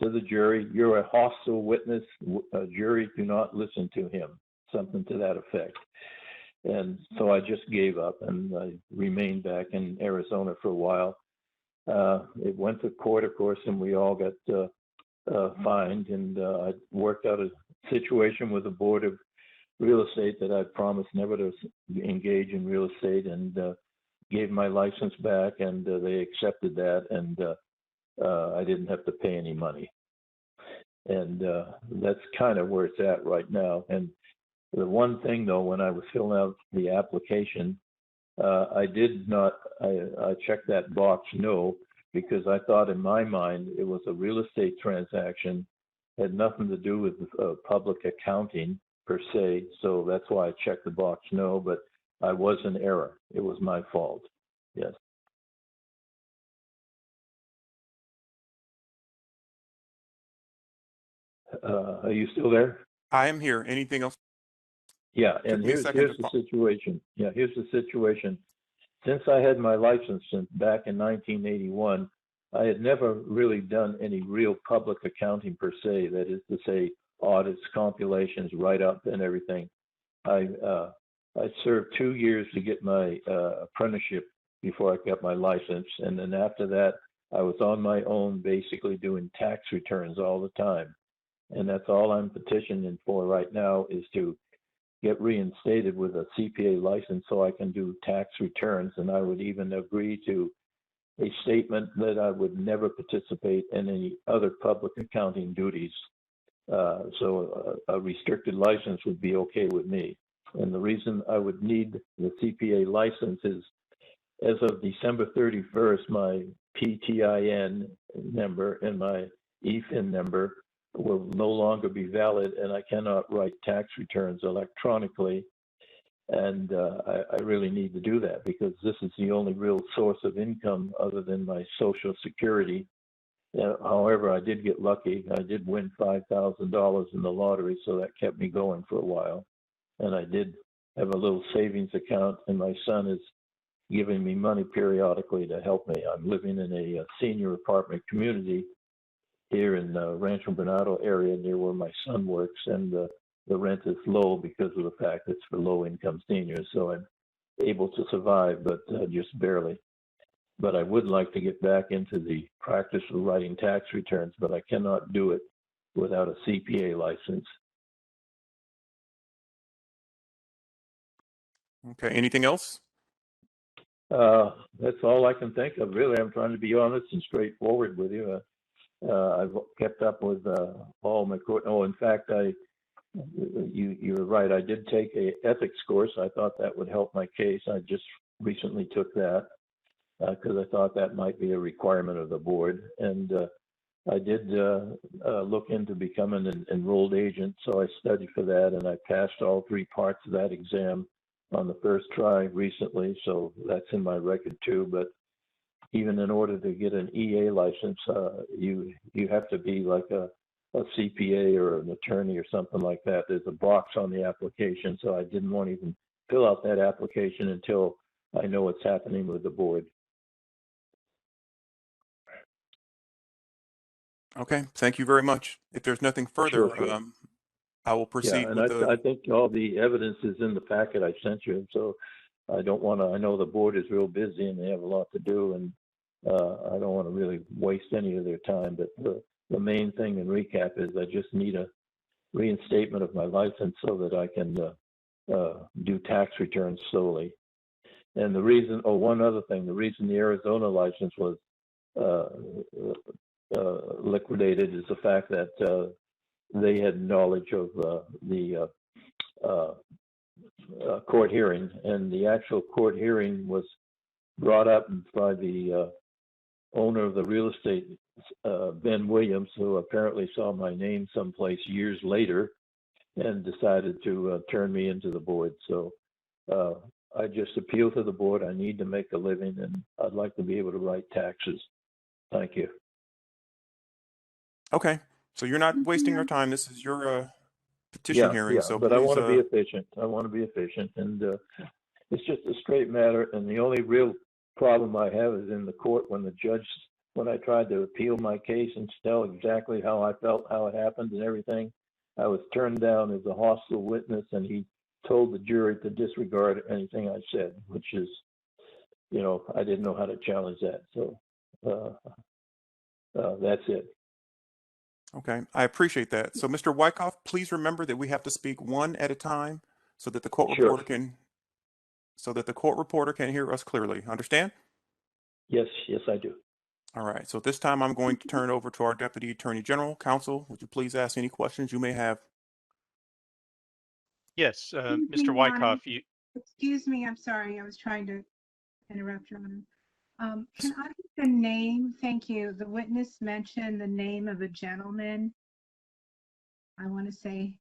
[SPEAKER 19] to the jury, "You're a hostile witness. Jury, do not listen to him," something to that effect. And so I just gave up, and I remained back in Arizona for a while. It went to court, of course, and we all got fined, and I worked out a situation with the Board of Real Estate that I promised never to engage in real estate, and gave my license back, and they accepted that, and I didn't have to pay any money. And that's kind of where it's at right now. And the one thing, though, when I was filling out the application, I checked that box no, because I thought in my mind it was a real estate transaction, had nothing to do with public accounting per se. So that's why I checked the box no, but I was in error. It was my fault. Yes. Are you still there?
[SPEAKER 15] I am here. Anything else?
[SPEAKER 19] Yeah,
[SPEAKER 15] Took
[SPEAKER 19] and
[SPEAKER 15] me a
[SPEAKER 19] here's
[SPEAKER 15] second
[SPEAKER 19] the situation. Yeah, here's the situation. Since I had my license back in 1981, I had never really done any real public accounting per se. That is to say, audits, compilations, write-up, and everything. I served 2 years to get my apprenticeship before I got my license, and then after that, I was on my own, basically doing tax returns all the time. And that's all I'm petitioning for right now, is to get reinstated with a CPA license so I can do tax returns. And I would even agree to a statement that I would never participate in any other public accounting duties. So a restricted license would be okay with me. And the reason I would need the CPA license is, as of December 31st, my PTIN number and my EFIN number will no longer be valid, and I cannot write tax returns electronically. And I really need to do that, because this is the only real source of income other than my Social Security. However, I did get lucky. I did win $5,000 in the lottery, so that kept me going for a while. And I did have a little savings account, and my son is giving me money periodically to help me. I'm living in a senior apartment community here in the Rancho Bernardo area near where my son works, and the rent is low because of the fact it's for low-income seniors. So I'm able to survive, but just barely. But I would like to get back into the practice of writing tax returns, but I cannot do it without a CPA license.
[SPEAKER 15] Okay. Anything else?
[SPEAKER 19] That's all I can think of. Really, I'm trying to be honest and straightforward with you. I've kept up with all my court. Oh, in fact, you're right. I did take a ethics course. I thought that would help my case. I just recently took that because I thought that might be a requirement of the board. And I did look into becoming an enrolled agent, so I studied for that, and I passed all 3 parts of that exam on the first try recently. So that's in my record too. But even in order to get an EA license, you have to be like a CPA or an attorney or something like that. There's a box on the application, so I didn't want to even fill out that application until I know what's happening with the board.
[SPEAKER 15] Okay. Thank you very much. If there's nothing further,
[SPEAKER 19] Sure.
[SPEAKER 15] I will proceed
[SPEAKER 19] Yeah, and
[SPEAKER 15] with
[SPEAKER 19] I think all the evidence is in the packet I sent you, so I don't want to. I know the board is real busy and they have a lot to do, and I don't want to really waste any of their time. But the main thing in recap is I just need a reinstatement of my license so that I can do tax returns solely. And the reason, one other thing, the reason the Arizona license was liquidated is the fact that they had knowledge of the court hearing, and the actual court hearing was brought up by the owner of the real estate, Ben Williams, who apparently saw my name someplace years later and decided to turn me into the board. So I just appeal to the board. I need to make a living, and I'd like to be able to write taxes. Thank you.
[SPEAKER 15] Okay. So you're not wasting your time. This is your petition hearing. So
[SPEAKER 19] but I
[SPEAKER 15] please,
[SPEAKER 19] want to be efficient. I want to be efficient, and it's just a straight matter. And the only real problem I have is in the court when the judge, when I tried to appeal my case and tell exactly how I felt, how it happened, and everything, I was turned down as a hostile witness, and he told the jury to disregard anything I said, which is, you know, I didn't know how to challenge that. So that's it.
[SPEAKER 15] okay, I appreciate that. So Mr. Wyckoff, please remember that we have to speak one at a time so that the court
[SPEAKER 19] Sure.
[SPEAKER 15] reporter can hear us clearly. Understand?
[SPEAKER 19] Yes, I do.
[SPEAKER 15] All right. So at this time, I'm going to turn it over to our Deputy Attorney General. Counsel, would you please ask any questions you may have?
[SPEAKER 14] Yes,
[SPEAKER 1] Excuse me,
[SPEAKER 14] Mr.
[SPEAKER 1] Your
[SPEAKER 14] Wyckoff,
[SPEAKER 1] Honor. Excuse me, I'm sorry. I was trying to interrupt Your Honor. Can I get the name? Thank you. The witness mentioned the name of a gentleman. I want to say,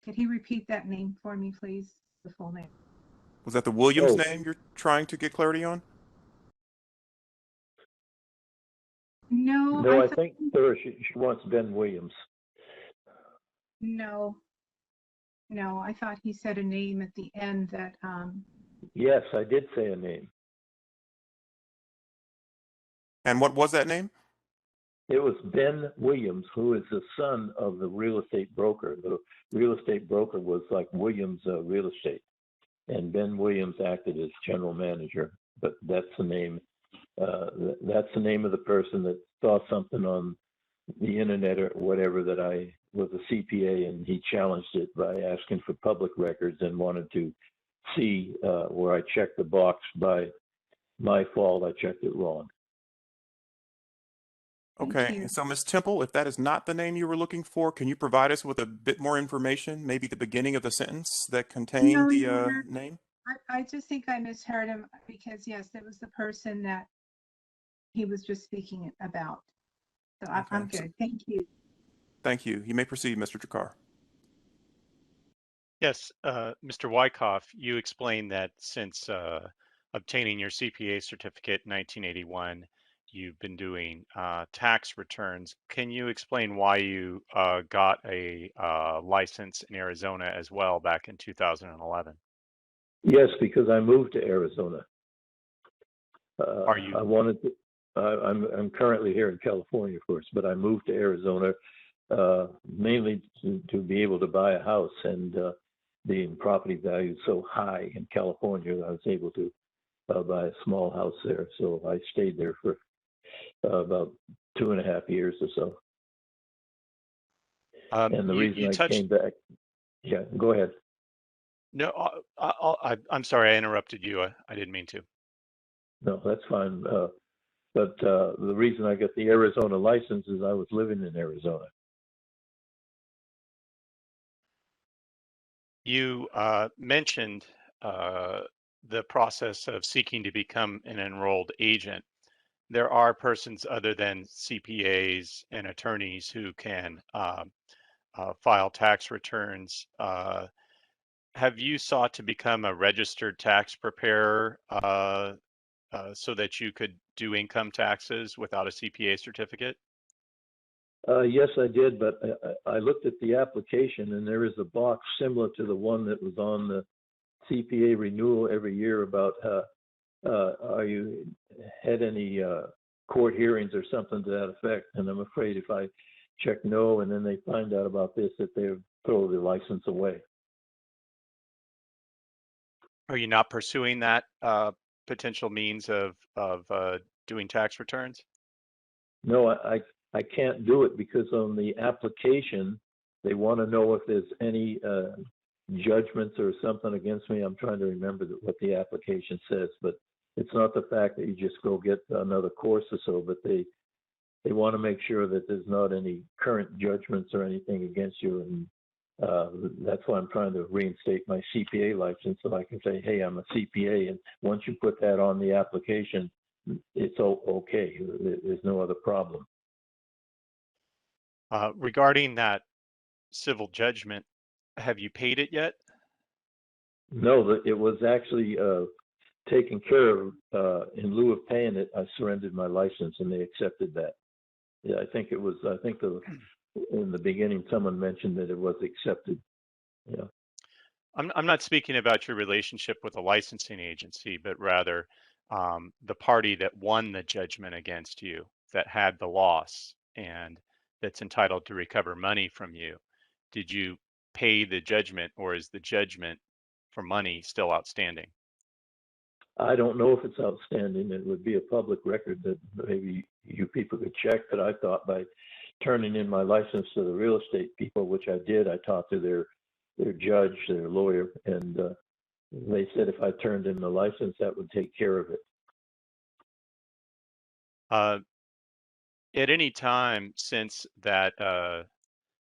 [SPEAKER 1] could he repeat that name for me, please? The full name.
[SPEAKER 15] Was that the Williams
[SPEAKER 19] Oh.
[SPEAKER 15] name you're trying to get clarity on?
[SPEAKER 1] No,
[SPEAKER 19] No, I think she wants Ben Williams.
[SPEAKER 1] No, I thought he said a name at the end that,
[SPEAKER 19] Yes, I did say a name.
[SPEAKER 15] And what was that name?
[SPEAKER 19] It was Ben Williams, who is the son of the real estate broker. The real estate broker was like Williams Real Estate, and Ben Williams acted as general manager. But that's the name. That's the name of the person that saw something on the internet or whatever that I was a CPA, and he challenged it by asking for public records and wanted to see where I checked the box by my fault. I checked it wrong.
[SPEAKER 15] Okay, and so Ms. Temple, if that is not the name you were looking for, can you provide us with a bit more information, maybe the beginning of the sentence that contained the name?
[SPEAKER 1] I just think I misheard him because yes, it was the person that he was just speaking about. So I'm good. Thank you.
[SPEAKER 15] Thank you. You may proceed, Mr. Jakar.
[SPEAKER 14] yes, Mr. Wyckoff, you explained that since obtaining your CPA certificate in 1981, you've been doing tax returns. Can you explain why you got a license in Arizona as well back in 2011?
[SPEAKER 19] Yes, because I moved to Arizona.
[SPEAKER 14] Are you?
[SPEAKER 19] I wanted to. I'm currently here in California, of course, but I moved to Arizona mainly to be able to buy a house, and the property value is so high in California, I was able to buy a small house there. So I stayed there for about 2.5 years or so. And the reason I came back, yeah, go ahead.
[SPEAKER 14] No, I'm sorry, I interrupted you. I didn't mean to.
[SPEAKER 19] No, that's fine. But the reason I got the Arizona license is I was living in Arizona.
[SPEAKER 14] You mentioned the process of seeking to become an enrolled agent. There are persons other than CPAs and attorneys who can file tax returns. Have you sought to become a registered tax preparer so that you could do income taxes without a CPA certificate?
[SPEAKER 19] Yes, I did, but I looked at the application, and there is a box similar to the one that was on the CPA renewal every year about are you had any court hearings or something to that effect. And I'm afraid if I check no and then they find out about this, that they'll throw the license away.
[SPEAKER 14] Are you not pursuing that potential means of doing tax returns?
[SPEAKER 19] No, I can't do it because on the application, they want to know if there's any judgments or something against me. I'm trying to remember what the application says, but it's not the fact that you just go get another course or so, but they want to make sure that there's not any current judgments or anything against you. And that's why I'm trying to reinstate my CPA license so I can say, hey, I'm a CPA. And once you put that on the application, it's okay. There's no other problem.
[SPEAKER 14] Regarding that civil judgment, have you paid it yet?
[SPEAKER 19] No, it was actually taken care of. In lieu of paying it, I surrendered my license and they accepted that. Yeah, I think the in the beginning, someone mentioned that it was accepted. Yeah.
[SPEAKER 14] I'm not speaking about your relationship with a licensing agency, but rather the party that won the judgment against you, that had the loss, and that's entitled to recover money from you. Did you pay the judgment, or is the judgment for money still outstanding?
[SPEAKER 19] I don't know if it's outstanding. It would be a public record that maybe you people could check, but I thought by turning in my license to the real estate people, which I did, I talked to their judge, their lawyer, and they said if I turned in the license, that would take care of it.
[SPEAKER 14] At any time since that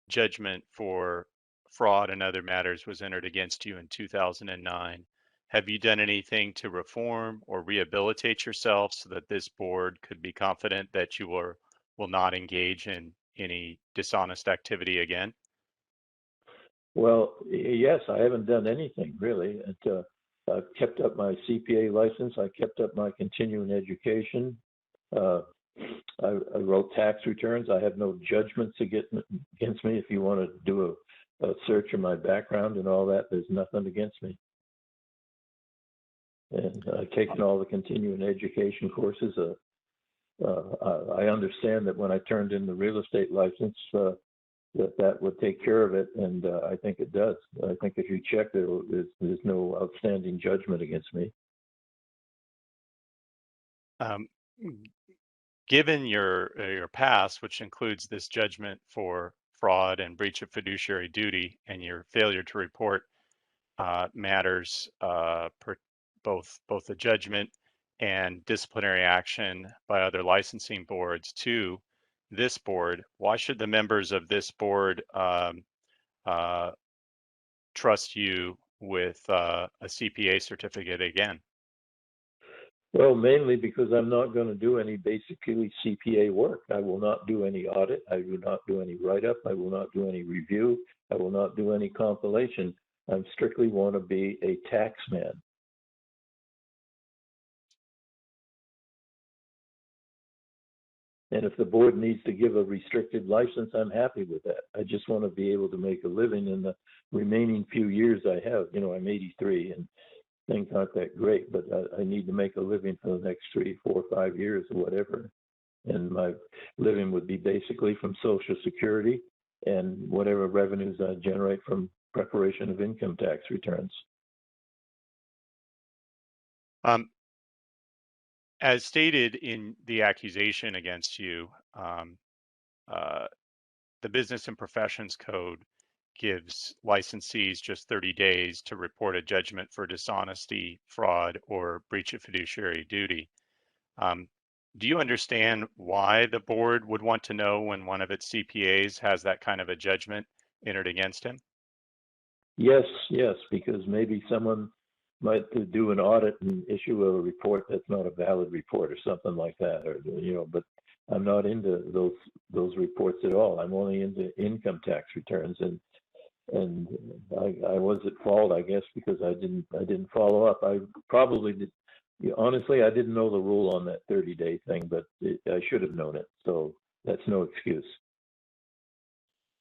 [SPEAKER 14] judgment for fraud and other matters was entered against you in 2009, have you done anything to reform or rehabilitate yourself so that this board could be confident that you will not engage in any dishonest activity again?
[SPEAKER 19] Well, yes, I haven't done anything really. I've kept up my CPA license. I kept up my continuing education. I wrote tax returns. I have no judgments against me. If you want to do a search of my background and all that, there's nothing against me. And I've taken all the continuing education courses. I understand that when I turned in the real estate license, that would take care of it, and I think it does. I think if you check, there's no outstanding judgment against me.
[SPEAKER 14] Given your past, which includes this judgment for fraud and breach of fiduciary duty, and your failure to report matters per both the judgment and disciplinary action by other licensing boards to this board, why should the members of this board trust you with a CPA certificate again?
[SPEAKER 19] Well, mainly because I'm not going to do any basically CPA work. I will not do any audit. I will not do any write-up. I will not do any review. I will not do any compilation. I strictly want to be a tax man. And if the board needs to give a restricted license, I'm happy with that. I just want to be able to make a living in the remaining few years I have. You know, I'm 83 and things aren't that great, but I need to make a living for the next 3, 4, 5 years or whatever. And my living would be basically from Social Security and whatever revenues I generate from preparation of income tax returns.
[SPEAKER 14] As stated in the accusation against you, the Business and Professions Code gives licensees just 30 days to report a judgment for dishonesty, fraud, or breach of fiduciary duty. Do you understand why the board would want to know when one of its CPAs has that kind of a judgment entered against him?
[SPEAKER 19] Yes, because maybe someone might do an audit and issue a report that's not a valid report or something like that, or but I'm not into those reports at all. I'm only into income tax returns, and I was at fault, I guess, because I didn't follow up. I probably did. Honestly, I didn't know the rule on that 30-day thing, but I should have known it. So that's no excuse.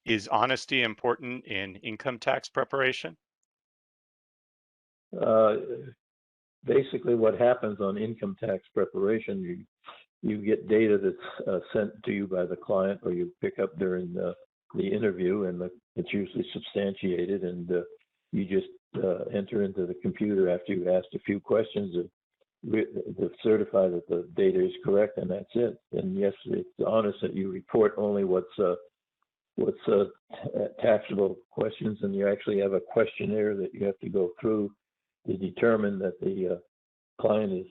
[SPEAKER 14] Is honesty important in income tax preparation?
[SPEAKER 19] Basically, what happens on income tax preparation, you get data that's sent to you by the client, or you pick up during the interview, and it's usually substantiated, and you just enter into the computer after you've asked a few questions to certify that the data is correct, and that's it. And yes, it's honest that you report only what's taxable questions, and you actually have a questionnaire that you have to go through to determine that the client is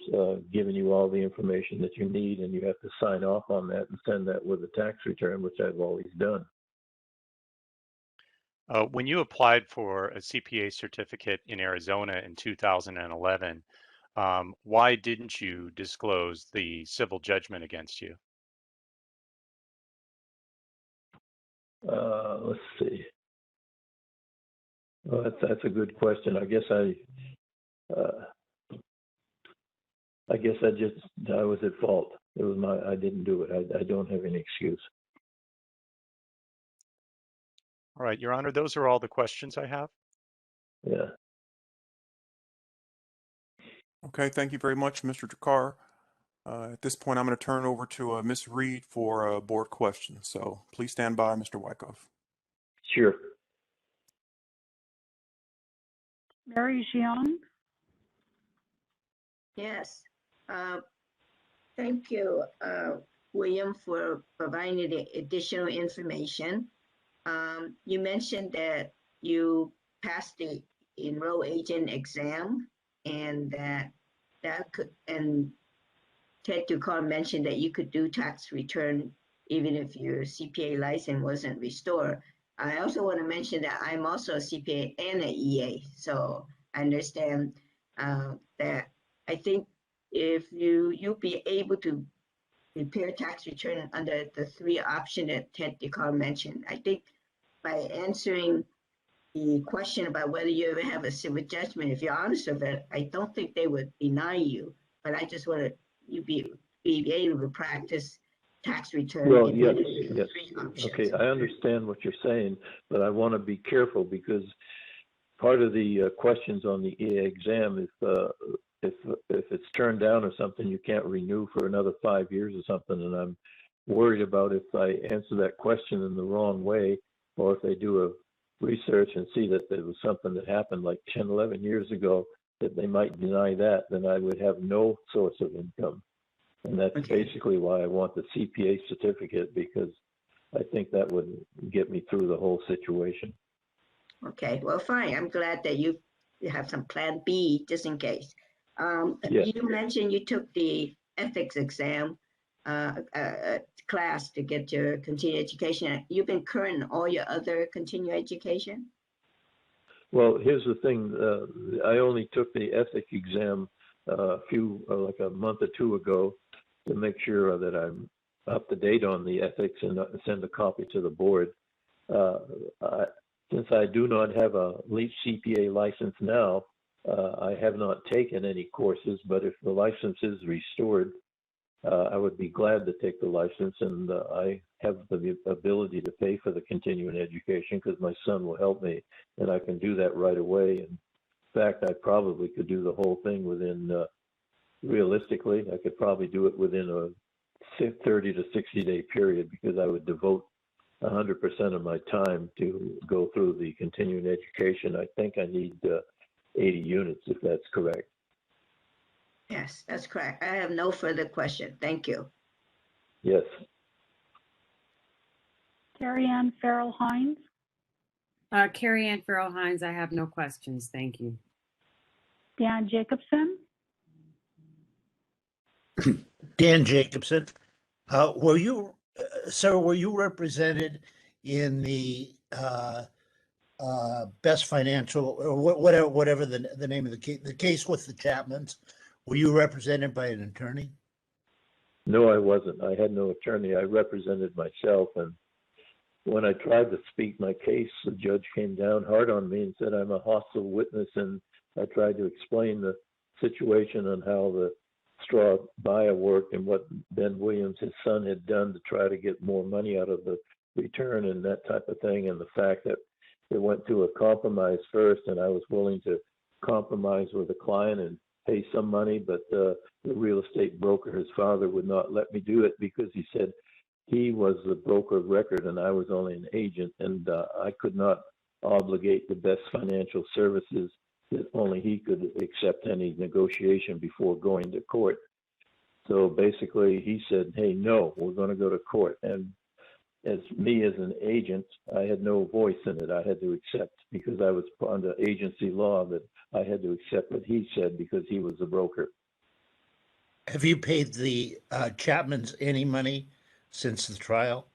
[SPEAKER 19] giving you all the information that you need, and you have to sign off on that and send that with a tax return, which I've always done.
[SPEAKER 14] When you applied for a CPA certificate in Arizona in 2011, why didn't you disclose the civil judgment against you?
[SPEAKER 19] Let's see. Well, that's a good question. I guess I was at fault. It was I didn't do it. I don't have any excuse.
[SPEAKER 14] All right, Your Honor, those are all the questions I have.
[SPEAKER 19] Yeah.
[SPEAKER 15] Okay, thank you very much, Mr. Jakar. At this point, I'm going to turn it over to Ms. Reed for board questions. So please stand by, Mr. Wyckoff.
[SPEAKER 19] Sure.
[SPEAKER 6] Mary Jiang?
[SPEAKER 17] Yes. Thank you, William, for providing the additional information. You mentioned that you passed the enroll agent exam and that could, and Ted Ducard mentioned that you could do tax return even if your CPA license wasn't restored. I also want to mention that I'm also a CPA and an EA, so I understand that. I think if you'll be able to prepare tax return under the 3 options that Ted Ducard mentioned. I think by answering the question about whether you ever have a civil judgment, if you're honest with it, I don't think they would deny you. But I just want you be able to practice tax return.
[SPEAKER 19] Well, yes. Okay, I understand what you're saying, but I want to be careful because part of the questions on the EA exam is if it's turned down or something, you can't renew for another 5 years or something. And I'm worried about if I answer that question in the wrong way, or if they do a research and see that there was something that happened like 10, 11 years ago, that they might deny that, then I would have no source of income. And that's basically why I want the CPA certificate, because I think that would get me through the whole situation.
[SPEAKER 17] Okay, well, fine. I'm glad that you have some plan B just in case.
[SPEAKER 19] Yes.
[SPEAKER 17] You mentioned you took the ethics exam class to get your continuing education. You've been current in all your other continuing education?
[SPEAKER 19] Well, here's the thing. I only took the ethics exam like a month or 2 ago to make sure that I'm up to date on the ethics and send a copy to the board. Since I do not have a CPA license now, I have not taken any courses, but if the license is restored, I would be glad to take the license, and I have the ability to pay for the continuing education because my son will help me, and I can do that right away. In fact, I probably could do the whole thing within, realistically, I could probably do it within a 30 to 60 day period because I would devote 100% of my time to go through the continuing education. I think I need 80 units, if that's correct.
[SPEAKER 17] Yes, that's correct. I have no further question. Thank you.
[SPEAKER 19] Yes.
[SPEAKER 6] Carrie Ann Farrell Hines?
[SPEAKER 8] Carrie Ann Farrell Hines, I have no questions. Thank you.
[SPEAKER 6] Dan Jacobson?
[SPEAKER 16] Dan Jacobson. Were you, sir, were you represented in the Best Financial, or whatever the name of the case with the Chapmans? Were you represented by an attorney?
[SPEAKER 19] No, I wasn't. I had no attorney. I represented myself, and when I tried to speak my case, the judge came down hard on me and said I'm a hostile witness, and I tried to explain the situation and how the straw buyer worked and what Ben Williams, his son, had done to try to get more money out of the return and that type of thing, and the fact that it went to a compromise first, and I was willing to compromise with the client and pay some money, but the real estate broker, his father, would not let me do it because he said he was the broker of record and I was only an agent, and I could not obligate the Best Financial Services that only he could accept any negotiation before going to court. So basically he said, hey, no, we're going to go to court. And as me as an agent, I had no voice in it. I had to accept, because I was under agency law, that I had to accept what he said because he was the broker.
[SPEAKER 16] Have you paid the Chapmans any money since the trial?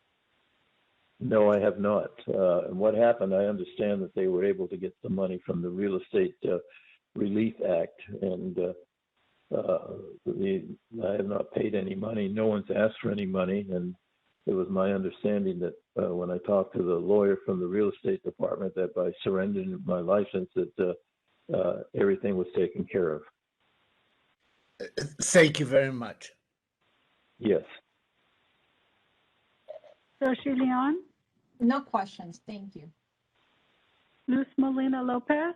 [SPEAKER 19] No, I have not. And what happened, I understand that they were able to get some money from the Real Estate Relief Act, and I have not paid any money. No one's asked for any money, and it was my understanding that when I talked to the lawyer from the real estate department, that by surrendering my license, that everything was taken care of.
[SPEAKER 16] Thank you very much.
[SPEAKER 19] Yes.
[SPEAKER 6] Roshi Leon?
[SPEAKER 10] No questions. Thank you.
[SPEAKER 6] Luz Molina Lopez.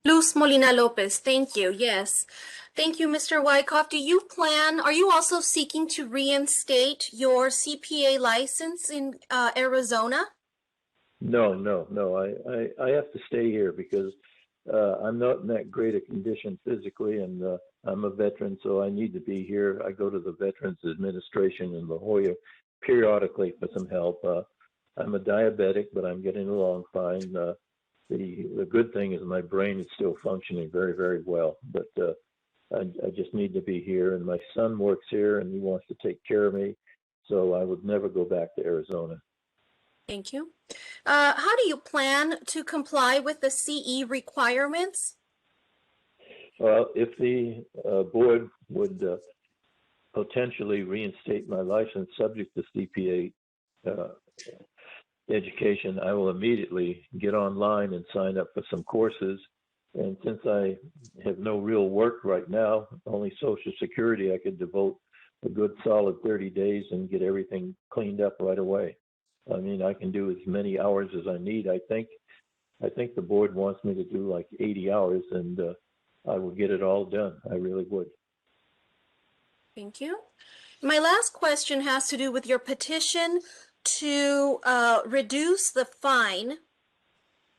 [SPEAKER 11] Luz Molina Lopez, thank you. Yes. Thank you, Mr. Wyckoff. Are you also seeking to reinstate your CPA license in Arizona?
[SPEAKER 19] No. I have to stay here because I'm not in that great a condition physically, and I'm a veteran, so I need to be here. I go to the Veterans Administration in La Jolla periodically for some help. I'm a diabetic, but I'm getting along fine. The good thing is my brain is still functioning very, very well, but I just need to be here. And my son works here, and he wants to take care of me, so I would never go back to Arizona.
[SPEAKER 11] Thank you. How do you plan to comply with the CE requirements?
[SPEAKER 19] Well, if the board would potentially reinstate my license subject to CPA education, I will immediately get online and sign up for some courses. And since I have no real work right now, only Social Security, I could devote a good solid 30 days and get everything cleaned up right away. I mean, I can do as many hours as I need. I think the board wants me to do like 80 hours, and I will get it all done. I really would.
[SPEAKER 11] Thank you. My last question has to do with your petition to reduce the fine.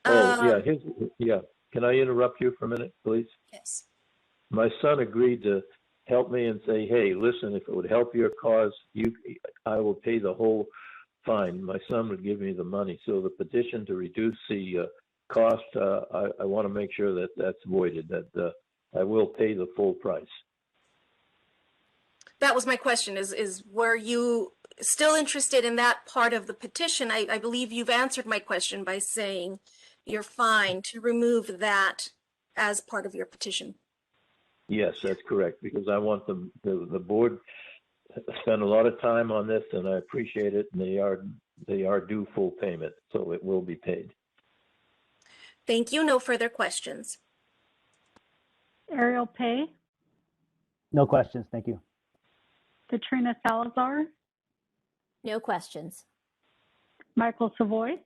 [SPEAKER 19] Yeah. Can I interrupt you for a minute, please?
[SPEAKER 11] Yes.
[SPEAKER 19] My son agreed to help me and say, hey, listen, if it would help your cause, I will pay the whole fine. My son would give me the money. So the petition to reduce the cost, I want to make sure that that's voided, that I will pay the full price.
[SPEAKER 11] That was my question, is were you still interested in that part of the petition? I believe you've answered my question by saying you're fine to remove that as part of your petition.
[SPEAKER 19] Yes, that's correct, because I want the board spend a lot of time on this, and I appreciate it, and they are due full payment, so it will be paid.
[SPEAKER 11] Thank you. No further questions.
[SPEAKER 6] Ariel Pay.
[SPEAKER 13] No questions, thank you.
[SPEAKER 6] Katrina Salazar.
[SPEAKER 12] No questions.
[SPEAKER 6] Michael Savoy.
[SPEAKER 7] I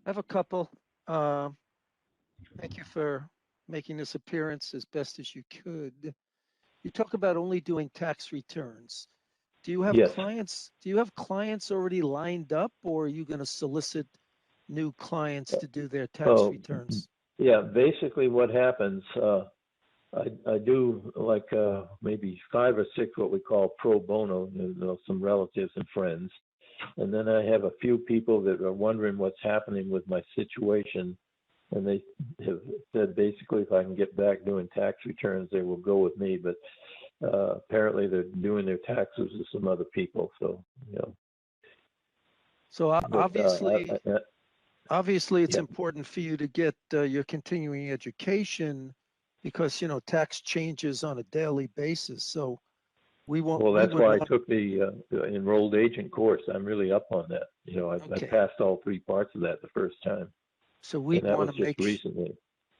[SPEAKER 7] have a couple. Thank you for making this appearance as best as you could. You talk about only doing tax returns. Do you have clients? Do you have clients already lined up, or are you going to solicit new clients to do their tax returns?
[SPEAKER 19] Yeah, basically what happens, I do like maybe 5 or 6 what we call pro bono, some relatives and friends. And then I have a few people that are wondering what's happening with my situation. And they have said basically if I can get back doing tax returns, they will go with me. But apparently they're doing their taxes with some other people. So,
[SPEAKER 7] So obviously it's important for you to get your continuing education because, tax changes on a daily basis. So we won't.
[SPEAKER 19] Well, that's why I took the enrolled agent course. I'm really up on that. I passed all 3 parts of that the first time.
[SPEAKER 7] So we'd want to
[SPEAKER 19] recently.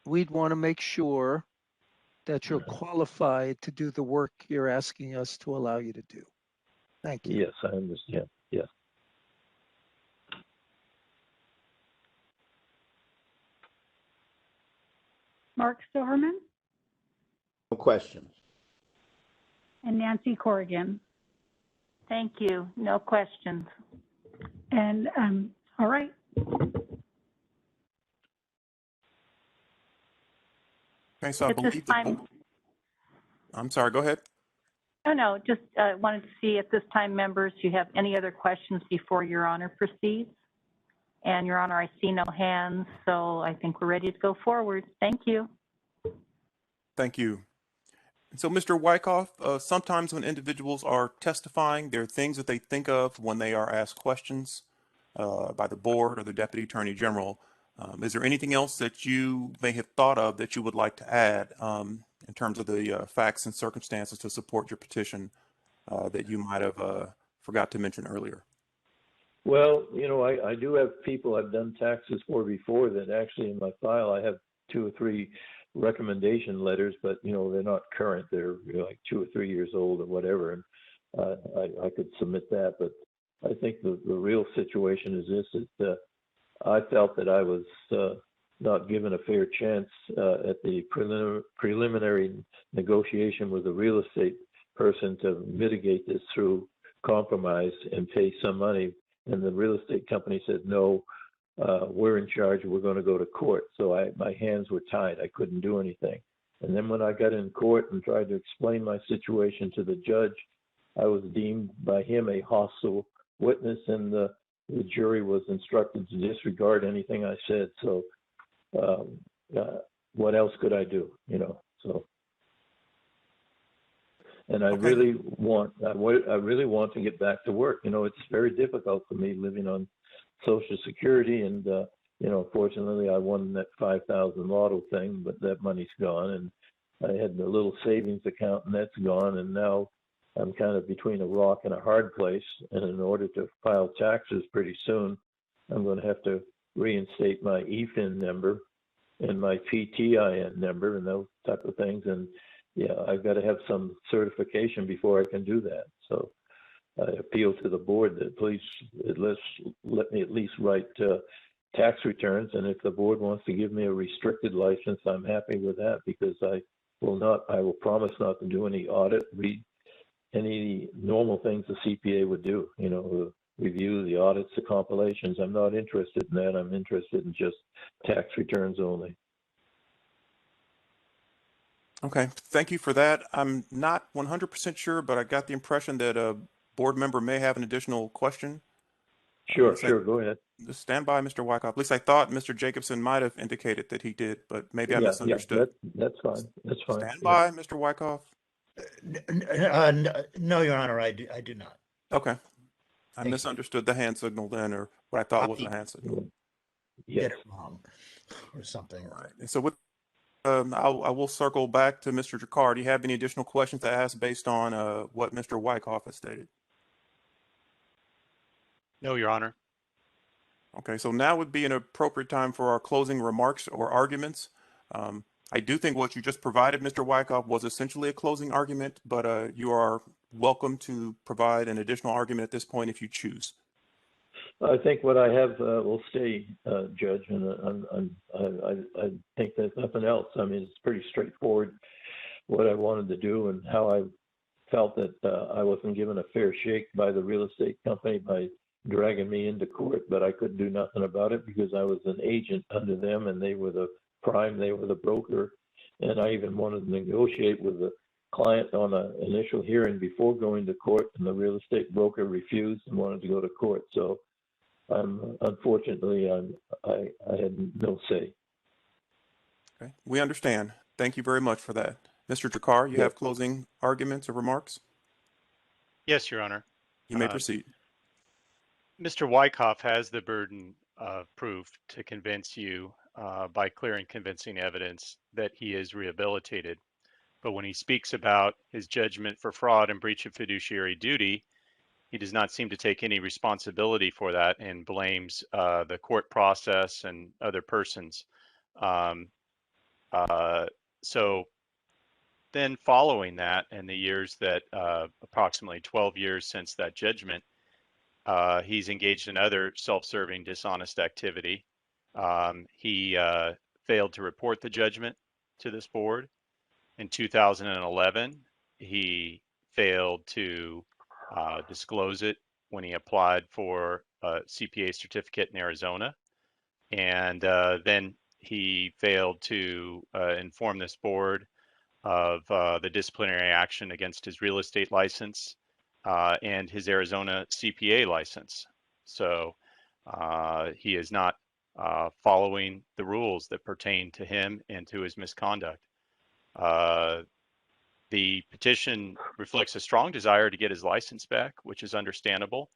[SPEAKER 7] We'd want to make sure that you're qualified to do the work you're asking us to allow you to do. Thank you.
[SPEAKER 19] Yes, I understand. Yes.
[SPEAKER 6] Mark Silverman.
[SPEAKER 16] No questions.
[SPEAKER 6] And Nancy Corrigan.
[SPEAKER 5] Thank you. No questions.
[SPEAKER 6] And all right.
[SPEAKER 15] Okay, so I believe I'm sorry, go ahead.
[SPEAKER 5] No, just wanted to see at this time, members, do you have any other questions before Your Honor proceeds? And Your Honor, I see no hands, so I think we're ready to go forward. Thank you.
[SPEAKER 15] Thank you. So, Mr. Wyckoff, sometimes when individuals are testifying, there are things that they think of when they are asked questions by the board or the Deputy Attorney General. Is there anything else that you may have thought of that you would like to add in terms of the facts and circumstances to support your petition that you might have forgot to mention earlier?
[SPEAKER 19] Well, I do have people I've done taxes for before that actually in my file I have 2 or 3 recommendation letters, but they're not current. They're like 2 or 3 years old or whatever, and I could submit that. But I think the real situation is this: is I felt that I was not given a fair chance at the preliminary negotiation with the real estate person to mitigate this through compromise and pay some money. And the real estate company said, no, we're in charge, we're going to go to court. So my hands were tied, I couldn't do anything. And then when I got in court and tried to explain my situation to the judge, I was deemed by him a hostile witness, and the jury was instructed to disregard anything I said. So what else could I do, you know? So, and I really want to get back to work. You know, it's very difficult for me living on Social Security, and you know, fortunately, I won that 5,000 lotto thing, but that money's gone, and I had a little savings account, and that's gone, and now I'm kind of between a rock and a hard place. And in order to file taxes pretty soon, I'm going to have to reinstate my EFIN number and my PTIN number and those type of things. And yeah, I've got to have some certification before I can do that. So I appeal to the board that please let me at least write tax returns. And if the board wants to give me a restricted license, I'm happy with that, because I will promise not to do any audit, read any normal things the CPA would do, you know, review the audits, the compilations. I'm not interested in that. I'm interested in just tax returns only.
[SPEAKER 15] Okay, thank you for that. I'm not 100% sure, but I got the impression that a board member may have an additional question.
[SPEAKER 19] Sure, go ahead.
[SPEAKER 15] Just stand by, Mr. Wyckoff. At least I thought Mr. Jacobson might have indicated that he did, but maybe I misunderstood.
[SPEAKER 19] That's fine. That's fine.
[SPEAKER 15] Stand by, Mr. Wyckoff.
[SPEAKER 16] No, Your Honor, I do not.
[SPEAKER 15] Okay. I misunderstood the hand signal then, or what I thought was a hand signal.
[SPEAKER 16] Get it wrong or something.
[SPEAKER 15] Right. And so with, I will circle back to Mr. Jakar. Do you have any additional questions to ask based on what Mr. Wyckoff has stated?
[SPEAKER 14] No, Your Honor.
[SPEAKER 15] Okay, so now would be an appropriate time for our closing remarks or arguments. I do think what you just provided, Mr. Wyckoff, was essentially a closing argument, but you are welcome to provide an additional argument at this point if you choose.
[SPEAKER 19] I think what I have will stay, Judge, and I think there's nothing else. I mean, it's pretty straightforward what I wanted to do and how I felt that I wasn't given a fair shake by the real estate company by dragging me into court, but I couldn't do nothing about it because I was an agent under them, and they were the prime, they were the broker, and I even wanted to negotiate with the client on an initial hearing before going to court, and the real estate broker refused and wanted to go to court. So unfortunately, I had no say.
[SPEAKER 15] Okay, we understand. Thank you very much for that. Mr. Jakar, you have closing arguments or remarks?
[SPEAKER 14] Yes, Your Honor.
[SPEAKER 15] You may proceed.
[SPEAKER 14] Mr. Wyckoff has the burden of proof to convince you by clear and convincing evidence that he is rehabilitated. But when he speaks about his judgment for fraud and breach of fiduciary duty, he does not seem to take any responsibility for that and blames the court process and other persons. So then following that, and the years that approximately 12 years since that judgment, he's engaged in other self-serving dishonest activity. He failed to report the judgment to this board. In 2011, he failed to disclose it when he applied for a CPA certificate in Arizona. And then he failed to inform this board of the disciplinary action against his real estate license and his Arizona CPA license. So he is not following the rules that pertain to him and to his misconduct. The petition reflects a strong desire to get his license back, which is understandable,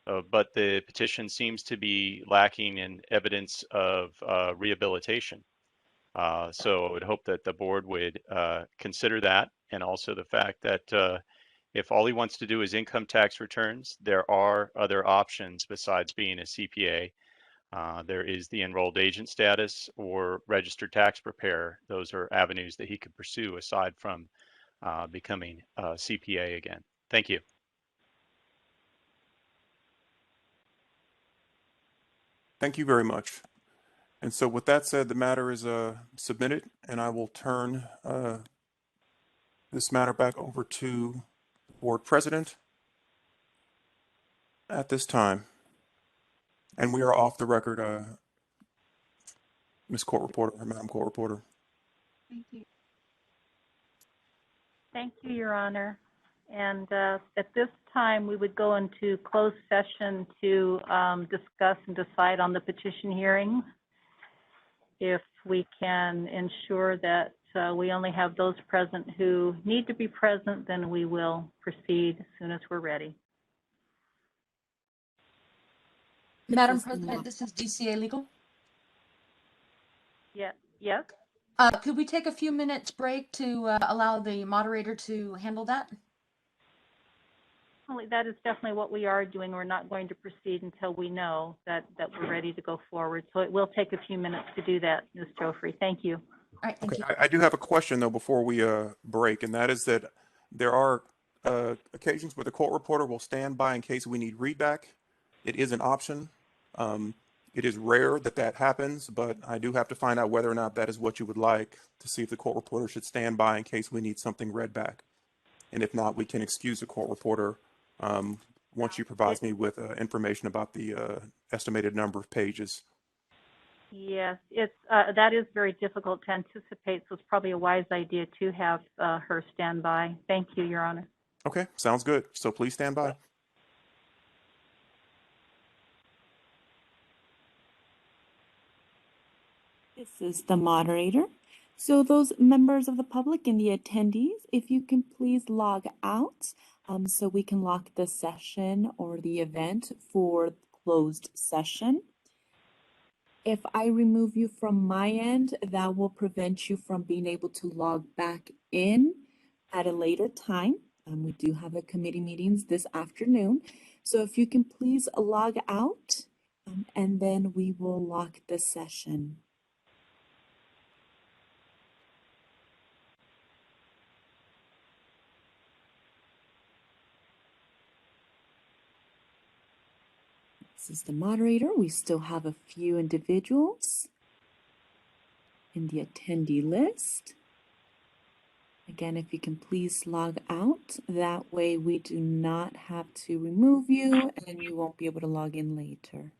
[SPEAKER 14] but the petition seems to be lacking in evidence of rehabilitation. So I would hope that the board would consider that, and also the fact that if all he wants to do is income tax returns, there are other options besides being a CPA. There is the enrolled agent status or registered tax preparer. Those are avenues that he could pursue aside from becoming a CPA again. Thank you.
[SPEAKER 15] Thank you very much. And so with that said, the matter is submitted, and I will turn this matter back over to the board president at this time. And we are off the record, Ms. Court Reporter, or Madam Court Reporter.
[SPEAKER 1] Thank you.
[SPEAKER 5] Thank you, Your Honor. And at this time, we would go into closed session to discuss and decide on the petition hearings. If we can ensure that we only have those present who need to be present, then we will proceed as soon as we're ready.
[SPEAKER 10] Madam President, this is DCA Legal.
[SPEAKER 5] Yeah. Yes?
[SPEAKER 10] Could we take a few minutes break to allow the moderator to handle that?
[SPEAKER 5] That is definitely what we are doing. We're not going to proceed until we know that we're ready to go forward. So it will take a few minutes to do that, Ms. Joffrey. Thank you.
[SPEAKER 10] All right, thank you.
[SPEAKER 15] I do have a question, though, before we break, and that is that there are occasions where the court reporter will stand by in case we need readback. It is an option. It is rare that that happens, but I do have to find out whether or not that is what you would like, to see if the court reporter should stand by in case we need something read back. And if not, we can excuse the court reporter once you provide me with information about the estimated number of pages.
[SPEAKER 5] Yes, that is very difficult to anticipate, so it's probably a wise idea to have her stand by. Thank you, Your Honor.
[SPEAKER 15] Okay, sounds good. So please stand by.
[SPEAKER 3] This is the moderator. So those members of the public and the attendees, if you can please log out so we can lock the session or the event for closed session. If I remove you from my end, that will prevent you from being able to log back in at a later time. We do have a committee meetings this afternoon. So if you can please log out and then we will lock the session. This is the moderator. We still have a few individuals in the attendee list. Again, if you can please log out, that way we do not have to remove you and you won't be able to log in later.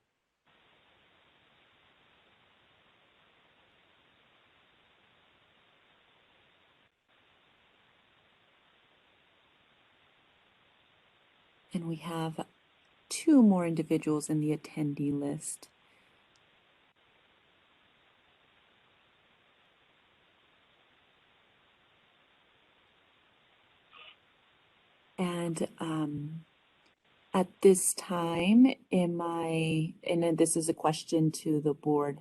[SPEAKER 3] And we have 2 more individuals in the attendee list. And at this time, and this is a question to the board,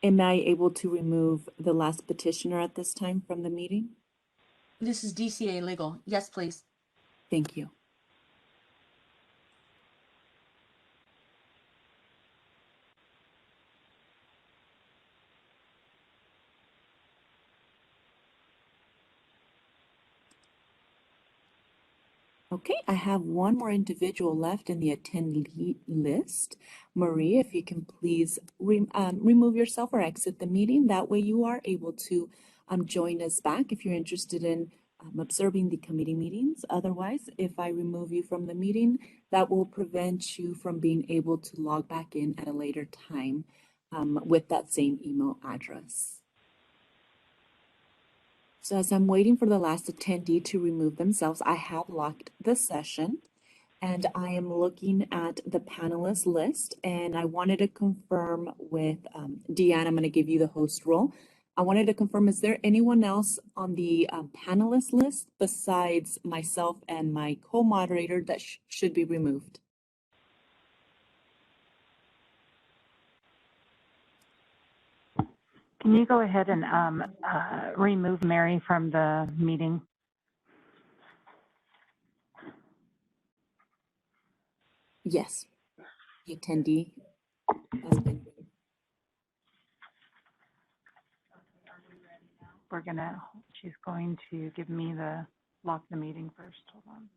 [SPEAKER 3] am I able to remove the last petitioner at this time from the meeting?
[SPEAKER 10] This is DCA Legal. Yes, please.
[SPEAKER 3] Thank you. Okay, I have 1 more individual left in the attendee list. Marie, if you can please remove yourself or exit the meeting. That way you are able to join us back if you're interested in observing the committee meetings. Otherwise, if I remove you from the meeting, that will prevent you from being able to log back in at a later time with that same email address. So as I'm waiting for the last attendee to remove themselves, I have locked the session and I am looking at the panelist list, and I wanted to confirm with Deanne, I'm going to give you the host role. I wanted to confirm, is there anyone else on the panelist list besides myself and my co-moderator that should be removed?
[SPEAKER 18] Can you go ahead and remove Mary from the meeting?
[SPEAKER 3] Yes, the attendee has been.
[SPEAKER 18] She's going to give me lock the meeting first. Hold on.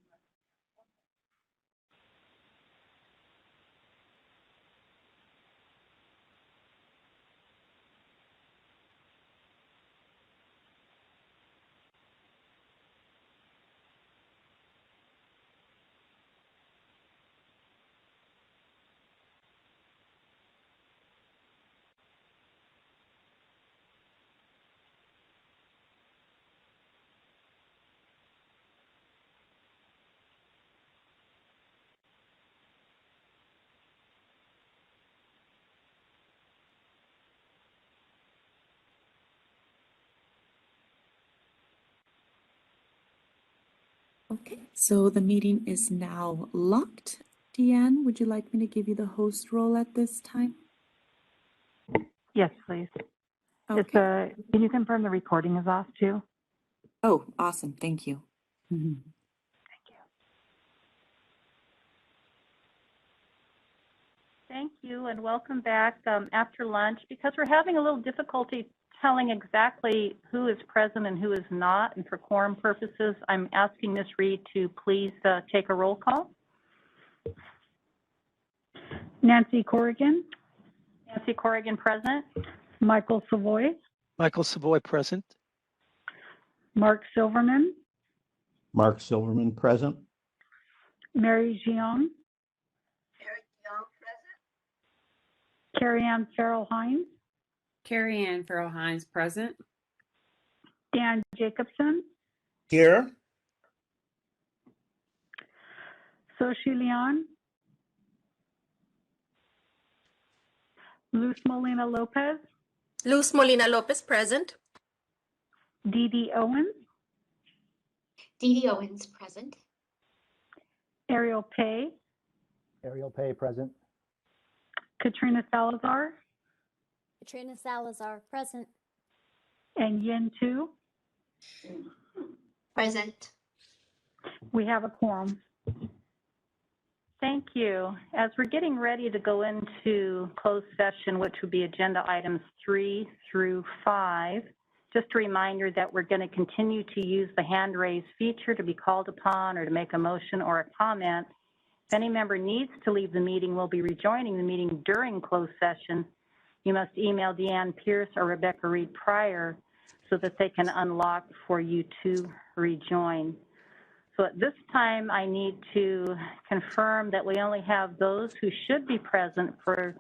[SPEAKER 3] Okay, so the meeting is now locked. Deanne, would you like me to give you the host role at this time?
[SPEAKER 6] Yes, please.
[SPEAKER 3] Okay.
[SPEAKER 6] Can you confirm the recording is off too?
[SPEAKER 3] Oh, awesome. Thank you. Mhm.
[SPEAKER 5] Thank you and welcome back after lunch. Because we're having a little difficulty telling exactly who is present and who is not, and for quorum purposes, I'm asking Ms. Reed to please take a roll call.
[SPEAKER 6] Nancy Corrigan,
[SPEAKER 5] Nancy Corrigan present.
[SPEAKER 6] Michael Savoy,
[SPEAKER 7] Michael Savoy present.
[SPEAKER 6] Mark Silverman,
[SPEAKER 20] Mark Silverman present.
[SPEAKER 6] Mary Jiang, Carrie Ann Farrell Hines,
[SPEAKER 8] Carrie Ann Farrell Hines present.
[SPEAKER 6] Dan Jacobson,
[SPEAKER 16] Here.
[SPEAKER 6] Soshi Leon, Luz Molina Lopez,
[SPEAKER 11] Luz Molina Lopez present.
[SPEAKER 6] Dee Dee Owens,
[SPEAKER 21] Dee Dee Owens present.
[SPEAKER 6] Ariel Pay,
[SPEAKER 13] Ariel Pay present.
[SPEAKER 6] Katrina Salazar,
[SPEAKER 12] Katrina Salazar, present.
[SPEAKER 6] and Yin Tu.
[SPEAKER 21] Present.
[SPEAKER 6] We have a quorum.
[SPEAKER 5] Thank you. As we're getting ready to go into closed session, which would be agenda items 3 through 5, just a reminder that we're going to continue to use the hand raise feature to be called upon or to make a motion or a comment. If any member needs to leave the meeting, we'll be rejoining the meeting during closed session. You must email Deanne Pierce or Rebecca Reed prior so that they can unlock for you to rejoin. So at this time, I need to confirm that we only have those who should be present for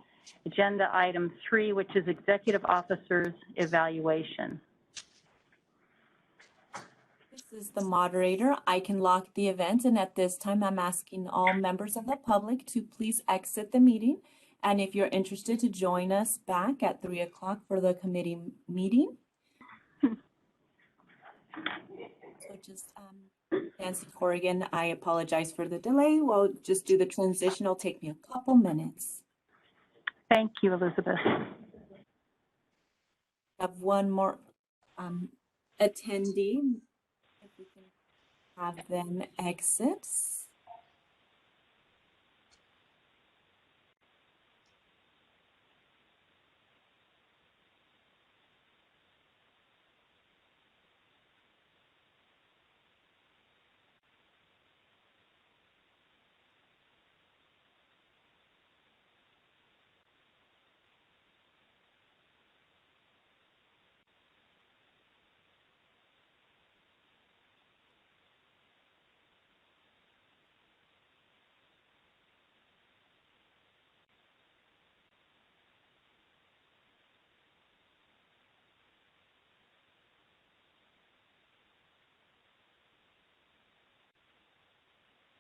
[SPEAKER 5] agenda item 3, which is executive officers evaluation.
[SPEAKER 3] This is the moderator. I can lock the event, and at this time, I'm asking all members of the public to please exit the meeting. And if you're interested to join us back at 3 o'clock for the committee meeting. So just Nancy Corrigan, I apologize for the delay. We'll just do the transition. It'll take me a couple minutes.
[SPEAKER 5] Thank you, Elizabeth.
[SPEAKER 3] I have one more attendee. If we can have them exit.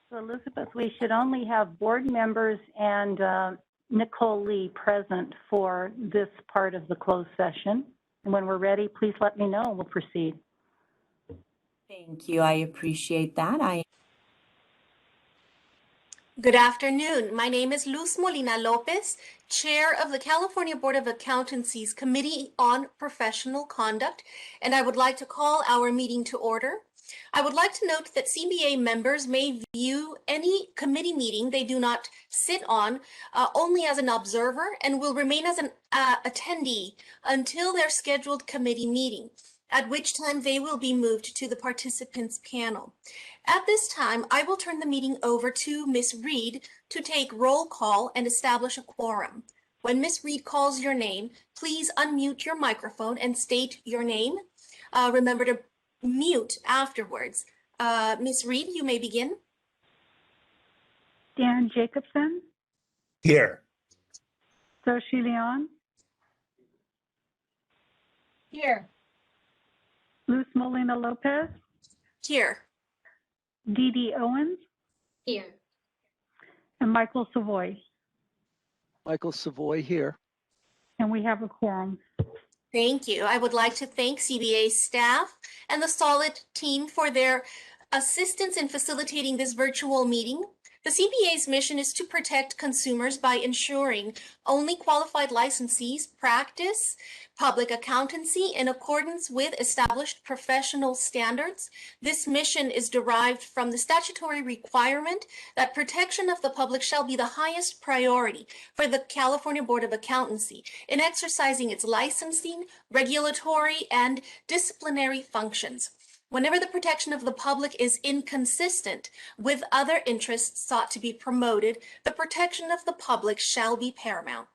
[SPEAKER 5] So Elizabeth, we should only have board members and Nicole Lee present for this part of the closed session. And when we're ready, please let me know and we'll proceed.
[SPEAKER 3] Thank you. I appreciate that.
[SPEAKER 11] Good afternoon. My name is Luz Molina Lopez, Chair of the California Board of Accountancy's Committee on Professional Conduct, and I would like to call our meeting to order. I would like to note that CBA members may view any committee meeting they do not sit on only as an observer and will remain as an attendee until their scheduled committee meeting, at which time they will be moved to the participants panel. At this time, I will turn the meeting over to Ms. Reed to take roll call and establish a quorum. When Ms. Reed calls your name, please unmute your microphone and state your name. Remember to mute afterwards. Ms. Reed, you may begin.
[SPEAKER 6] Dan Jacobson,
[SPEAKER 16] Here.
[SPEAKER 6] Soshi Leon,
[SPEAKER 10] Here.
[SPEAKER 6] Luz Molina Lopez,
[SPEAKER 11] Here.
[SPEAKER 6] Dee Dee Owens,
[SPEAKER 21] Here.
[SPEAKER 6] and Michael Savoy.
[SPEAKER 7] Michael Savoy here.
[SPEAKER 6] And we have a quorum.
[SPEAKER 11] Thank you. I would like to thank CBA staff and the solid team for their assistance in facilitating this virtual meeting. The CBA's mission is to protect consumers by ensuring only qualified licensees practice public accountancy in accordance with established professional standards. This mission is derived from the statutory requirement that protection of the public shall be the highest priority for the California Board of Accountancy in exercising its licensing, regulatory, and disciplinary functions. Whenever the protection of the public is inconsistent with other interests sought to be promoted, the protection of the public shall be paramount.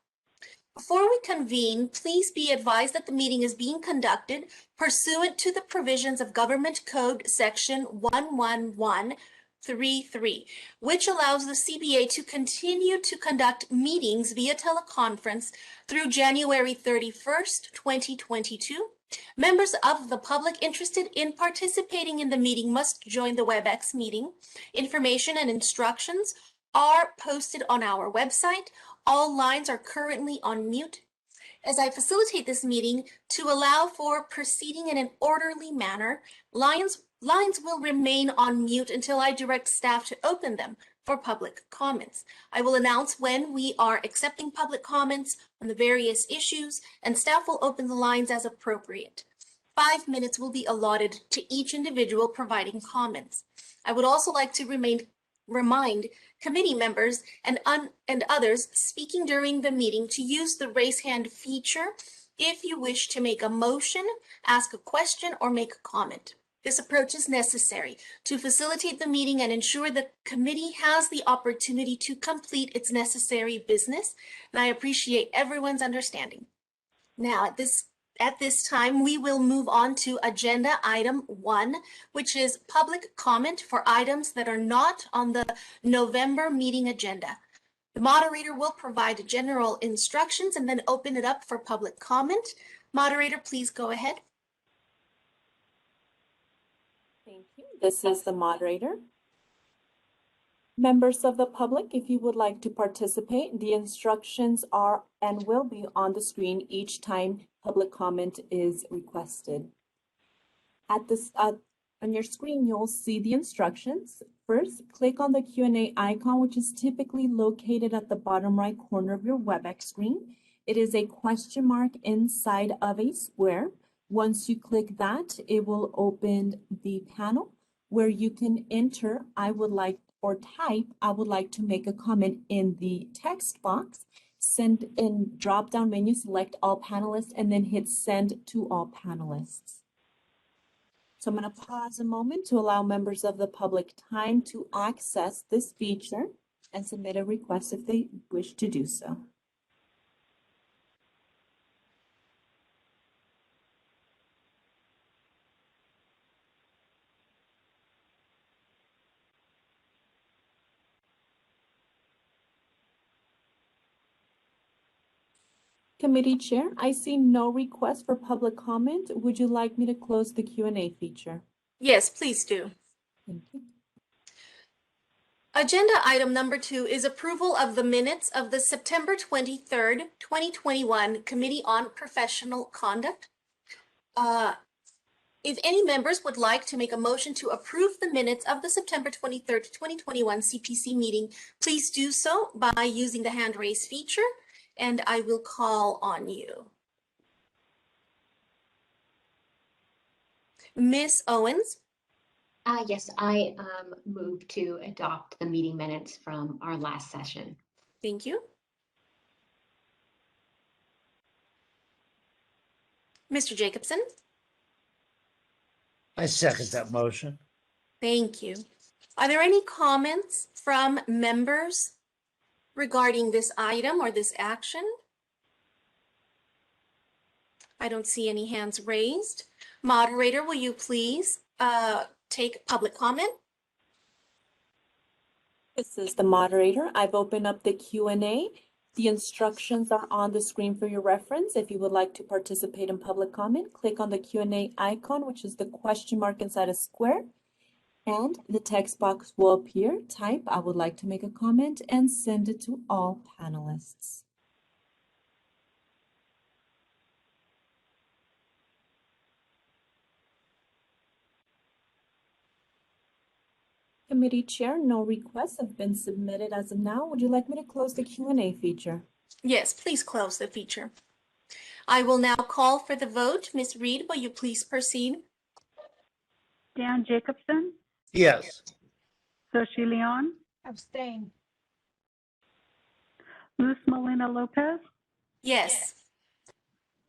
[SPEAKER 11] Before we convene, please be advised that the meeting is being conducted pursuant to the provisions of Government Code Section 11133, which allows the CBA to continue to conduct meetings via teleconference through January 31st, 2022. Members of the public interested in participating in the meeting must join the WebEx meeting. Information and instructions are posted on our website. All lines are currently on mute. As I facilitate this meeting to allow for proceeding in an orderly manner, lines will remain on mute until I direct staff to open them for public comments. I will announce when we are accepting public comments on the various issues, and staff will open the lines as appropriate. 5 minutes will be allotted to each individual providing comments. I would also like to remind committee members and others speaking during the meeting to use the raise hand feature if you wish to make a motion, ask a question, or make a comment. This approach is necessary to facilitate the meeting and ensure the committee has the opportunity to complete its necessary business, and I appreciate everyone's understanding. Now, at this time, we will move on to agenda item 1, which is public comment for items that are not on the November meeting agenda. The moderator will provide general instructions and then open it up for public comment. Moderator, please go ahead.
[SPEAKER 3] Thank you. This is the moderator. Members of the public, if you would like to participate, the instructions are and will be on the screen each time public comment is requested. On your screen, you'll see the instructions. First, click on the Q&A icon, which is typically located at the bottom right corner of your WebEx screen. It is a question mark inside of a square. Once you click that, it will open the panel where you can enter, type, I would like to make a comment in the text box. Send in drop-down menu, select all panelists, and then hit send to all panelists. So I'm going to pause a moment to allow members of the public time to access this feature and submit a request if they wish to do so. Committee Chair, I see no request for public comment. Would you like me to close the Q&A feature?
[SPEAKER 11] Yes, please do.
[SPEAKER 3] Thank you.
[SPEAKER 11] Agenda item number 2 is approval of the minutes of the September 23rd, 2021 Committee on Professional Conduct. If any members would like to make a motion to approve the minutes of the September 23rd, 2021 CPC meeting, please do so by using the hand raise feature, and I will call on you. Ms. Owens?
[SPEAKER 21] Yes, I move to adopt the meeting minutes from our last session.
[SPEAKER 11] Thank you. Mr. Jacobson?
[SPEAKER 16] I second that motion.
[SPEAKER 11] Thank you. Are there any comments from members regarding this item or this action? I don't see any hands raised. Moderator, will you please take public comment?
[SPEAKER 3] This is the moderator. I've opened up the Q&A. The instructions are on the screen for your reference. If you would like to participate in public comment, click on the Q&A icon, which is the question mark inside a square, and the text box will appear. Type, I would like to make a comment, and send it to all panelists. Committee Chair, no requests have been submitted as of now. Would you like me to close the Q&A feature?
[SPEAKER 11] Yes, please close the feature. I will now call for the vote. Ms. Reed, will you please proceed?
[SPEAKER 6] Dan Jacobson,
[SPEAKER 16] Yes.
[SPEAKER 6] Sochi Leon,
[SPEAKER 4] Abstain.
[SPEAKER 6] Luz Molina Lopez,
[SPEAKER 11] Yes.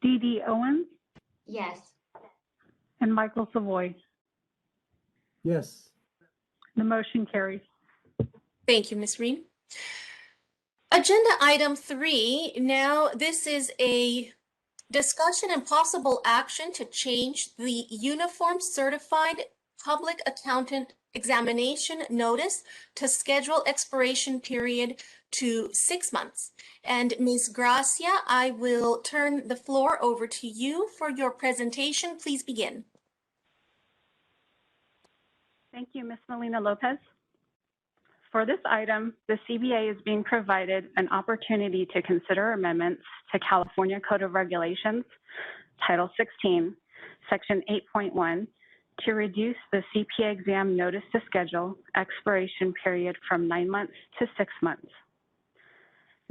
[SPEAKER 6] Dee Dee Owens,
[SPEAKER 21] Yes.
[SPEAKER 6] and Michael Savoy.
[SPEAKER 13] Yes.
[SPEAKER 6] The motion carries.
[SPEAKER 11] Thank you, Ms. Reed. Agenda item 3. Now, this is a discussion and possible action to change the Uniform Certified Public Accountant Examination Notice to schedule expiration period to 6 months. And Ms. Gracia, I will turn the floor over to you for your presentation. Please begin.
[SPEAKER 6] Thank you, Ms. Molina Lopez. For this item, the CBA is being provided an opportunity to consider amendments to California Code of Regulations, Title 16, Section 8.1, to reduce the CPA exam notice to schedule expiration period from 9 months to 6 months.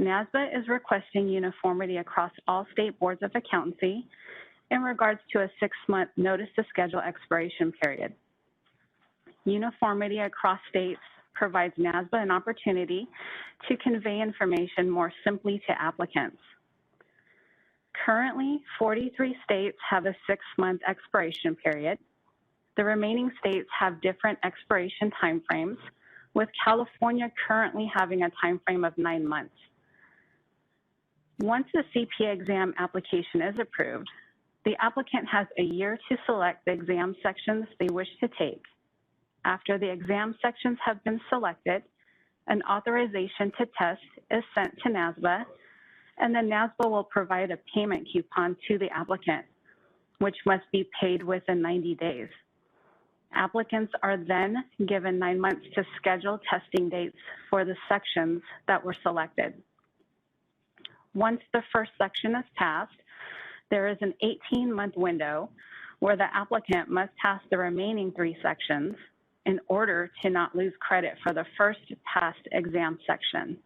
[SPEAKER 6] NASBA is requesting uniformity across all state boards of accountancy in regards to a 6-month notice to schedule expiration period. Uniformity across states provides NASBA an opportunity to convey information more simply to applicants. Currently, 43 states have a 6-month expiration period. The remaining states have different expiration timeframes, with California currently having a timeframe of 9 months. Once the CPA exam application is approved, the applicant has a year to select the exam sections they wish to take. After the exam sections have been selected, an authorization to test is sent to NASBA, and then NASBA will provide a payment coupon to the applicant, which must be paid within 90 days. Applicants are then given 9 months to schedule testing dates for the sections that were selected. Once the first section is passed, there is an 18-month window where the applicant must pass the remaining 3 sections in order to not lose credit for the first passed exam section.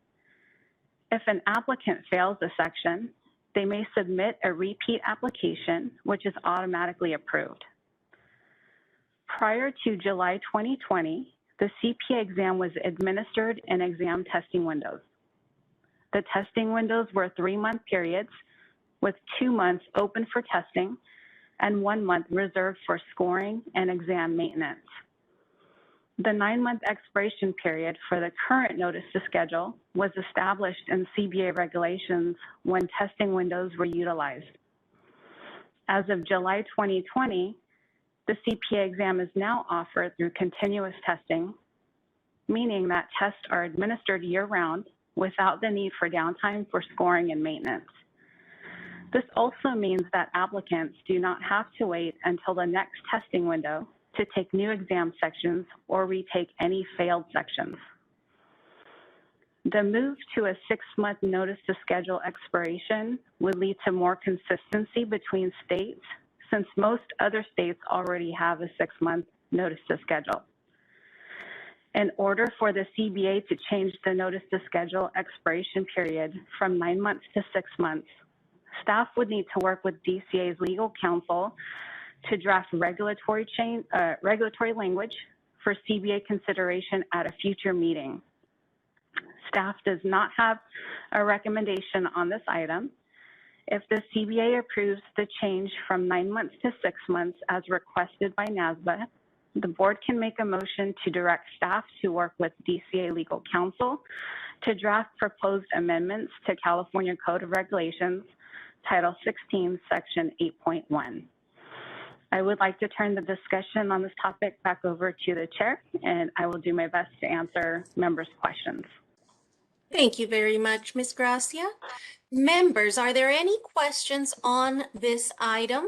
[SPEAKER 6] If an applicant fails a section, they may submit a repeat application, which is automatically approved. Prior to July 2020, the CPA exam was administered in exam testing windows. The testing windows were 3-month periods, with 2 months open for testing and 1 month reserved for scoring and exam maintenance. The 9-month expiration period for the current notice to schedule was established in CBA regulations when testing windows were utilized. As of July 2020, the CPA exam is now offered through continuous testing, meaning that tests are administered year-round without the need for downtime for scoring and maintenance. This also means that applicants do not have to wait until the next testing window to take new exam sections or retake any failed sections. The move to a 6-month notice to schedule expiration would lead to more consistency between states, since most other states already have a 6-month notice to schedule. In order for the CBA to change the notice to schedule expiration period from 9 months to 6 months, staff would need to work with DCA's legal counsel to draft regulatory language for CBA consideration at a future meeting. Staff does not have a recommendation on this item. If the CBA approves the change from 9 months to 6 months as requested by NASBA, the board can make a motion to direct staff to work with DCA legal counsel to draft proposed amendments to California Code of Regulations, Title 16, Section 8.1. I would like to turn the discussion on this topic back over to the chair, and I will do my best to answer members' questions.
[SPEAKER 11] Thank you very much, Ms. Gracia. Members, are there any questions on this item?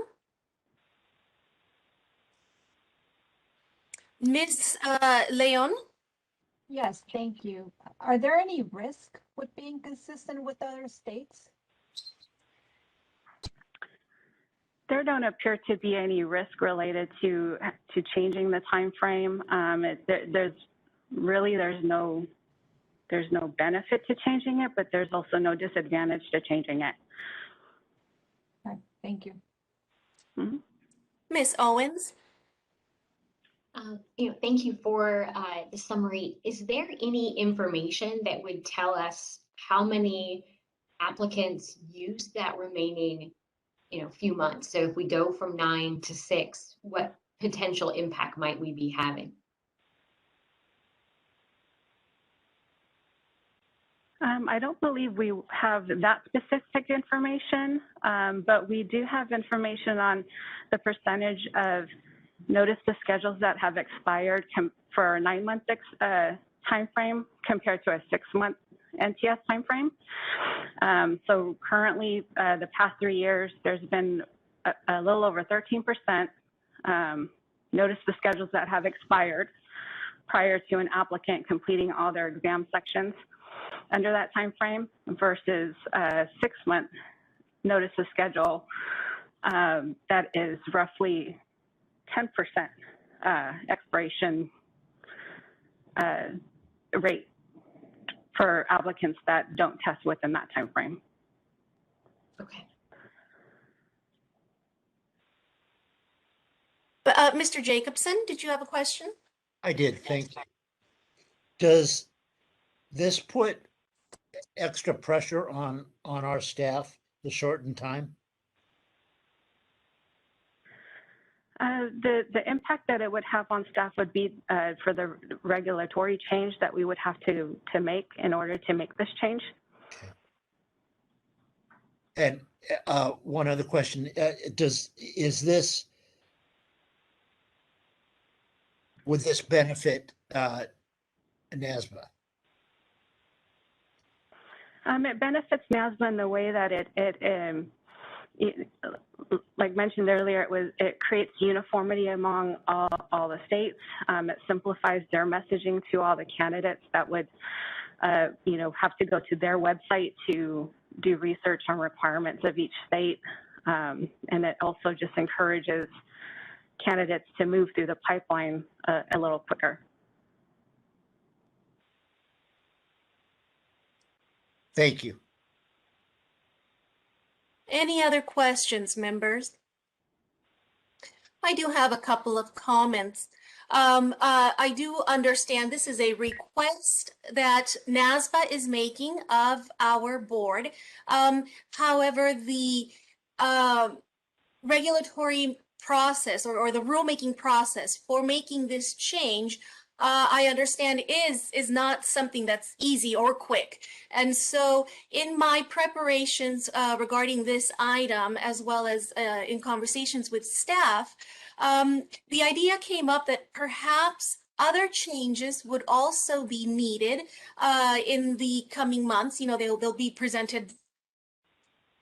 [SPEAKER 11] Ms. Leon?
[SPEAKER 4] Yes, thank you. Are there any risk with being consistent with other states?
[SPEAKER 6] There don't appear to be any risk related to changing the time frame. There's really there's no benefit to changing it, but there's also no disadvantage to changing it.
[SPEAKER 1] Okay, thank you.
[SPEAKER 11] Ms. Owens?
[SPEAKER 21] Thank you for the summary. Is there any information that would tell us how many applicants use that remaining, few months? So if we go from 9 to 6, what potential impact might we be having?
[SPEAKER 6] I don't believe we have that specific information, but we do have information on the percentage of notice to schedules that have expired for a 9-month time frame compared to a 6-month NTS time frame. So currently, the past 3 years, there's been a little over 13% notice to schedules that have expired prior to an applicant completing all their exam sections under that time frame versus a 6-month notice to schedule that is roughly 10% expiration rate for applicants that don't test within that time frame.
[SPEAKER 21] Okay.
[SPEAKER 11] Mr. Jacobson, did you have a question?
[SPEAKER 16] I did, thank you. Does this put extra pressure on our staff to shorten time?
[SPEAKER 6] The impact that it would have on staff would be for the regulatory change that we would have to make in order to make this change.
[SPEAKER 16] Okay. And one other question, would this benefit NASBA?
[SPEAKER 6] It benefits NASBA in the way that it, like mentioned earlier, it creates uniformity among all the states. It simplifies their messaging to all the candidates that would, have to go to their website to do research on requirements of each state. And it also just encourages candidates to move through the pipeline a little quicker.
[SPEAKER 16] Thank you.
[SPEAKER 11] Any other questions, members? I do have a couple of comments. I do understand this is a request that NASBA is making of our board. However, the regulatory process or the rulemaking process for making this change, I understand is not something that's easy or quick. And so in my preparations regarding this item, as well as in conversations with staff, the idea came up that perhaps other changes would also be needed in the coming months. They'll be presented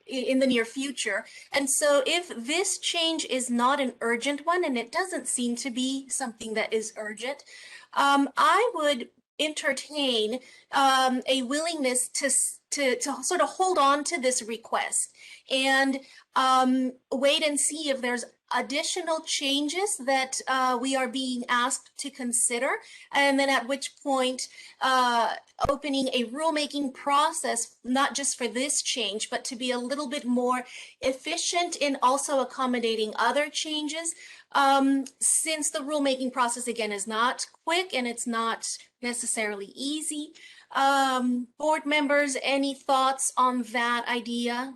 [SPEAKER 11] in the near future. And so if this change is not an urgent one, and it doesn't seem to be something that is urgent, I would entertain a willingness to sort of hold on to this request and wait and see if there's additional changes that we are being asked to consider, and then at which point opening a rulemaking process, not just for this change, but to be a little bit more efficient in also accommodating other changes, since the rulemaking process, again, is not quick and it's not necessarily easy. Board members, any thoughts on that idea?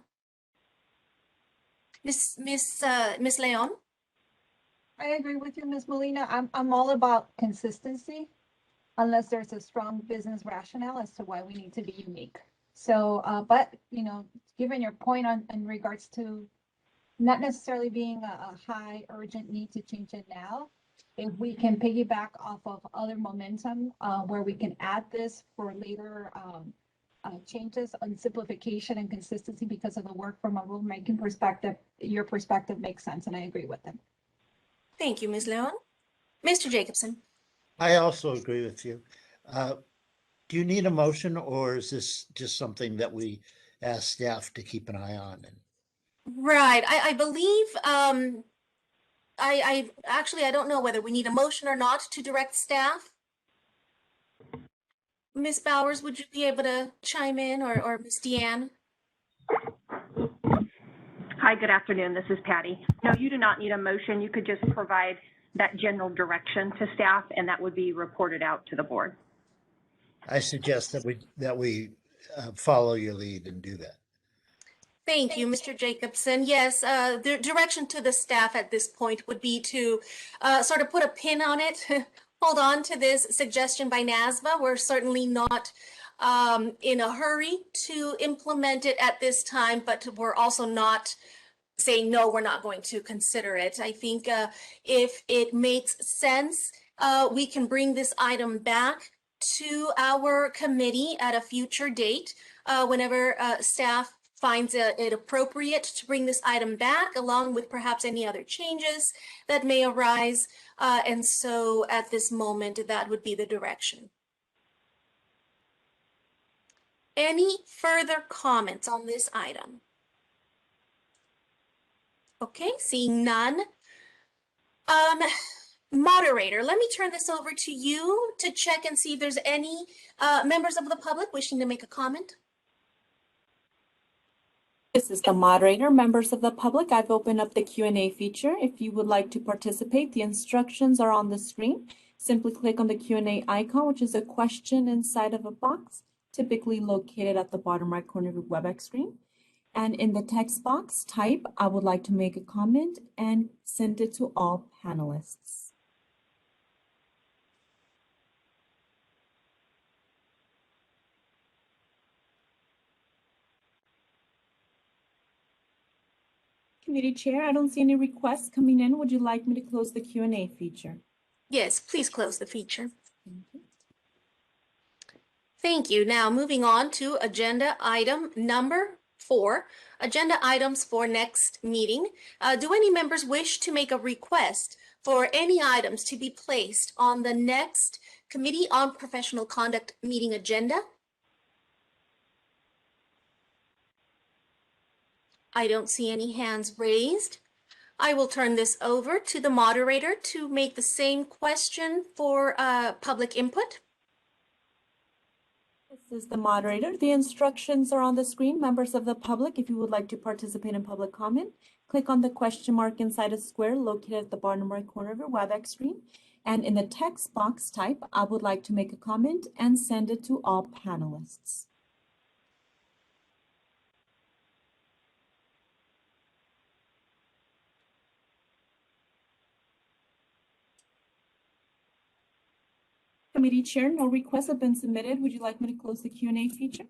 [SPEAKER 11] Miss Leon?
[SPEAKER 1] I agree with you, Ms. Molina. I'm all about consistency, unless there's a strong business rationale as to why we need to be unique. So, but given your point in regards to not necessarily being a high urgent need to change it now, if we can piggyback off of other momentum where we can add this for later changes on simplification and consistency because of the work from a rulemaking perspective, your perspective makes sense, and I agree with them.
[SPEAKER 11] Thank you, Ms. Leon. Mr. Jacobson?
[SPEAKER 16] I also agree with you. Do you need a motion, or is this just something that we ask staff to keep an eye on?
[SPEAKER 11] Right. I believe, I don't know whether we need a motion or not to direct staff. Ms. Bowers, would you be able to chime in, or Ms. Deanne?
[SPEAKER 18] Hi, good afternoon. This is Patty. No, you do not need a motion. You could just provide that general direction to staff, and that would be reported out to the board.
[SPEAKER 16] I suggest that we follow your lead and do that.
[SPEAKER 11] Thank you, Mr. Jacobson. Yes, the direction to the staff at this point would be to sort of put a pin on it. Hold on to this suggestion by NASBA. We're certainly not in a hurry to implement it at this time, but we're also not saying, no, we're not going to consider it. I think if it makes sense, we can bring this item back to our committee at a future date whenever staff finds it appropriate to bring this item back, along with perhaps any other changes that may arise. And so at this moment, that would be the direction. Any further comments on this item? Okay, seeing none. Moderator, let me turn this over to you to check and see if there's any members of the public wishing to make a comment.
[SPEAKER 3] This is the moderator. Members of the public, I've opened up the Q&A feature. If you would like to participate, the instructions are on the screen. Simply click on the Q&A icon, which is a question inside of a box, typically located at the bottom right corner of your WebEx screen. And in the text box, type, I would like to make a comment, and send it to all panelists. Committee Chair, I don't see any requests coming in. Would you like me to close the Q&A feature?
[SPEAKER 11] Yes, please close the feature. Thank you. Now moving on to agenda item number 4, agenda items for next meeting. Do any members wish to make a request for any items to be placed on the next Committee on Professional Conduct meeting agenda? I don't see any hands raised. I will turn this over to the moderator to make the same question for public input.
[SPEAKER 3] This is the moderator. The instructions are on the screen. Members of the public, if you would like to participate in public comment, click on the question mark inside a square located at the bottom right corner of your WebEx screen. And in the text box, type, I would like to make a comment, and send it to all panelists. Committee Chair, no requests have been submitted. Would you like me to close the Q&A feature?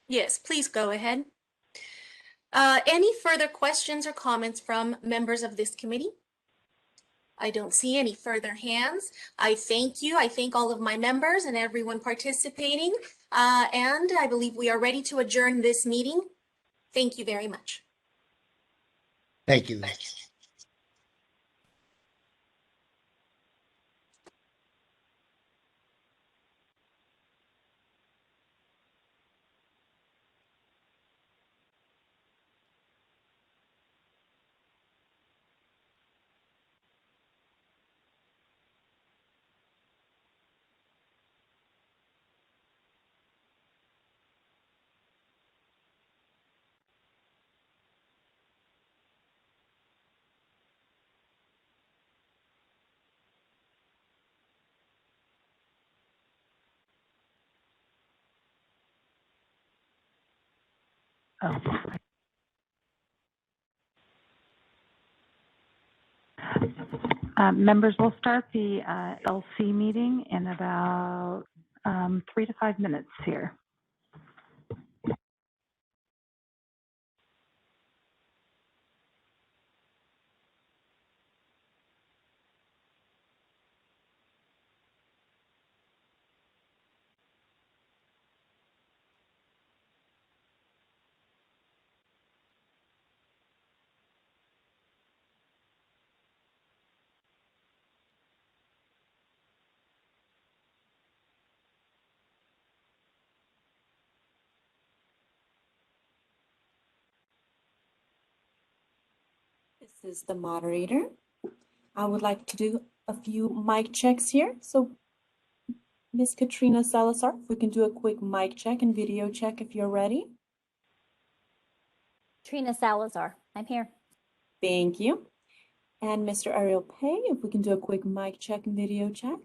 [SPEAKER 11] Yes, please go ahead. Any further questions or comments from members of this committee? I don't see any further hands. I thank you. I thank all of my members and everyone participating. And I believe we are ready to adjourn this meeting. Thank you very much.
[SPEAKER 16] Thank you.
[SPEAKER 6] Members, we'll start the LC meeting in about 3 to 5 minutes here.
[SPEAKER 3] This is the moderator. I would like to do a few mic checks here. So Miss Katrina Salazar, if we can do a quick mic check and video check if you're ready.
[SPEAKER 12] Trina Salazar, I'm here.
[SPEAKER 3] Thank you. And Mr. Ariel Pay, if we can do a quick mic check and video check.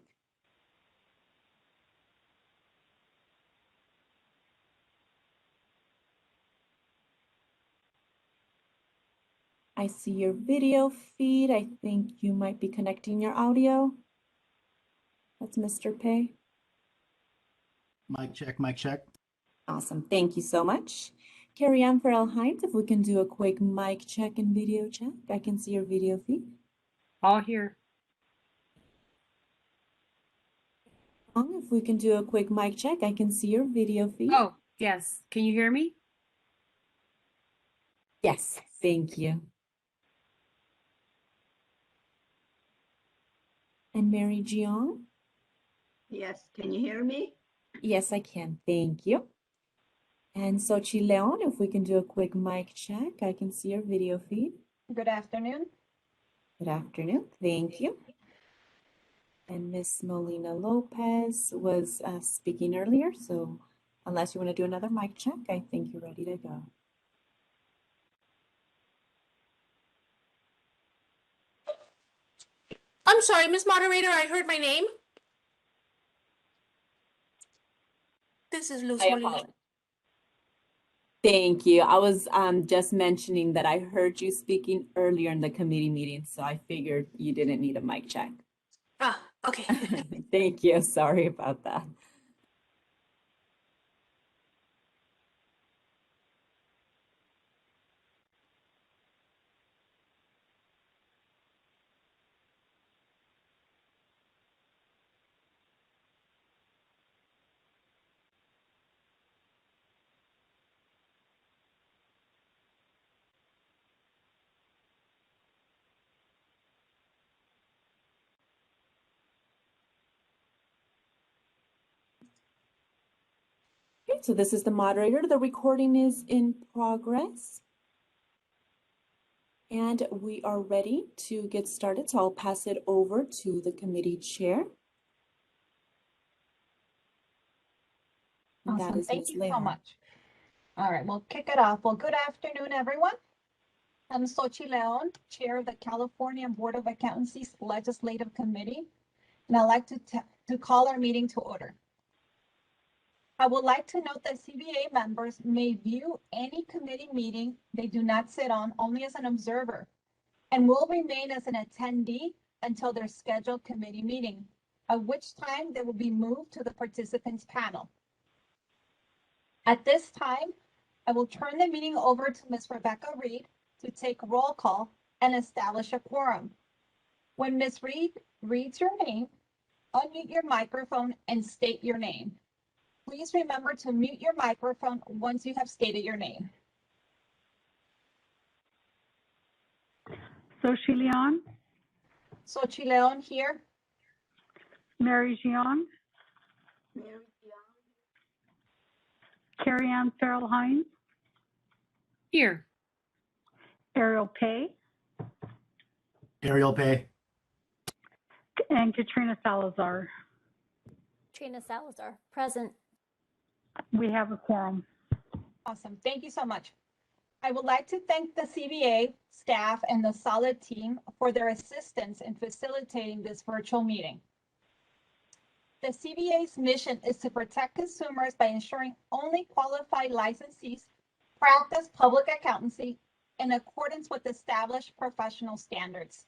[SPEAKER 3] I see your video feed. I think you might be connecting your audio. That's Mr. Pay.
[SPEAKER 2] Mic check, mic check.
[SPEAKER 3] Awesome. Thank you so much. Carrie Ann Farrell Hines, if we can do a quick mic check and video check. I can see your video feed.
[SPEAKER 8] All here.
[SPEAKER 3] If we can do a quick mic check, I can see your video feed.
[SPEAKER 8] Oh, yes. Can you hear me?
[SPEAKER 3] Yes, thank you. And Mary Jiang?
[SPEAKER 17] Yes, can you hear me?
[SPEAKER 3] Yes, I can. Thank you. And Sochi Leon, if we can do a quick mic check, I can see your video feed.
[SPEAKER 22] Good afternoon.
[SPEAKER 3] Good afternoon. Thank you. And Miss Molina Lopez was speaking earlier, so unless you want to do another mic check, I think you're ready to go.
[SPEAKER 11] I'm sorry, Miss Moderator, I heard my name. This is Luz Molina.
[SPEAKER 3] Thank you. I was just mentioning that I heard you speaking earlier in the committee meeting, so I figured you didn't need a mic check.
[SPEAKER 11] Ah, okay.
[SPEAKER 3] Thank you. Sorry about that. Okay, so this is the moderator. The recording is in progress. And we are ready to get started. So I'll pass it over to the committee chair. And that
[SPEAKER 22] Awesome.
[SPEAKER 3] is
[SPEAKER 22] Thank
[SPEAKER 3] Ms.
[SPEAKER 22] you so
[SPEAKER 3] Leon.
[SPEAKER 22] much. All right, we'll kick it off. Well, good afternoon, everyone. I'm Xochitl Leon, Chair of the California Board of Accountancy's Legislative Committee, and I'd like to call our meeting to order. I would like to note that CBA members may view any committee meeting they do not sit on only as an observer and will remain as an attendee until their scheduled committee meeting, at which time they will be moved to the participants panel. At this time, I will turn the meeting over to Ms. Rebecca Reed to take roll call and establish a quorum. When Ms. Reed reads your name, unmute your microphone and state your name. Please remember to mute your microphone once you have stated your name.
[SPEAKER 5] Sochi Leon,
[SPEAKER 22] Xochitl Leon here.
[SPEAKER 5] Mary Jiang, Carrie Ann Farrell Hines,
[SPEAKER 8] Here.
[SPEAKER 5] Ariel Pay,
[SPEAKER 2] Ariel Pay.
[SPEAKER 5] and Katrina Salazar.
[SPEAKER 12] Trina Salazar, present.
[SPEAKER 5] We have a quorum.
[SPEAKER 22] Awesome. Thank you so much. I would like to thank the CBA staff and the solid team for their assistance in facilitating this virtual meeting. The CBA's mission is to protect consumers by ensuring only qualified licensees practice public accountancy in accordance with established professional standards.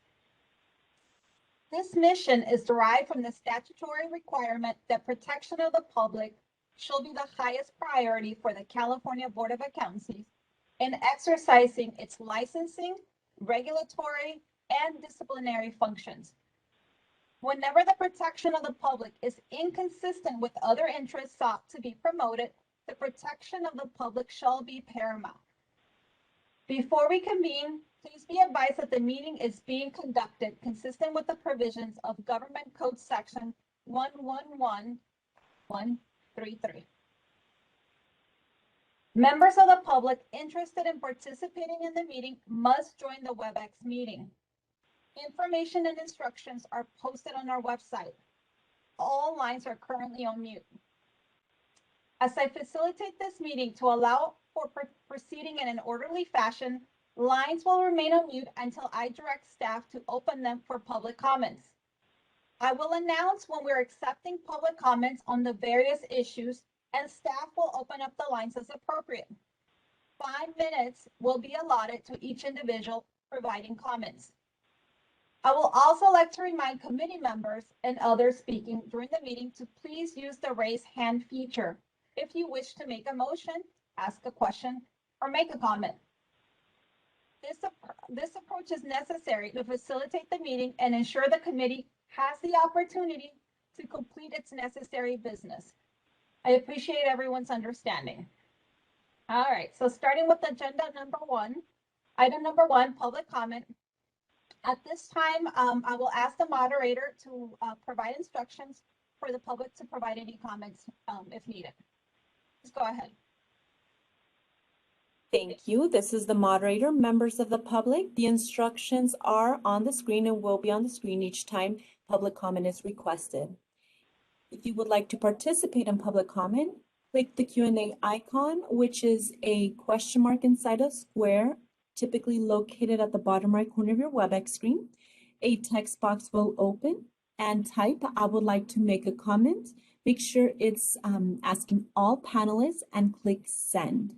[SPEAKER 22] This mission is derived from the statutory requirement that protection of the public shall be the highest priority for the California Board of Accountancy in exercising its licensing, regulatory, and disciplinary functions. Whenever the protection of the public is inconsistent with other interests sought to be promoted, the protection of the public shall be paramount. Before we convene, please be advised that the meeting is being conducted consistent with the provisions of Government Code Section 111133. Members of the public interested in participating in the meeting must join the WebEx meeting. Information and instructions are posted on our website. all lines are currently on mute. As I facilitate this meeting to allow for proceeding in an orderly fashion, lines will remain on mute until I direct staff to open them for public comments. I will announce when we're accepting public comments on the various issues, and staff will open up the lines as appropriate. 5 minutes will be allotted to each individual providing comments. I will also like to remind committee members and others speaking during the meeting to please use the raise hand feature if you wish to make a motion, ask a question, or make a comment. This approach is necessary to facilitate the meeting and ensure the committee has the opportunity to complete its necessary business. I appreciate everyone's understanding. All right, so starting with agenda number 1, item number 1, public comment. At this time, I will ask the moderator to provide instructions for the public to provide any comments if needed. Just go ahead.
[SPEAKER 3] Thank you. This is the moderator. Members of the public, the instructions are on the screen and will be on the screen each time public comment is requested. If you would like to participate in public comment, click the Q&A icon, which is a question mark inside a square, typically located at the bottom right corner of your WebEx screen. A text box will open and type, I would like to make a comment. Make sure it's asking all panelists and click send.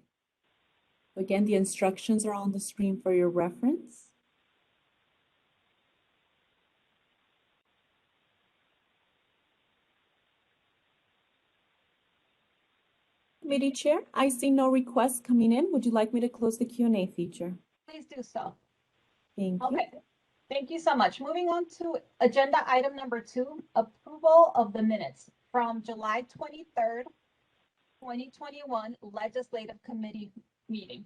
[SPEAKER 3] Again, the instructions are on the screen for your reference. Committee Chair, I see no requests coming in. Would you like me to close the Q&A feature?
[SPEAKER 22] Please do so.
[SPEAKER 3] Thank you.
[SPEAKER 22] Okay, thank you so much. Moving on to agenda item number 2, approval of the minutes from July 23rd, 2021 Legislative Committee meeting.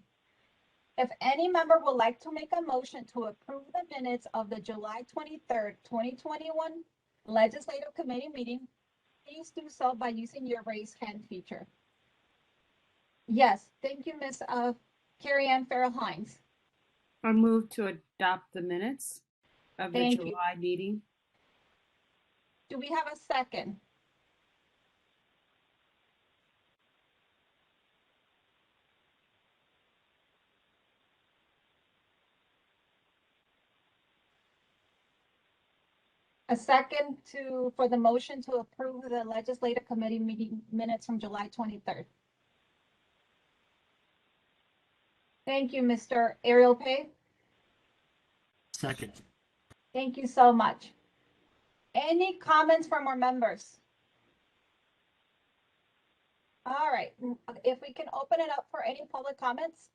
[SPEAKER 22] If any member would like to make a motion to approve the minutes of the July 23rd, 2021 Legislative Committee meeting, please do so by using your raise hand feature. Yes, thank you, Ms. Carrie Ann Farrell-Hines.
[SPEAKER 8] I move to adopt the minutes of the
[SPEAKER 22] Thank you.
[SPEAKER 8] July meeting.
[SPEAKER 22] Do we have a second? A second for the motion to approve the Legislative Committee meeting minutes from July 23rd. Thank you, Mr. Ariel Pay.
[SPEAKER 2] Second.
[SPEAKER 22] Thank you so much. Any comments from our members? All right, if we can open it up for any public comments.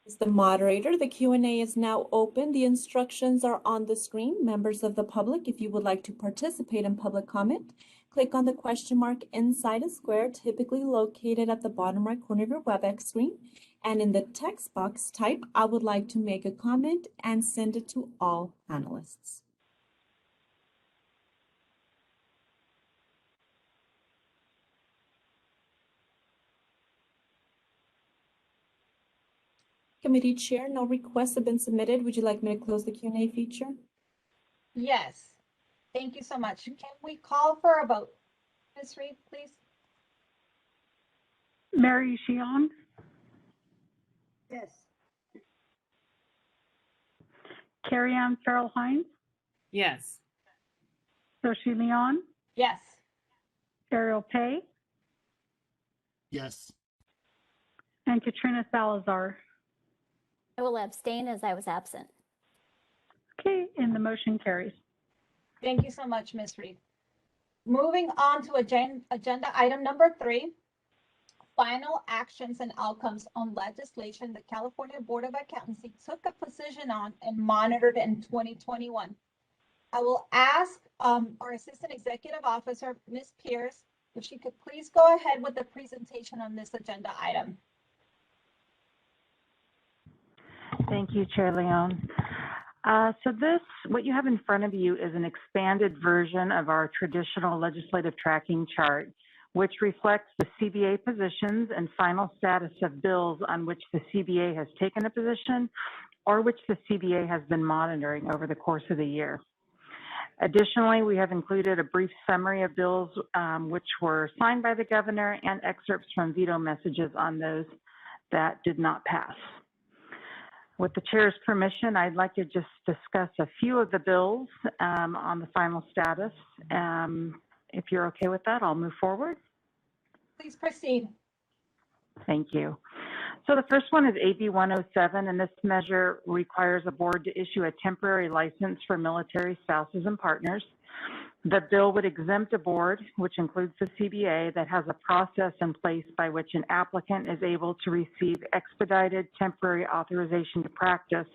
[SPEAKER 3] As the moderator, the Q&A is now open. The instructions are on the screen. Members of the public, if you would like to participate in public comment, click on the question mark inside a square, typically located at the bottom right corner of your WebEx screen. And in the text box, type, I would like to make a comment, and send it to all panelists. Committee Chair, no requests have been submitted. Would you like me to close the Q&A feature?
[SPEAKER 22] Yes, thank you so much. Can we call for a vote? Ms. Reed, please.
[SPEAKER 5] Mary Shion,
[SPEAKER 17] Yes.
[SPEAKER 5] Carrie Ann Farrell-Hines,
[SPEAKER 8] Yes.
[SPEAKER 5] Soshi Leon,
[SPEAKER 22] Yes.
[SPEAKER 5] Ariel Pay,
[SPEAKER 2] Yes.
[SPEAKER 5] and Katrina Salazar.
[SPEAKER 12] I will abstain as I was absent.
[SPEAKER 5] Okay, and the motion carries.
[SPEAKER 22] Thank you so much, Ms. Reed. Moving on to agenda item number 3, final actions and outcomes on legislation the California Board of Accountancy took a position on and monitored in 2021. I will ask our Assistant Executive Officer, Ms. Pierce, if she could please go ahead with the presentation on this agenda item.
[SPEAKER 5] Thank you, Chair Leon. So what you have in front of you is an expanded version of our traditional legislative tracking chart, which reflects the CBA positions and final status of bills on which the CBA has taken a position or which the CBA has been monitoring over the course of the year.
[SPEAKER 18] Additionally, we have included a brief summary of bills which were signed by the governor and excerpts from veto messages on those that did not pass. With the chair's permission, I'd like to just discuss a few of the bills on the final status. If you're okay with that, I'll move forward.
[SPEAKER 22] Please proceed.
[SPEAKER 18] Thank you. So the first one is AB 107, and this measure requires a board to issue a temporary license for military spouses and partners. The bill would exempt a board, which includes the CBA, that has a process in place by which an applicant is able to receive expedited temporary authorization to practice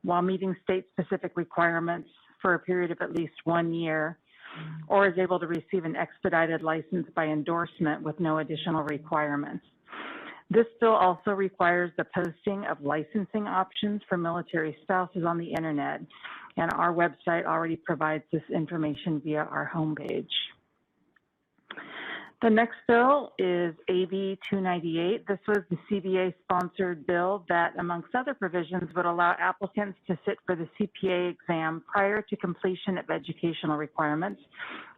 [SPEAKER 18] while meeting state-specific requirements for a period of at least 1 year, or is able to receive an expedited license by endorsement with no additional requirements. This bill also requires the posting of licensing options for military spouses on the internet, and our website already provides this information via our homepage. The next bill is AB 298. This was the CBA-sponsored bill that, amongst other provisions, would allow applicants to sit for the CPA exam prior to completion of educational requirements.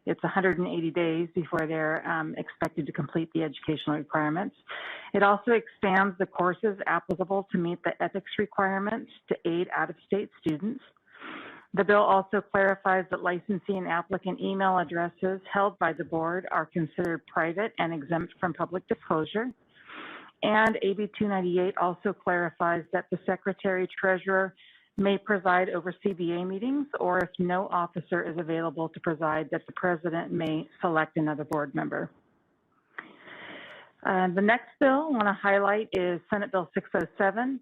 [SPEAKER 18] It's 180 days before they're expected to complete the educational requirements. It also expands the courses applicable to meet the ethics requirements to aid out-of-state students. The bill also clarifies that licensee and applicant email addresses held by the board are considered private and exempt from public disclosure. And AB 298 also clarifies that the secretary-treasurer may preside over CBA meetings, or if no officer is available to preside, that the president may select another board member. The next bill I want to highlight is Senate Bill 607.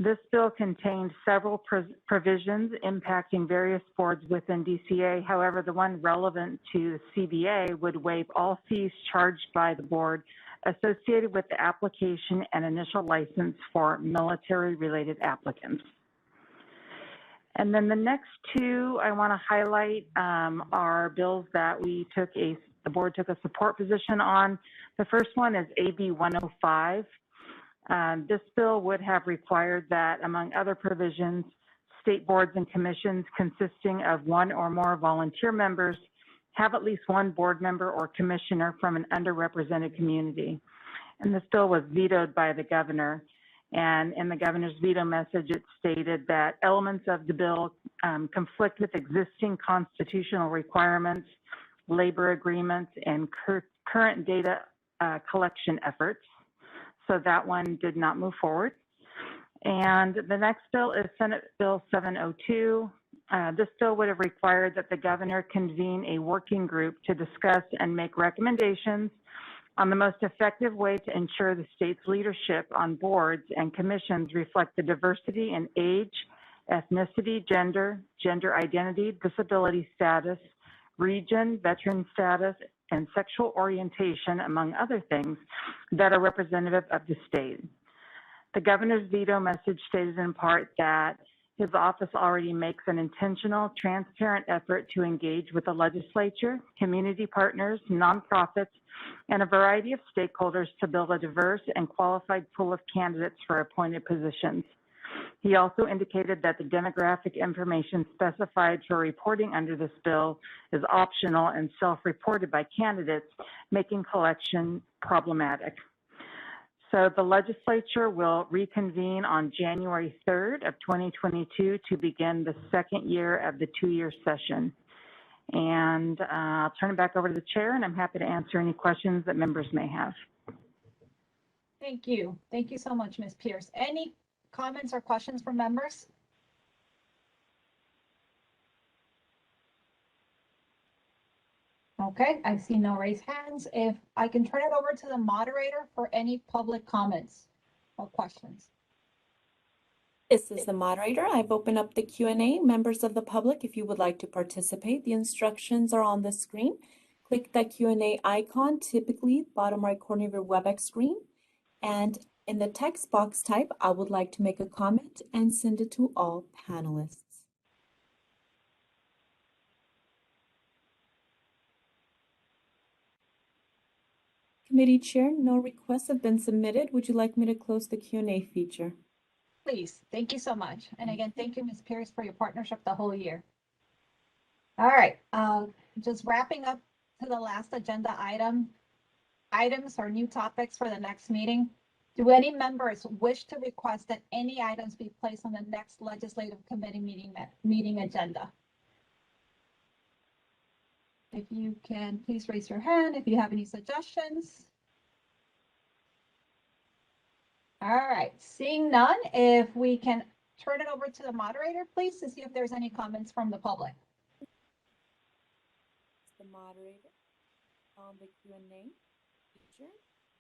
[SPEAKER 18] This bill contained several provisions impacting various boards within DCA. However, the one relevant to the CBA would waive all fees charged by the board associated with the application and initial license for military-related applicants. And then the next two I want to highlight are bills that the board took a support position on. The first one is AB 105. This bill would have required that, among other provisions, state boards and commissions consisting of one or more volunteer members have at least one board member or commissioner from an underrepresented community. And this bill was vetoed by the governor. And in the governor's veto message, it stated that elements of the bill conflict with existing constitutional requirements, labor agreements, and current data collection efforts. So that one did not move forward. And the next bill is Senate Bill 702. This bill would have required that the governor convene a working group to discuss and make recommendations on the most effective way to ensure the state's leadership on boards and commissions reflect the diversity in age, ethnicity, gender, gender identity, disability status, region, veteran status, and sexual orientation, among other things, that are representative of the state. The governor's veto message stated in part that his office already makes an intentional, transparent effort to engage with the legislature, community partners, nonprofits, and a variety of stakeholders to build a diverse and qualified pool of candidates for appointed positions. He also indicated that the demographic information specified for reporting under this bill is optional and self-reported by candidates, making collection problematic. So the legislature will reconvene on January 3rd of 2022 to begin the second year of the two-year session. And I'll turn it back over to the chair, and I'm happy to answer any questions that members may have.
[SPEAKER 22] Thank you. Thank you so much, Ms. Pierce. Any comments or questions from members? Okay, I see no raised hands. If I can turn it over to the moderator for any public comments or questions.
[SPEAKER 3] This is the moderator. I've opened up the Q&A. Members of the public, if you would like to participate, the instructions are on the screen. Click the Q&A icon, typically bottom right corner of your WebEx screen. And in the text box type, I would like to make a comment and send it to all panelists. Committee Chair, no requests have been submitted. Would you like me to close the Q&A feature?
[SPEAKER 22] Please, thank you so much. And again, thank you, Ms. Pierce, for your partnership the whole year. All right, just wrapping up to the last agenda items or new topics for the next meeting. Do any members wish to request that any items be placed on the next legislative committee meeting agenda? If you can, please raise your hand if you have any suggestions. All right, seeing none, if we can turn it over to the moderator, please, to see if there's any comments from the public.
[SPEAKER 3] The moderator on the Q&A feature.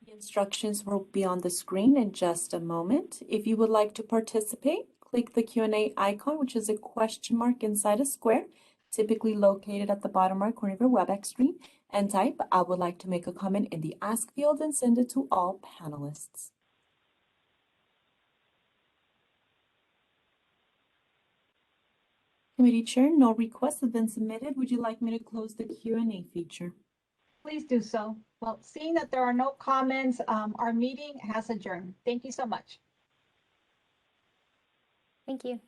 [SPEAKER 3] The instructions will be on the screen in just a moment. If you would like to participate, click the Q&A icon, which is a question mark inside a square, typically located at the bottom right corner of your WebEx screen, and type, "I would like to make a comment" in the Ask field and send it to all panelists. Committee Chair, no requests have been submitted. Would you like me to close the Q&A feature?
[SPEAKER 22] Please do so. Well, seeing that there are no comments, our meeting has adjourned. Thank you so much.
[SPEAKER 12] Thank you.